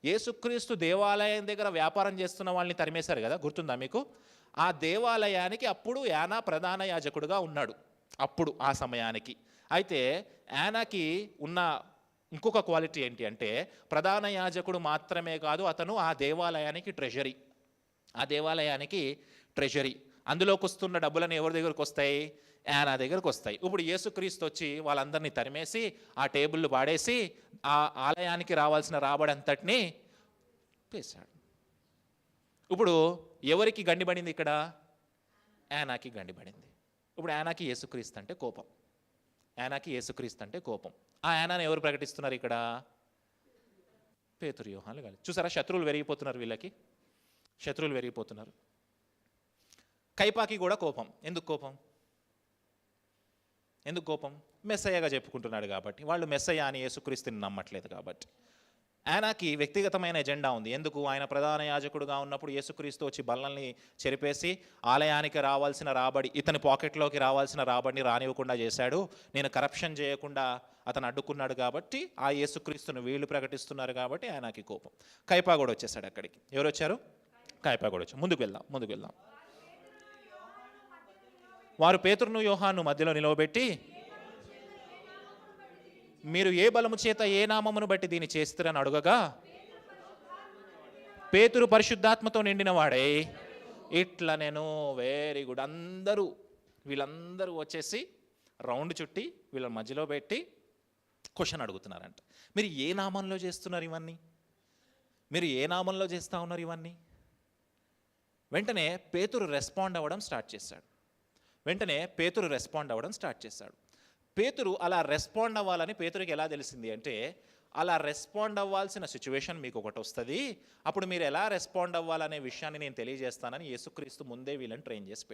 యేసుక్రీస్తు దేవాలయం దగ్గర వ్యాపారం చేస్తున్న వాళ్ళని తరిమేశారు కదా, గుర్తుందా మీకు? ఆ దేవాలయానికి అప్పుడు యానా ప్రధాన యాజకుడుగా ఉన్నాడు. అప్పుడు ఆ సమయానికి అయితే యానాకి ఉన్న ఇంకొక క్వాలిటీ ఏంటి అంటే, ప్రధాన యాజకుడు మాత్రమే కాదు, అతను ఆ దేవాలయానికి ట్రెజరీ. ఆ దేవాలయానికి ట్రెజరీ. అందులోకి వస్తున్న డబ్బులను ఎవరి దగ్గరకు వస్తాయి? యానా దగ్గరకు వస్తాయి. ఇప్పుడు యేసుక్రీస్తు వచ్చి వాళ్ళందరినీ తరిమేసి ఆ టేబుల్ పాడేసి ఆ ఆలయానికి రావాల్సిన రాబడి అంతటినీ పేశాడు. ఇప్పుడు ఎవరికి గండిపడింది ఇక్కడ? యానాకి గండిపడింది. ఇప్పుడు యానాకి యేసుక్రీస్తు అంటే కోపం. యానాకి యేసుక్రీస్తు అంటే కోపం. ఆ యానాని ఎవరు ప్రకటిస్తున్నారు ఇక్కడ? పేతురు, యోహానులు కాదు. చూసారా, శత్రువులు పెరిగిపోతున్నారు, వీళ్ళకి శత్రువులు పెరిగిపోతున్నారు. కైపాకి కూడా కోపం. ఎందుకు కోపం? ఎందుకు కోపం? మెస్సయ్యగా చెప్పుకుంటున్నాడు కాబట్టి. వాళ్ళు మెస్సయ్య అని యేసుక్రీస్తుని నమ్మట్లేదు కాబట్టి. యానాకి వ్యక్తిగతమైన ఎజెండా ఉంది. ఎందుకు? ఆయన ప్రధాన యాజకుడుగా ఉన్నప్పుడు యేసుక్రీస్తు వచ్చి బల్లల్ని చెరిపేసి ఆలయానికి రావాల్సిన రాబడి, ఇతని పాకెట్లోకి రావాల్సిన రాబడిని రానివ్వకుండా చేశాడు. నేను కరప్షన్ చేయకుండా అతను అడ్డుకున్నాడు కాబట్టి ఆ యేసుక్రీస్తును వీళ్ళు ప్రకటిస్తున్నారు కాబట్టి ఆయనకి కోపం. కైపా కూడా వచ్చేసాడు అక్కడికి. ఎవరు వచ్చారు? కైపా కూడా వచ్చారు. ముందుకు వెళ్దాం. వారు పేతురును యోహాను మధ్యలో నిలవబెట్టి, మీరు ఏ బలము చేత ఏ నామమును బట్టి దీన్ని చేస్తారని అడుగగా, పేతురు పరిశుద్ధాత్మతో నిండిన వాడే ఇట్లా నేను వెరీ గుడ్ వీళ్ళందరూ వచ్చేసి రౌండ్ చుట్టి వీళ్ళ మధ్యలో పెట్టి క్వశ్చన్ అడుగుతున్నారంట. మీరు ఏ నామంలో చేస్తున్నారు ఇవన్నీ? మీరు ఏ నామంలో చేస్తూ ఉన్నారు ఇవన్నీ? వెంటనే పేతురు రెస్పాండ్ అవ్వడం స్టార్ట్ చేశాడు. పేతురు అలా రెస్పాండ్ అవ్వాలని పేతురికి ఎలా తెలిసింది అంటే, అలా రెస్పాండ్ అవ్వాల్సిన సిచ్యువేషన్ మీకు ఒకటి వస్తుంది, అప్పుడు మీరు ఎలా రెస్పాండ్ అవ్వాలనే విషయాన్ని నేను తెలియజేస్తానని యేసుక్రీస్తు ముందే వీళ్ళని ట్రైన్ చేసి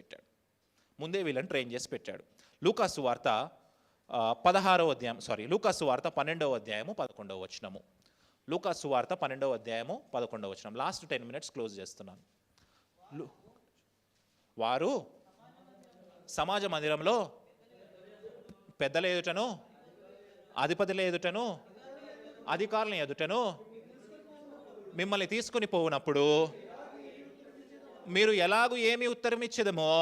పెట్టాడు. లూకాసు వార్త 12వ అధ్యాయము 11వ వచనము. లూకాసు వార్త 12వ అధ్యాయము 11వ వచనం. లాస్ట్ 10 minutes క్లోజ్ చేస్తున్నాను. వారు సమాజ మందిరంలో పెద్దల ఎదుటను, అధిపతుల ఎదుటను, అధికారుల ఎదుటను మిమ్మల్ని తీసుకుని పోవునప్పుడు మీరు ఎలాగూ ఏమి ఉత్తరం ఇచ్చేదమో,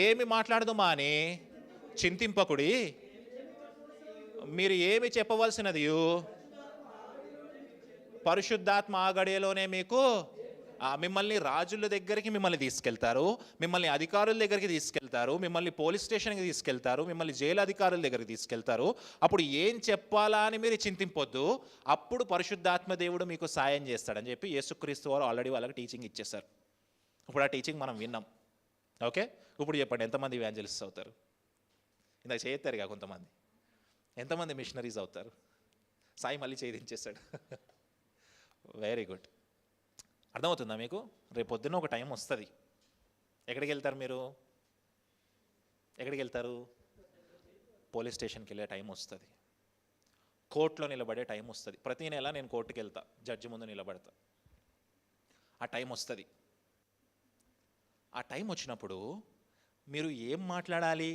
ఏమి మాట్లాడదుమా అని చింతింపకుడి. మీరు ఏమి చెప్పవలసినది పరిశుద్ధాత్మ ఆ గడియలోనే మీకు మిమ్మల్ని రాజుల దగ్గరికి మిమ్మల్ని తీసుకెళ్తారు, మిమ్మల్ని అధికారుల దగ్గరికి తీసుకెళ్తారు, మిమ్మల్ని పోలీస్ స్టేషన్కి తీసుకెళ్తారు, మిమ్మల్ని జైలు అధికారుల దగ్గరికి తీసుకెళ్తారు. అప్పుడు ఏం చెప్పాలా అని మీరు చింతింపొద్దు, అప్పుడు పరిశుద్ధాత్మ దేవుడు మీకు సాయం చేస్తాడని చెప్పి యేసుక్రీస్తు వారు ఆల్రెడీ వాళ్ళకి టీచింగ్ ఇచ్చేశారు. ఇప్పుడు ఆ టీచింగ్ మనం విన్నాం. ఓకే, ఇప్పుడు చెప్పండి, ఎంతమంది ఎవాంజలిస్ట్స్ అవుతారు? ఇందాక చేయతారుగా కొంతమంది. ఎంతమంది మిషనరీస్ అవుతారు? సాయి మళ్ళీ చేయించేశాడు. Very good. అర్థమవుతుందా మీకు? రేపు పొద్దున్న ఒక టైం వస్తుంది. ఎక్కడికి వెళ్తారు? పోలీస్ స్టేషన్కి వెళ్ళే టైం వస్తుంది, కోర్టులో నిలబడే టైం వస్తుంది. ప్రతి నెల నేను కోర్టుకి వెళ్తా, జడ్జి ముందు నిలబడతా. ఆ టైం వస్తుంది. ఆ టైం వచ్చినప్పుడు మీరు ఏం మాట్లాడాలి,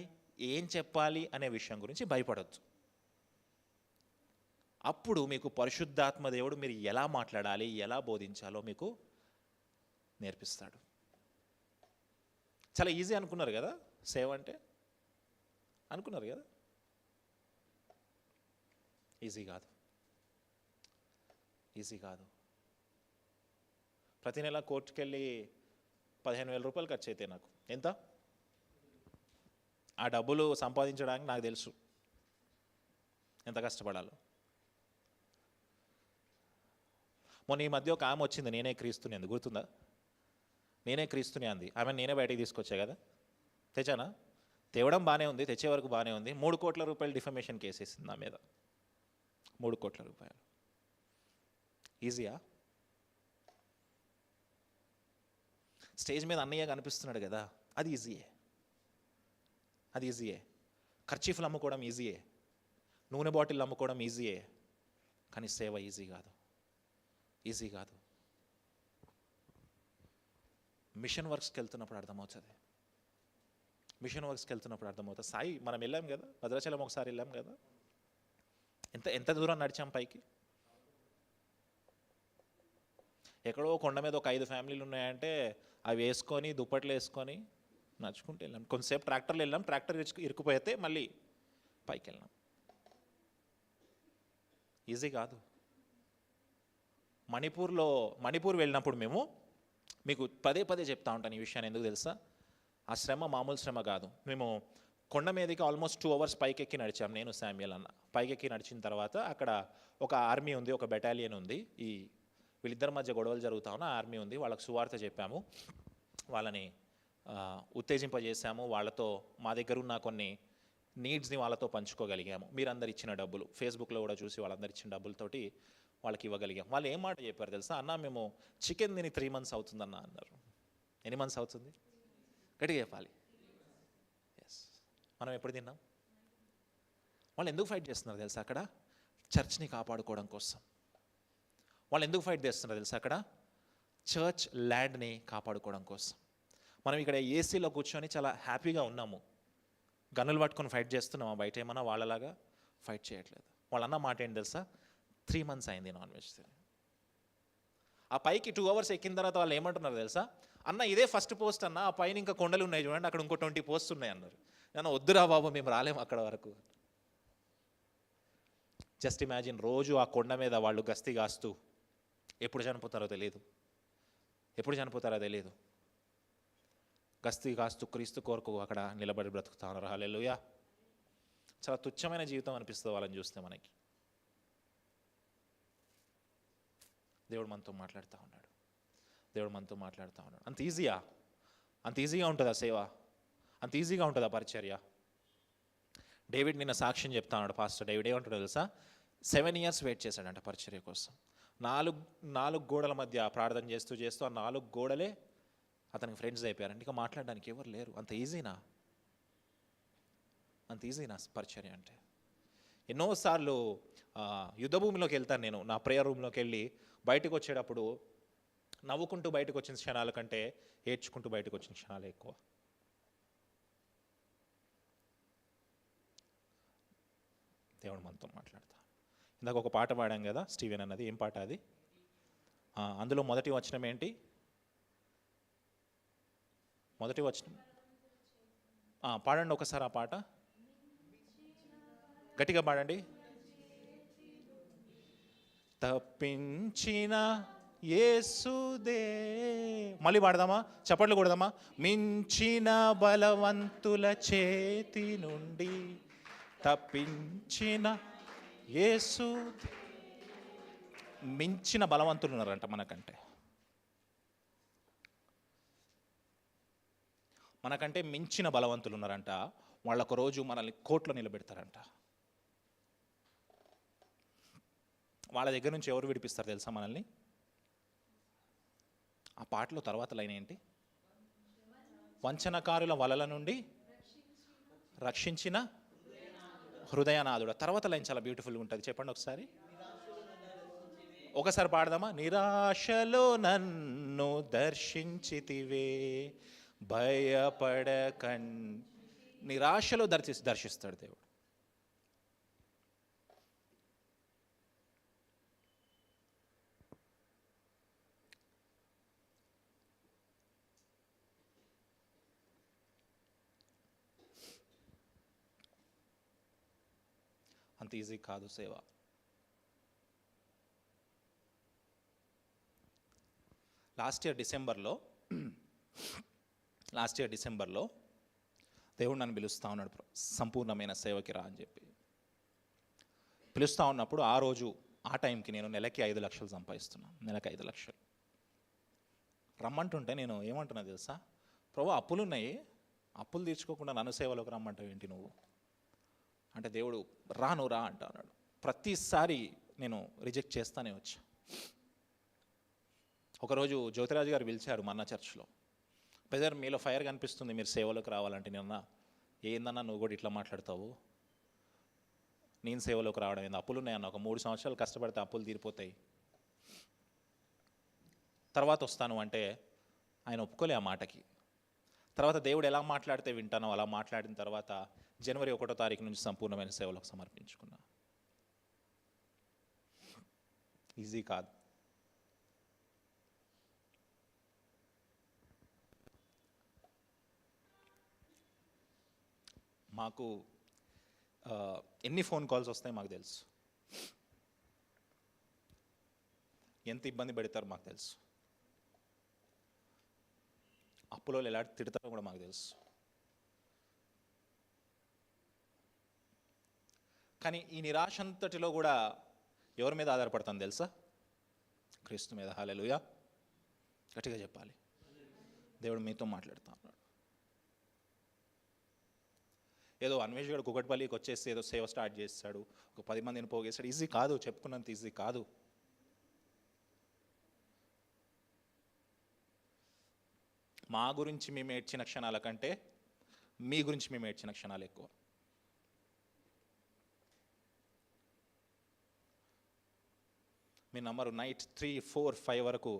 ఏం చెప్పాలి అనే విషయం గురించి భయపడొద్దు. అప్పుడు మీకు పరిశుద్ధాత్మ దేవుడు మీరు ఎలా మాట్లాడాలి, ఎలా బోధించాలో మీకు నేర్పిస్తాడు. చాలా ఈజీ అనుకున్నారు కదా సేవ అంటే? అనుకున్నారు కదా? ఈజీ కాదు. ప్రతి నెల కోర్టుకి వెళ్ళి 15,000 రూపాయలు ఖర్చు అయితే నాకు ఎంత? ఆ డబ్బులు సంపాదించడానికి నాకు తెలుసు ఎంత కష్టపడాలో. మొన్న ఈ మధ్య ఒక ఆమె వచ్చింది, నేనే క్రీస్తుని అంది, గుర్తుందా? నేనే క్రీస్తుని అంది. ఆమె నేనే బయటికి తీసుకొచ్చా కదా, తెచ్చానా? తేవడం బాగానే ఉంది, తెచ్చే వరకు బాగానే ఉంది. 3 కోట్ల రూపాయలు డిఫమేషన్ కేసు వేసింది నా మీద. 3 కోట్ల రూపాయలు. ఈజీయా? స్టేజ్ మీద అన్నయ్య కనిపిస్తున్నాడు కదా, అది ఈజీయే. ఖర్చీఫ్లు అమ్ముకోవడం ఈజీయే, నూనె బాటిల్ అమ్ముకోవడం ఈజీయే. కానీ సేవ ఈజీ కాదు. మిషన్ వర్క్స్కి వెళ్తున్నప్పుడు అర్థమవుతుంది. సాయి మనం వెళ్ళాం కదా, భద్రాచలం ఒకసారి వెళ్ళాం కదా, ఎంత దూరం నడిచాం పైకి. ఎక్కడో కొండ మీద ఒక 5 ఫ్యామిలీలు ఉన్నాయంటే అవి వేసుకొని దుప్పట్లు వేసుకొని నడుచుకుంటూ వెళ్ళాం. కొంతసేపు ట్రాక్టర్లో వెళ్ళాం, ట్రాక్టర్ ఇరుక్కుపోతే మళ్ళీ పైకి వెళ్ళినాం. ఈజీ కాదు. మణిపూర్ వెళ్ళినప్పుడు మేము, మీకు పదే పదే చెప్తా ఉంటాను ఈ విషయాన్ని, ఎందుకు తెలుసా? ఆ శ్రమ మామూలు శ్రమ కాదు. మేము కొండ మీదకి ఆల్మోస్ట్ 2 hours పైకెక్కి నడిచాం, నేను శామ్యుయల్ అన్న. పైకెక్కి నడిచిన తర్వాత అక్కడ ఒక ఆర్మీ ఉంది, ఒక బెటాలియన్ ఉంది. ఈ వీళ్ళిద్దరి మధ్య గొడవలు జరుగుతా ఉన్న ఆర్మీ ఉంది. వాళ్ళకి సువార్త చెప్పాము, వాళ్ళని ఉత్తేజింపజేశాము. వాళ్ళతో మా దగ్గర ఉన్న కొన్ని నీడ్స్ని వాళ్ళతో పంచుకోగలిగాము. మీరందరు ఇచ్చిన డబ్బులు, ఫేస్బుక్లో కూడా చూసి వాళ్ళందరు ఇచ్చిన డబ్బులతోటి వాళ్ళకి ఇవ్వగలిగాం. వాళ్ళు ఏం మాట చెప్పారు తెలుసా? అన్న మేము చికెన్ తిని 3 months అవుతుందన్న అన్నారు. ఎన్ని మంత్స్ అవుతుంది? గట్టిగా చెప్పాలి. ఎస్, మనం ఎప్పుడు తిన్నాం? వాళ్ళు ఎందుకు ఫైట్ చేస్తున్నారు తెలుసా? అక్కడ చర్చ్ని కాపాడుకోవడం కోసం. వాళ్ళు ఎందుకు ఫైట్ చేస్తున్నారు తెలుసా? అక్కడ చర్చ్ ల్యాండ్ని కాపాడుకోవడం కోసం. మనం ఇక్కడ ఏసీలో కూర్చొని చాలా హ్యాపీగా ఉన్నాము, గన్నులు పట్టుకొని ఫైట్ చేస్తున్నామా బయట? ఏమన్నా వాళ్ళలాగా ఫైట్ చేయట్లేదు. వాళ్ళన్న మాట ఏంటి తెలుసా? 3 months అయింది నాన్ వెజ్ తిని. ఆ పైకి 2 hours ఎక్కిన తర్వాత వాళ్ళు ఏమంటున్నారు తెలుసా? అన్న ఇదే ఫస్ట్ పోస్ట్ అన్న, ఆ పైన ఇంకా కొండలు ఉన్నాయి చూడండి, అక్కడ ఇంకో 20 posts ఉన్నాయి అన్నారు. నేను వద్దురా బాబు, మేము రాలేము అక్కడ వరకు. జస్ట్ ఇమాజిన్, రోజు ఆ కొండ మీద వాళ్ళు గస్తీ కాస్తూ, ఎప్పుడు చనిపోతారో తెలియదు, గస్తీ కాస్తూ క్రీస్తు కొరకు అక్కడ నిలబడి బ్రతుకుతా ఉన్నారు. హల్లెలూయా. చాలా తుచ్చమైన జీవితం అనిపిస్తుంది వాళ్ళని చూస్తే మనకి. దేవుడు మనతో మాట్లాడుతూ ఉన్నాడు. అంత ఈజీగా ఉంటుందా సేవ? అంత ఈజీగా ఉంటుందా పరిచర్య? డేవిడ్ నిన్న సాక్ష్యం చెప్తా ఉన్నాడు. పాస్టర్ డేవిడ్ ఏమంటాడో తెలుసా? 7 years వెయిట్ చేశాడంట పరిచర్య కోసం. 4 గోడల మధ్య ప్రార్థన చేస్తూ ఆ 4 గోడలే అతనికి ఫ్రెండ్స్ అయిపోయారంటే ఇక మాట్లాడడానికి ఎవరు లేరు. అంత ఈజీనా పరిచర్య అంటే? ఎన్నోసార్లు యుద్ధభూమిలోకి వెళ్తాను నేను, నా ప్రేయర్ రూమ్లోకి వెళ్ళి బయటకు వచ్చేటప్పుడు నవ్వుకుంటూ బయటకు వచ్చిన క్షణాల కంటే ఏడ్చుకుంటూ బయటకు వచ్చిన క్షణాలే ఎక్కువ. దేవుడు మనతో మాట్లాడతా. ఇందాక ఒక పాట పాడాం కదా స్టీవెన్ అన్నది, ఏం పాట అది? అందులో మొదటి వచనం ఏంటి? మొదటి వచనం పాడండి ఒకసారి ఆ పాట, గట్టిగా పాడండి. తప్పించిన యేసుదే, మళ్ళీ పాడదామా? చప్పట్లు కొడదామా? మించిన బలవంతుల చేతి నుండి తప్పించిన యేసు. మించిన బలవంతులు ఉన్నారంట మనకంటే మించిన బలవంతులు ఉన్నారంట. వాళ్ళొక రోజు మనల్ని కోర్టులో నిలబెడతారంట. వాళ్ళ దగ్గర నుంచి ఎవరు విడిపిస్తారు తెలుసా మనల్ని? ఆ పాటలో తర్వాత లైన్ ఏంటి? వంచనకారుల వలల నుండి రక్షించిన హృదయనాథుడు. తర్వాత లైన్ చాలా బ్యూటిఫుల్గా ఉంటుంది, చెప్పండి ఒకసారి పాడదామా? నిరాశలో నన్ను దర్శించితివే భయపడకన్. నిరాశలో దర్శిస్తాడు దేవుడు. అంత ఈజీ కాదు సేవ. లాస్ట్ ఇయర్ డిసెంబర్లో దేవుడు నన్ను పిలుస్తూ ఉన్నాడు, సంపూర్ణమైన సేవకి రా అని చెప్పి పిలుస్తూ ఉన్నప్పుడు ఆ టైంకి నేను నెలకి 5 లక్షలు సంపాదిస్తున్నాను. నెలకి 5 లక్షలు రమ్మంటుంటే నేను ఏమంటున్నా తెలుసా? ప్రభు అప్పులున్నాయి, అప్పులు తీర్చుకోకుండా నన్ను సేవలోకి రమ్మంటావు ఏంటి నువ్వు అంటే, దేవుడు నువ్వు రా అంటా అన్నాడు. ప్రతిసారి నేను రిజెక్ట్ చేస్తానే వచ్చా. ఒకరోజు జ్యోతిరాజు గారు పిలిచారు మన చర్చ్లో. బ్రదర్ మీలో ఫైర్ కనిపిస్తుంది, మీరు సేవలోకి రావాలంటే. నిన్న ఏందన్నా నువ్వు కూడా ఇట్లా మాట్లాడతావు, నేను సేవలోకి రావడం ఏంది? అప్పులు ఉన్నాయన్న, ఒక 3 సంవత్సరాలు కష్టపడితే అప్పులు తీరిపోతాయి, తర్వాత వస్తాను అంటే ఆయన ఒప్పుకోలే ఆ మాటకి. తర్వాత దేవుడు ఎలా మాట్లాడితే వింటానో అలా మాట్లాడిన తర్వాత జనవరి 1వ తారీఖు నుంచి సంపూర్ణమైన సేవలకు సమర్పించుకున్నా. ఈజీ కాదు. మాకు ఎన్ని ఫోన్ కాల్స్ వస్తాయి మాకు తెలుసు, ఎంత ఇబ్బంది పెడతారో మాకు తెలుసు, అప్పులో ఎలా తిడతారో కూడా మాకు తెలుసు. కానీ ఈ నిరాశ అంతటిలో కూడా ఎవరి మీద ఆధారపడతాను తెలుసా? క్రీస్తు మీద. హల్లెలూయా, గట్టిగా చెప్పాలి. దేవుడు మీతో మాట్లాడుతా ఉన్నాడు. ఏదో అన్వేషకుడు కుకట్పల్లికి వచ్చేసి ఏదో సేవ స్టార్ట్ చేస్తాడు, ఒక 10 మందిని పోగేస్తాడు. ఈజీ కాదు, చెప్పుకున్నంత ఈజీ కాదు. మా గురించి మేము ఏడ్చిన క్షణాల కంటే మీ గురించి మేము ఏడ్చిన క్షణాలు ఎక్కువ. మీ నంబరు నైట్ 3, 4, 5 వరకు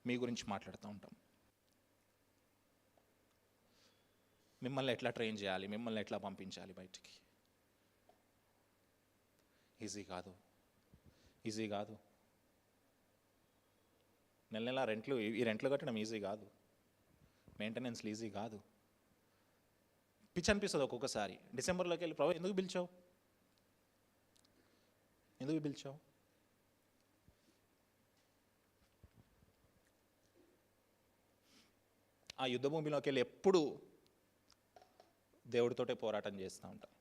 మీ గురించి మాట్లాడుతూ ఉంటాం. మిమ్మల్ని ఎట్లా ట్రైన్ చేయాలి, మిమ్మల్ని ఎట్లా పంపించాలి బయటికి. ఈజీ కాదు, ఈజీ కాదు. నెల నెల రెంట్లు, ఈ రెంట్లు కట్టడం ఈజీ కాదు, మెయింటెనెన్స్లు ఈజీ కాదు. పిచ్చి అనిపిస్తుంది ఒక్కొక్కసారి. డిసెంబర్లోకి వెళ్ళి ప్రభు ఎందుకు పిలిచావు, ఎందుకు పిలిచావు? ఆ యుద్ధ భూమిలోకి వెళ్ళి ఎప్పుడు దేవుడితోటే పోరాటం చేస్తూ ఉంటాం.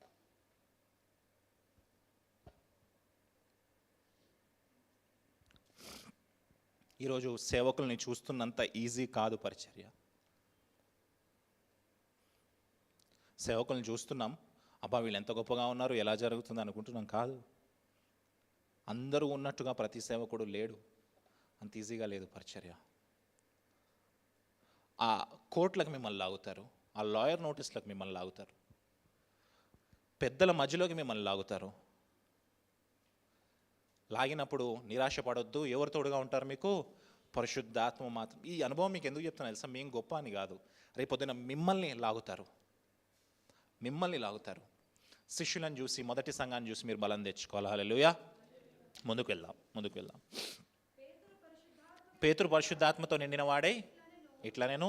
ఈరోజు సేవకుల్ని చూస్తున్నంత ఈజీ కాదు పరిచర్య. సేవకుల్ని చూస్తున్నాం, అబ్బా వీళ్ళు ఎంత గొప్పగా ఉన్నారు, ఎలా జరుగుతుంది అనుకుంటున్నాం. కాదు, అందరూ ఉన్నట్టుగా ప్రతి సేవకుడు లేడు, అంత ఈజీగా లేదు పరిచర్య. ఆ కోర్టులకు మిమ్మల్ని లాగుతారు, ఆ లాయర్ నోటీసులకు మిమ్మల్ని లాగుతారు, పెద్దల మధ్యలోకి మిమ్మల్ని లాగుతారు. లాగినప్పుడు నిరాశ పడొద్దు. ఎవరు తోడుగా ఉంటారు మీకు? పరిశుద్ధాత్మ మాత్రం. ఈ అనుభవం మీకు ఎందుకు చెప్తున్నా తెలుసా? మేము గొప్ప అని కాదు, రేపొద్దున మిమ్మల్ని లాగుతారు, మిమ్మల్ని లాగుతారు. శిష్యులను చూసి, మొదటి సంఘాన్ని చూసి మీరు బలం తెచ్చుకోవాలి. హల్లెలూయా. ముందుకు వెళ్దాం. పేతురు పరిశుద్ధాత్మతో నిండిన వాడై ఇట్లా నేను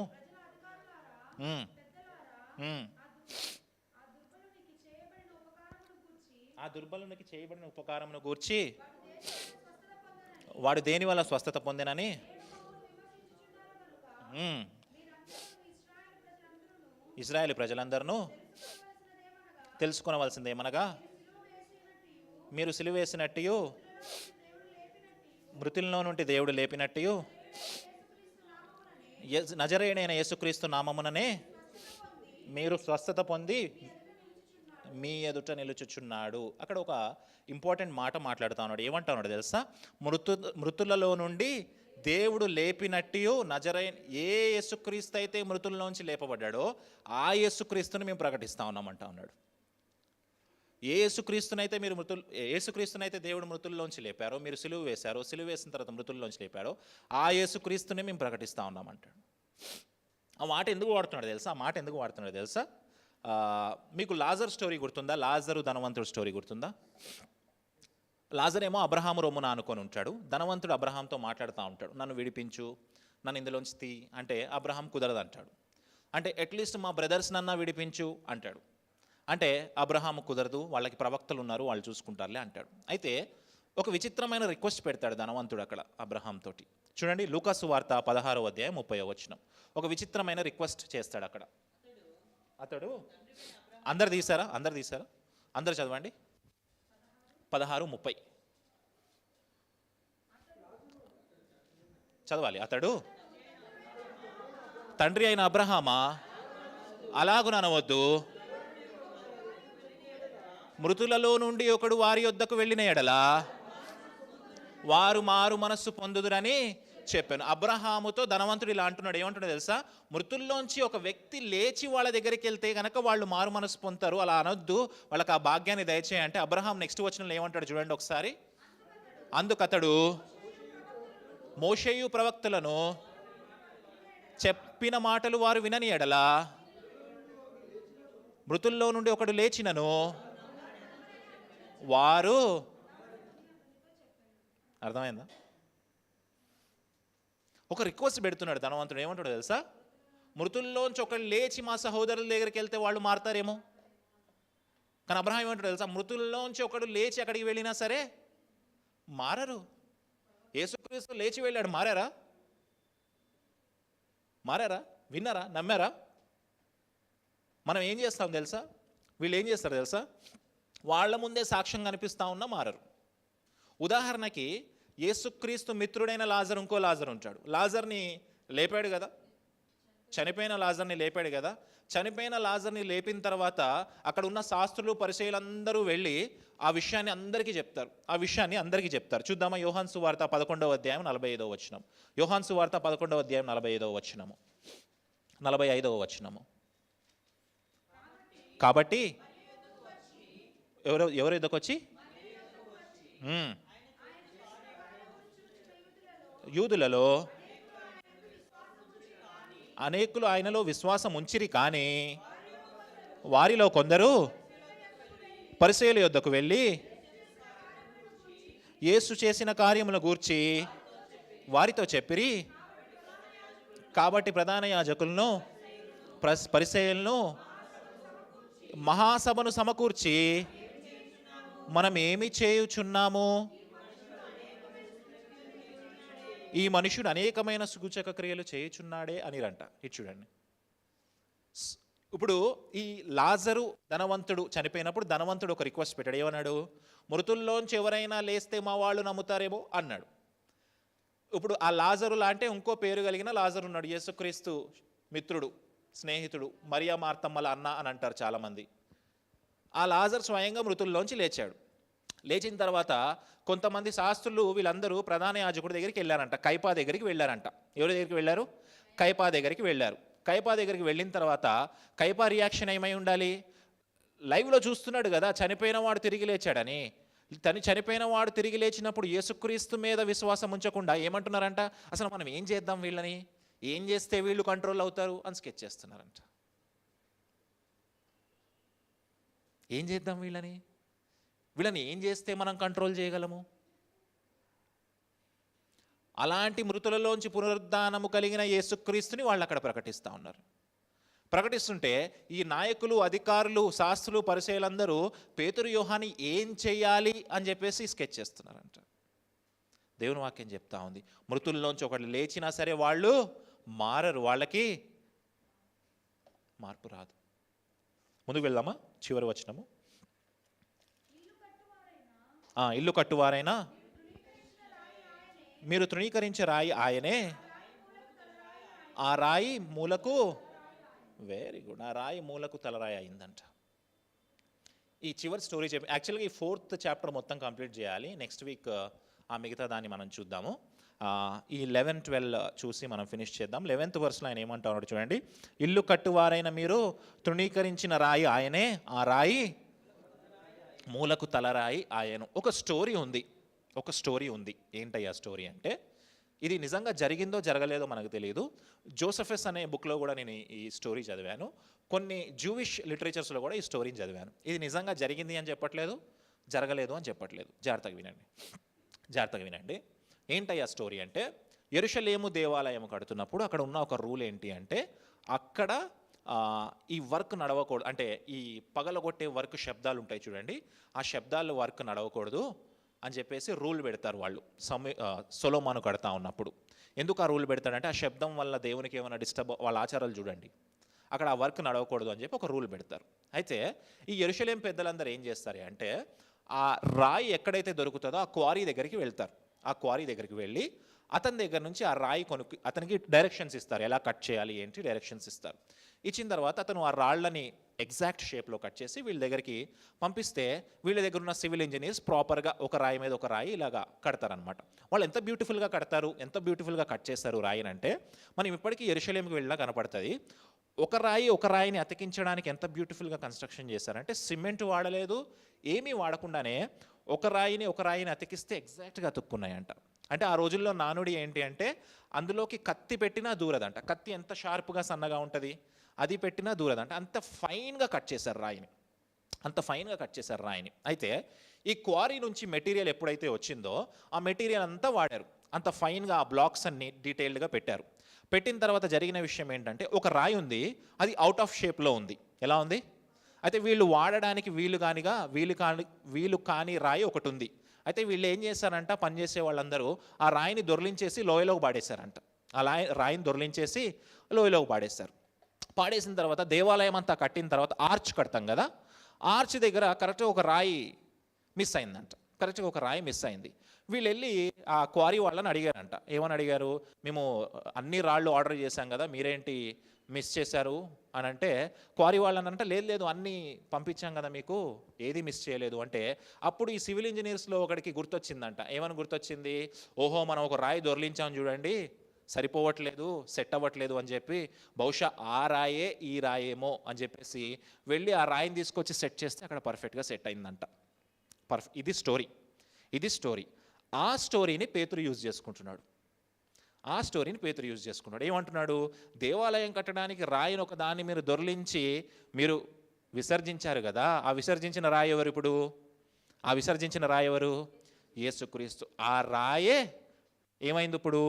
ఆ దుర్బలునికి చేయబడిన ఉపకారమును గూర్చి వాడు దేని వల్ల స్వస్థత పొందినని ఇశ్రాయేలు ప్రజలందరూ తెలుసుకొనవలసింది ఏమనగా, మీరు సిలువ వేసినట్టు, మృతుల్లో నుండి దేవుడు లేపినట్టు, నజరేయుడైన యేసుక్రీస్తు నామముననే మీరు స్వస్థత పొంది మీ ఎదుట నిలుచుచున్నాడు. అక్కడ ఒక ఇంపార్టెంట్ మాట మాట్లాడుతూ ఉన్నాడు. ఏమంటా ఉన్నాడు తెలుసా? మృతులలో నుండి దేవుడు లేపినట్టు నజరేయుడు, ఏ యేసుక్రీస్తు అయితే మృతుల్లోంచి లేపబడ్డాడో ఆ యేసుక్రీస్తుని మేము ప్రకటిస్తూ ఉన్నామంటా ఉన్నాడు. ఏ యేసుక్రీస్తునైతే యేసుక్రీస్తునైతే దేవుడు మృతుల్లోంచి లేపారో, మీరు సిలువ వేశారో, సిలువ వేసిన తర్వాత మృతుల్లోంచి లేపారో ఆ యేసుక్రీస్తుని మేము ప్రకటిస్తూ ఉన్నామంటాడు. ఆ మాట ఎందుకు వాడుతున్నాడు తెలుసా? మీకు లాజర్ స్టోరీ గుర్తుందా? లాజరు ధనవంతుడు స్టోరీ గుర్తుందా? లాజర్ ఏమో అబ్రహాము రొమ్మున అనుకొని ఉంటాడు. ధనవంతుడు అబ్రహాంతో మాట్లాడుతూ ఉంటాడు, నన్ను విడిపించు, నన్ను ఇందులోంచి తీ అంటే అబ్రహాం కుదరదు అంటాడు. అంటే అట్లీస్ట్ మా బ్రదర్స్ నన్నా విడిపించు అంటాడు. అంటే అబ్రహాము కుదరదు, వాళ్ళకి ప్రవక్తలు ఉన్నారు, వాళ్ళు చూసుకుంటారులే అంటాడు. అయితే ఒక విచిత్రమైన రిక్వెస్ట్ పెడతాడు ధనవంతుడు అక్కడ అబ్రహాం తోటి. చూడండి, లూకాసు వార్త 16వ అధ్యాయం 30వ వచనం. ఒక విచిత్రమైన రిక్వెస్ట్ చేస్తాడు అక్కడ. అతడు అందరు తీసారా? అందరు చదవండి. 16:30 చదవాలి. అతడు, తండ్రి అయిన అబ్రహామా, అలాగుననవద్దు, మృతులలో నుండి ఒకడు వారి యొద్దకు వెళ్ళిన ఎడల వారు మారు మనస్సు పొందుదురని చెప్పాను. అబ్రహాముతో ధనవంతుడు ఇలా అంటున్నాడు. ఏమంటున్నాడు తెలుసా? మృతుల్లోంచి ఒక వ్యక్తి లేచి వాళ్ళ దగ్గరికి వెళ్తే కనుక వాళ్ళు మారు మనసు పొందుతారు, అలా అనొద్దు, వాళ్ళకి ఆ భాగ్యాన్ని దయచేయంటే అబ్రహాం నెక్స్ట్ వచనంలో ఏమంటాడు చూడండి ఒకసారి. అందుకతడు మోషేయు ప్రవక్తలను చెప్పిన మాటలు వారు వినని ఎడల మృతుల్లో నుండి ఒకడు లేచినను వారు. అర్థమైందా? ఒక రిక్వెస్ట్ పెడుతున్నాడు ధనవంతుడు. ఏమంటాడు తెలుసా? మృతుల్లోంచి ఒకళ్ళు లేచి మా సహోదరుల దగ్గరికి వెళ్తే వాళ్ళు మారతారేమో, కానీ అబ్రహాం ఏమంటాడు తెలుసా, మృతుల్లోంచి ఒకడు లేచి అక్కడికి వెళ్ళినా సరే మారరు. యేసుక్రీస్తు లేచి వెళ్ళాడు, మారారా? మారారా? విన్నారా? నమ్మారా? మనం ఏం చేస్తాం తెలుసా, వీళ్ళు ఏం చేస్తారు తెలుసా, వాళ్ళ ముందే సాక్ష్యం కనిపిస్తూ ఉన్నా మారరు. ఉదాహరణకి యేసుక్రీస్తు మిత్రుడైన లాజర్, ఇంకో లాజర్ ఉంటాడు. లాజర్ని లేపాడు కదా, చనిపోయిన లాజర్ని లేపాడు కదా. చనిపోయిన లాజర్ని లేపిన తర్వాత అక్కడ ఉన్న శాస్త్రులు పరిచయులందరూ వెళ్ళి ఆ విషయాన్ని అందరికీ చెప్తారు. చూద్దామా, యోహాను సువార్త 11వ అధ్యాయం 45వ వచనం. యోహాను సువార్త 11వ అధ్యాయం 45వ వచనము, 45వ వచనము. కాబట్టి ఎవరు ఎద్దకు వచ్చి, యూదులలో అనేకులు ఆయనలో విశ్వాసం ఉంచిరి, కానీ వారిలో కొందరు పరిసయ్యుల యొద్దకు వెళ్ళి యేసు చేసిన కార్యముల గూర్చి వారితో చెప్పిరి. కాబట్టి ప్రధాన యాజకులను, పరిసయ్యులను, మహాసభను సమకూర్చి మనం ఏమి చేయుచున్నాము, ఈ మనుషుడు అనేకమైన సూచక క్రియలు చేయుచున్నాడే అనిరంట. ఇది చూడండి. ఇప్పుడు ఈ లాజరు ధనవంతుడు చనిపోయినప్పుడు ధనవంతుడు ఒక రిక్వెస్ట్ పెట్టాడు. ఏమన్నాడు? మృతుల్లోంచి ఎవరైనా లేస్తే మా వాళ్ళు నమ్ముతారేమో అన్నాడు. ఇప్పుడు ఆ లాజరు లాంటి ఇంకో పేరు కలిగిన లాజరు ఉన్నాడు, యేసుక్రీస్తు మిత్రుడు, స్నేహితుడు, మరియా మార్తమ్మల అన్న అని అంటారు చాలామంది. ఆ లాజర్ స్వయంగా మృతుల్లోంచి లేచాడు. లేచిన తర్వాత కొంతమంది శాస్త్రులు వీళ్ళందరూ ప్రధాన యాజకుడి దగ్గరికి వెళ్ళారంట, కైపా దగ్గరికి వెళ్ళారంట. ఎవరి దగ్గరికి వెళ్ళారు? కైపా దగ్గరికి వెళ్ళారు. కైపా దగ్గరికి వెళ్ళిన తర్వాత కైపా రియాక్షన్ ఏమై ఉండాలి? లైవ్లో చూస్తున్నాడు కదా చనిపోయిన వాడు తిరిగి లేచాడని. చనిపోయిన వాడు తిరిగి లేచినప్పుడు యేసుక్రీస్తు మీద విశ్వాసం ఉంచకుండా ఏమంటున్నారంట, అసలు మనం ఏం చేద్దాం, వీళ్ళని ఏం చేస్తే వీళ్ళు కంట్రోల్ అవుతారు అని స్కెచ్ చేస్తున్నారంట. ఏం చేద్దాం, వీళ్ళని ఏం చేస్తే మనం కంట్రోల్ చేయగలము? అలాంటి మృతులలోంచి పునరుద్ధానము కలిగిన యేసుక్రీస్తుని వాళ్ళు అక్కడ ప్రకటిస్తూ ఉన్నారు. ప్రకటిస్తుంటే ఈ నాయకులు, అధికారులు, శాస్త్రులు, పరిచయులందరూ పేతురు, యోహాని ఏం చేయాలి అని చెప్పేసి స్కెచ్ చేస్తున్నారంట. దేవుని వాక్యం చెప్తా ఉంది, మృతుల్లోంచి ఒకటి లేచినా సరే వాళ్ళు మారరు, వాళ్ళకి మార్పు రాదు. ముందుకు వెళ్దామా? చివరి వచనము. ఇల్లు కట్టువారైనా మీరు తృణీకరించే రాయి ఆయనే, ఆ రాయి మూలకు, వెరీ గుడ్, ఆ రాయి మూలకు తలరాయి అయిందంట. ఈ చివరి స్టోరీ చెప్పి యాక్చువల్గా ఈ 4th చాప్టర్ మొత్తం కంప్లీట్ చేయాలి. నెక్స్ట్ వీక్ ఆ మిగతా దాన్ని మనం చూద్దాము. ఈ 11, 12 చూసి మనం ఫినిష్ చేద్దాం. 11th వర్స్లో ఆయన ఏమంటాడు చూడండి. ఇల్లు కట్టువారైన మీరు తృణీకరించిన రాయి ఆయనే, ఆ రాయి మూలకు తలరాయి ఆయను. ఒక స్టోరీ ఉంది. ఏంటయ్యా స్టోరీ అంటే, ఇది నిజంగా జరిగిందో జరగలేదో మనకు తెలియదు. జోసెఫస్ అనే బుక్లో కూడా నేను ఈ స్టోరీ చదివాను. కొన్ని జూవిష్ లిటరేచర్స్లో కూడా ఈ స్టోరీని చదివాను. ఇది నిజంగా జరిగింది అని చెప్పట్లేదు, జరగలేదు అని చెప్పట్లేదు. జాగ్రత్తగా వినండి. ఏంటయ్యా స్టోరీ అంటే, యెరూషలేము దేవాలయం కడుతున్నప్పుడు అక్కడ ఉన్న ఒక రూల్ ఏంటి అంటే, అక్కడ ఈ వర్క్ నడవకూడదు. అంటే ఈ పగలగొట్టే వర్క్ శబ్దాలు ఉంటాయి చూడండి, ఆ శబ్దాలు వర్క్ నడవకూడదు అని చెప్పేసి రూల్ పెడతారు వాళ్ళు. సొలొమోను కడతా ఉన్నప్పుడు. ఎందుకు ఆ రూల్ పెడతాడంటే, ఆ శబ్దం వల్ల దేవునికి ఏమైనా డిస్టర్బ్, వాళ్ళ ఆచారాలు చూడండి, అక్కడ ఆ వర్క్ నడవకూడదు అని చెప్పి ఒక రూల్ పెడతారు. అయితే ఈ యెరూషలేం పెద్దలందరూ ఏం చేస్తారు అంటే, ఆ రాయి ఎక్కడైతే దొరుకుతుందో ఆ క్వారీ దగ్గరికి వెళ్తారు. ఆ క్వారీ దగ్గరికి వెళ్ళి అతని దగ్గర నుంచి ఆ రాయి అతనికి డైరెక్షన్స్ ఇస్తారు, ఎలా కట్ చేయాలి ఏంటి డైరెక్షన్స్ ఇస్తారు. ఇచ్చిన తర్వాత అతను ఆ రాళ్లని ఎగ్జాక్ట్ షేప్లో కట్ చేసి వీళ్ళ దగ్గరికి పంపిస్తే, వీళ్ళ దగ్గర ఉన్న సివిల్ ఇంజనీర్స్ ప్రాపర్గా ఒక రాయి మీద ఒక రాయి ఇలాగా కడతారనమాట. వాళ్ళు ఎంత బ్యూటిఫుల్గా కడతారు, ఎంత బ్యూటిఫుల్గా కట్ చేస్తారు రాయిని అంటే, మనం ఇప్పటికీ యెరూషలేంకి వెళ్ళినా కనపడుతుంది. ఒక రాయిని అతికించడానికి ఎంత బ్యూటిఫుల్గా కన్స్ట్రక్షన్ చేశారంటే, సిమెంట్ వాడలేదు, ఏమీ వాడకుండానే ఒక రాయిని అతికిస్తే ఎగ్జాక్ట్గా అతుక్కున్నాయంట. అంటే ఆ రోజుల్లో నానుడి ఏంటి అంటే, అందులోకి కత్తి పెట్టినా దూరదంట. కత్తి ఎంత షార్ప్గా సన్నగా ఉంటుంది, అది పెట్టినా దూరదంట. అంత ఫైన్గా కట్ చేశారు రాయిని. అయితే ఈ క్వారీ నుంచి మెటీరియల్ ఎప్పుడైతే వచ్చిందో ఆ మెటీరియల్ అంతా వాడారు. అంత ఫైన్గా ఆ బ్లాక్స్ అన్ని డీటెయిల్డ్గా పెట్టారు. పెట్టిన తర్వాత జరిగిన విషయం ఏంటంటే, ఒక రాయి ఉంది, అది అవుట్ ఆఫ్ షేప్లో ఉంది. ఎలా ఉంది? అయితే వీళ్ళు వాడడానికి వీలు కాని రాయి ఒకటి ఉంది. అయితే వీళ్ళు ఏం చేశారంట, పనిచేసే వాళ్ళందరూ ఆ రాయిని దొర్లించేసి లోయలోకి పాడేశారంట. ఆ రాయిని దొర్లించేసి లోయలోకి పాడేసిన తర్వాత దేవాలయం అంతా కట్టిన తర్వాత ఆర్చ్ కడతాం కదా, ఆర్చ్ దగ్గర కరెక్ట్గా ఒక రాయి మిస్ అయిందంట. కరెక్ట్గా ఒక రాయి మిస్ అయింది. వీళ్ళు వెళ్ళి ఆ క్వారీ వాళ్ళని అడిగారంట. ఏమని అడిగారు, మేము అన్ని రాళ్ళు ఆర్డర్ చేశాం కదా, మీరేంటి మిస్ చేశారు అని అంటే, క్వారీ వాళ్ళని అంటే లేదు అన్నీ పంపించాం కదా మీకు, ఏది మిస్ చేయలేదు అంటే, అప్పుడు ఈ సివిల్ ఇంజనీర్స్లో ఒకడికి గుర్తొచ్చిందంట. ఏమని గుర్తొచ్చింది, ఓహో మనం ఒక రాయి దొర్లించాం చూడండి, సరిపోవట్లేదు, సెట్ అవ్వట్లేదు అని చెప్పి, బహుశా ఆ రాయే ఈ రాయేమో అని చెప్పేసి వెళ్ళి ఆ రాయిని తీసుకొచ్చి సెట్ చేస్తే అక్కడ పర్ఫెక్ట్గా సెట్ అయిందంట. ఇది స్టోరీ. ఆ స్టోరీని పేతురు యూజ్ చేసుకుంటున్నాడు. ఏమంటున్నాడు, దేవాలయం కట్టడానికి రాయిని ఒక దాన్ని మీరు దొర్లించి మీరు విసర్జించారు కదా, ఆ విసర్జించిన రాయి ఎవరు? ఇప్పుడు ఆ విసర్జించిన రాయి ఎవరు? యేసుక్రీస్తు. ఆ రాయే ఏమైంది ఇప్పుడు?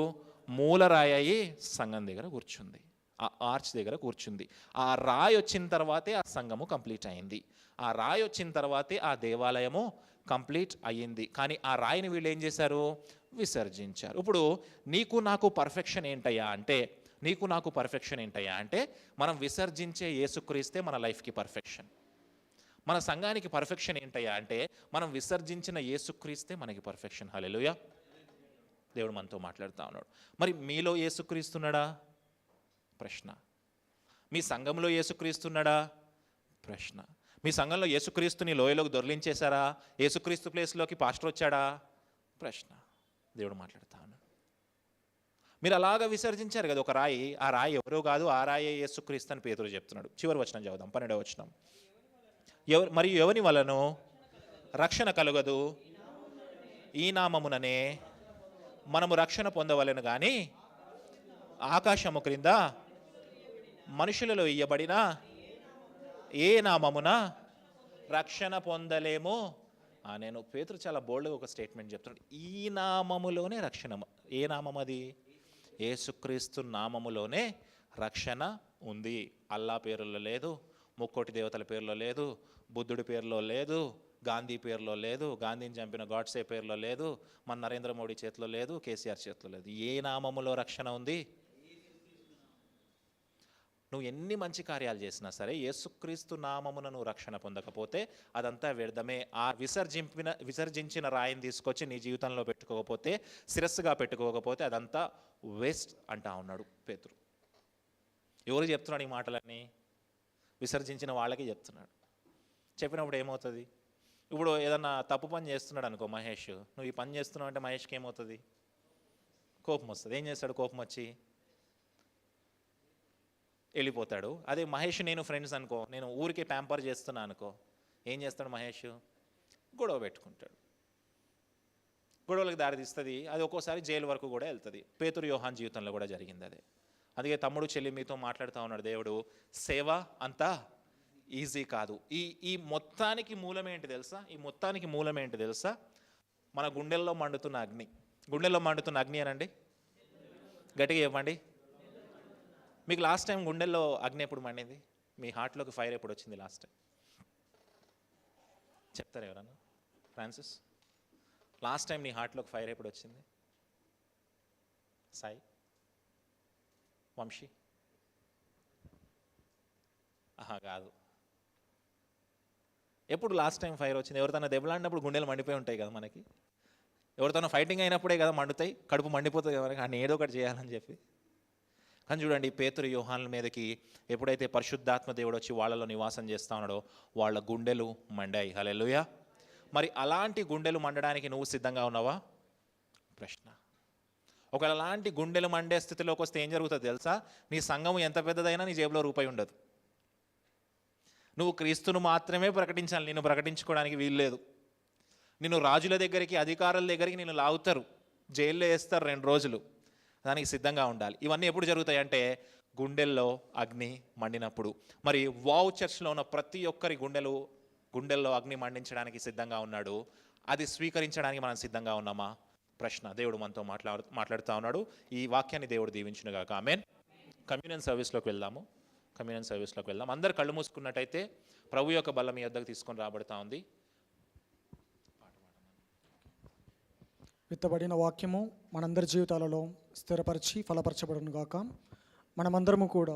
మూల రాయి అయి సంఘం దగ్గర కూర్చుంది, ఆ ఆర్చ్ దగ్గర కూర్చుంది. ఆ రాయి వచ్చిన తర్వాతే ఆ సంఘము కంప్లీట్ అయింది. ఆ రాయి వచ్చిన తర్వాతే ఆ దేవాలయము కంప్లీట్ అయ్యింది. కానీ ఆ రాయిని వీళ్ళు ఏం చేశారు? విసర్జించారు. ఇప్పుడు నీకు నాకు పర్ఫెక్షన్ ఏంటయ్యా అంటే మనం విసర్జించే యేసుక్రీస్తే మన లైఫ్కి పర్ఫెక్షన్. మన సంఘానికి పర్ఫెక్షన్ ఏంటయ్యా అంటే మనం విసర్జించిన యేసుక్రీస్తే మనకి పర్ఫెక్షన్. హల్లెలూయా. దేవుడు మనతో మాట్లాడుతూ ఉన్నాడు. మరి మీలో యేసుక్రీస్తున్నాడా? ప్రశ్న. మీ సంఘంలో యేసుక్రీస్తున్నాడా? ప్రశ్న. మీ సంఘంలో యేసుక్రీస్తుని లోయలోకి దొర్లించేశారా? యేసుక్రీస్తు ప్లేస్లోకి పాస్టర్ వచ్చాడా? ప్రశ్న. దేవుడు మాట్లాడుతూ ఉన్నాడు. మీరు అలాగా విసర్జించారు కదా ఒక రాయి, ఆ రాయి ఎవరో కాదు, ఆ రాయే యేసుక్రీస్తు అని పేతురు చెప్తున్నాడు. చివరి వచనం చదువుదాం, 12వ వచనం. మరియు ఎవని వలనో రక్షణ కలుగదు, ఈ నామముననే మనము రక్షణ పొందవలెను కానీ ఆకాశము క్రింద మనుషులలో ఇయ్యబడిన ఏ నామమున రక్షణ పొందలేము. నేను పేతురు చాలా బోల్డ్గా ఒక స్టేట్మెంట్ చెప్తున్నాడు. ఈ నామములోనే రక్షణ. ఏ నామం అది? యేసుక్రీస్తు నామములోనే రక్షణ ఉంది. అల్లా పేరులో లేదు, ముక్కోటి దేవతల పేరులో లేదు, బుద్ధుడి పేరులో లేదు, గాంధీ పేరులో లేదు, గాంధీని చంపిన గాడ్సే పేరులో లేదు, మన నరేంద్ర మోడీ చేతిలో లేదు, కేసీఆర్ చేతిలో లేదు. ఏ నామములో రక్షణ ఉంది? నువ్వు ఎన్ని మంచి కార్యాలు చేసినా సరే యేసుక్రీస్తు నామమున నువ్వు రక్షణ పొందకపోతే అదంతా వ్యర్థమే. ఆ విసర్జించిన రాయిని తీసుకొచ్చి నీ జీవితంలో పెట్టుకోకపోతే, శిరస్సుగా పెట్టుకోకపోతే అదంతా వేస్ట్ అంటా ఉన్నాడు పేతురు. ఎవరు చెప్తున్నాడు ఈ మాటలన్నీ? విసర్జించిన వాళ్ళకి చెప్తున్నాడు. చెప్పినప్పుడు ఏమవుతుంది? ఇప్పుడు ఏదన్నా తప్పు పని చేస్తున్నాడు అనుకో మహేష్, నువ్వు ఈ పని చేస్తున్నావు అంటే మహేష్కి ఏమవుతుంది? కోపం వస్తుంది. ఏం చేస్తాడు? కోపం వచ్చి వెళ్ళిపోతాడు. అదే మహేష్ నేను ఫ్రెండ్స్ అనుకో, నేను ఊరికే ప్యాంపర్ చేస్తున్నా అనుకో, ఏం చేస్తాడు మహేష్? గొడవ పెట్టుకుంటాడు. గొడవలకు దారితీస్తుంది. అది ఒక్కోసారి జైలు వరకు కూడా వెళ్తుంది. పేతురు యోహాన్ జీవితంలో కూడా జరిగింది అదే. అందుకే తమ్ముడు చెల్లి మీతో మాట్లాడుతూ ఉన్నాడు దేవుడు, సేవ అంతా ఈజీ కాదు. ఈ మొత్తానికి మూలమేంటి తెలుసా? మన గుండెల్లో మండుతున్న అగ్ని. గుండెల్లో మండుతున్న అగ్ని అనండి, గట్టిగా చెప్పండి. మీకు లాస్ట్ టైం గుండెల్లో అగ్ని ఎప్పుడు మండింది? మీ హార్ట్లోకి ఫైర్ ఎప్పుడు వచ్చింది లాస్ట్ టైం? చెప్తారు ఎవరన్నా? ఫ్రాన్సిస్, లాస్ట్ టైం నీ హార్ట్లోకి ఫైర్ ఎప్పుడు వచ్చింది? సాయి, వంశీ? కాదు. ఎప్పుడు లాస్ట్ టైం ఫైర్ వచ్చింది? ఎవరితోనో దెబ్బలాడినప్పుడు గుండెలు మండిపోయి ఉంటాయి కదా మనకి. ఎవరితోనో ఫైటింగ్ అయినప్పుడే కదా మండుతాయి, కడుపు మండిపోతుంది ఎవరికి, అని ఏదో ఒకటి చేయాలని చెప్పి. కానీ చూడండి, పేతురు యోహానుల మీదకి ఎప్పుడైతే పరిశుద్ధాత్మ దేవుడు వచ్చి వాళ్ళలో నివాసం చేస్తా ఉన్నాడో వాళ్ళ గుండెలు మండాయి. హల్లెలూయా. మరి అలాంటి గుండెలు మండడానికి నువ్వు సిద్ధంగా ఉన్నావా? ప్రశ్న. ఒకవేళ అలాంటి గుండెలు మండే స్థితిలోకి వస్తే ఏం జరుగుతుంది తెలుసా? నీ సంఘం ఎంత పెద్దదైనా నీ జేబులో రూపాయి ఉండదు. నువ్వు క్రీస్తును మాత్రమే ప్రకటించాలి, నిన్ను ప్రకటించుకోవడానికి వీల్లేదు. నిన్ను రాజుల దగ్గరికి, అధికారుల దగ్గరికి నిన్ను లాగుతారు, జైల్లో వేస్తారు 2 రోజులు. దానికి సిద్ధంగా ఉండాలి. ఇవన్నీ ఎప్పుడు జరుగుతాయి అంటే గుండెల్లో అగ్ని మండినప్పుడు. మరి వావ్ చర్చ్లో ఉన్న ప్రతి ఒక్కరి గుండెల్లో అగ్ని మండించడానికి సిద్ధంగా ఉన్నాడు. అది స్వీకరించడానికి మనం సిద్ధంగా ఉన్నామా? ప్రశ్న. దేవుడు మనతో మాట్లాడుతూ ఉన్నాడు. ఈ వాక్యాన్ని దేవుడు దీవించునుగాక. ఆమేన్. కమ్యూనియన్ సర్వీస్లోకి వెళ్దాము. కమ్యూనియన్ సర్వీస్లోకి వెళ్దాం. అందరు కళ్ళు మూసుకున్నట్టయితే ప్రభు యొక్క బల్ల మీ వద్దకు తీసుకొని రాబడతా ఉంది. విత్తబడిన వాక్యము మనందరి జీవితాలలో స్థిరపరిచి ఫలపరచబడును గాక. మనమందరము కూడా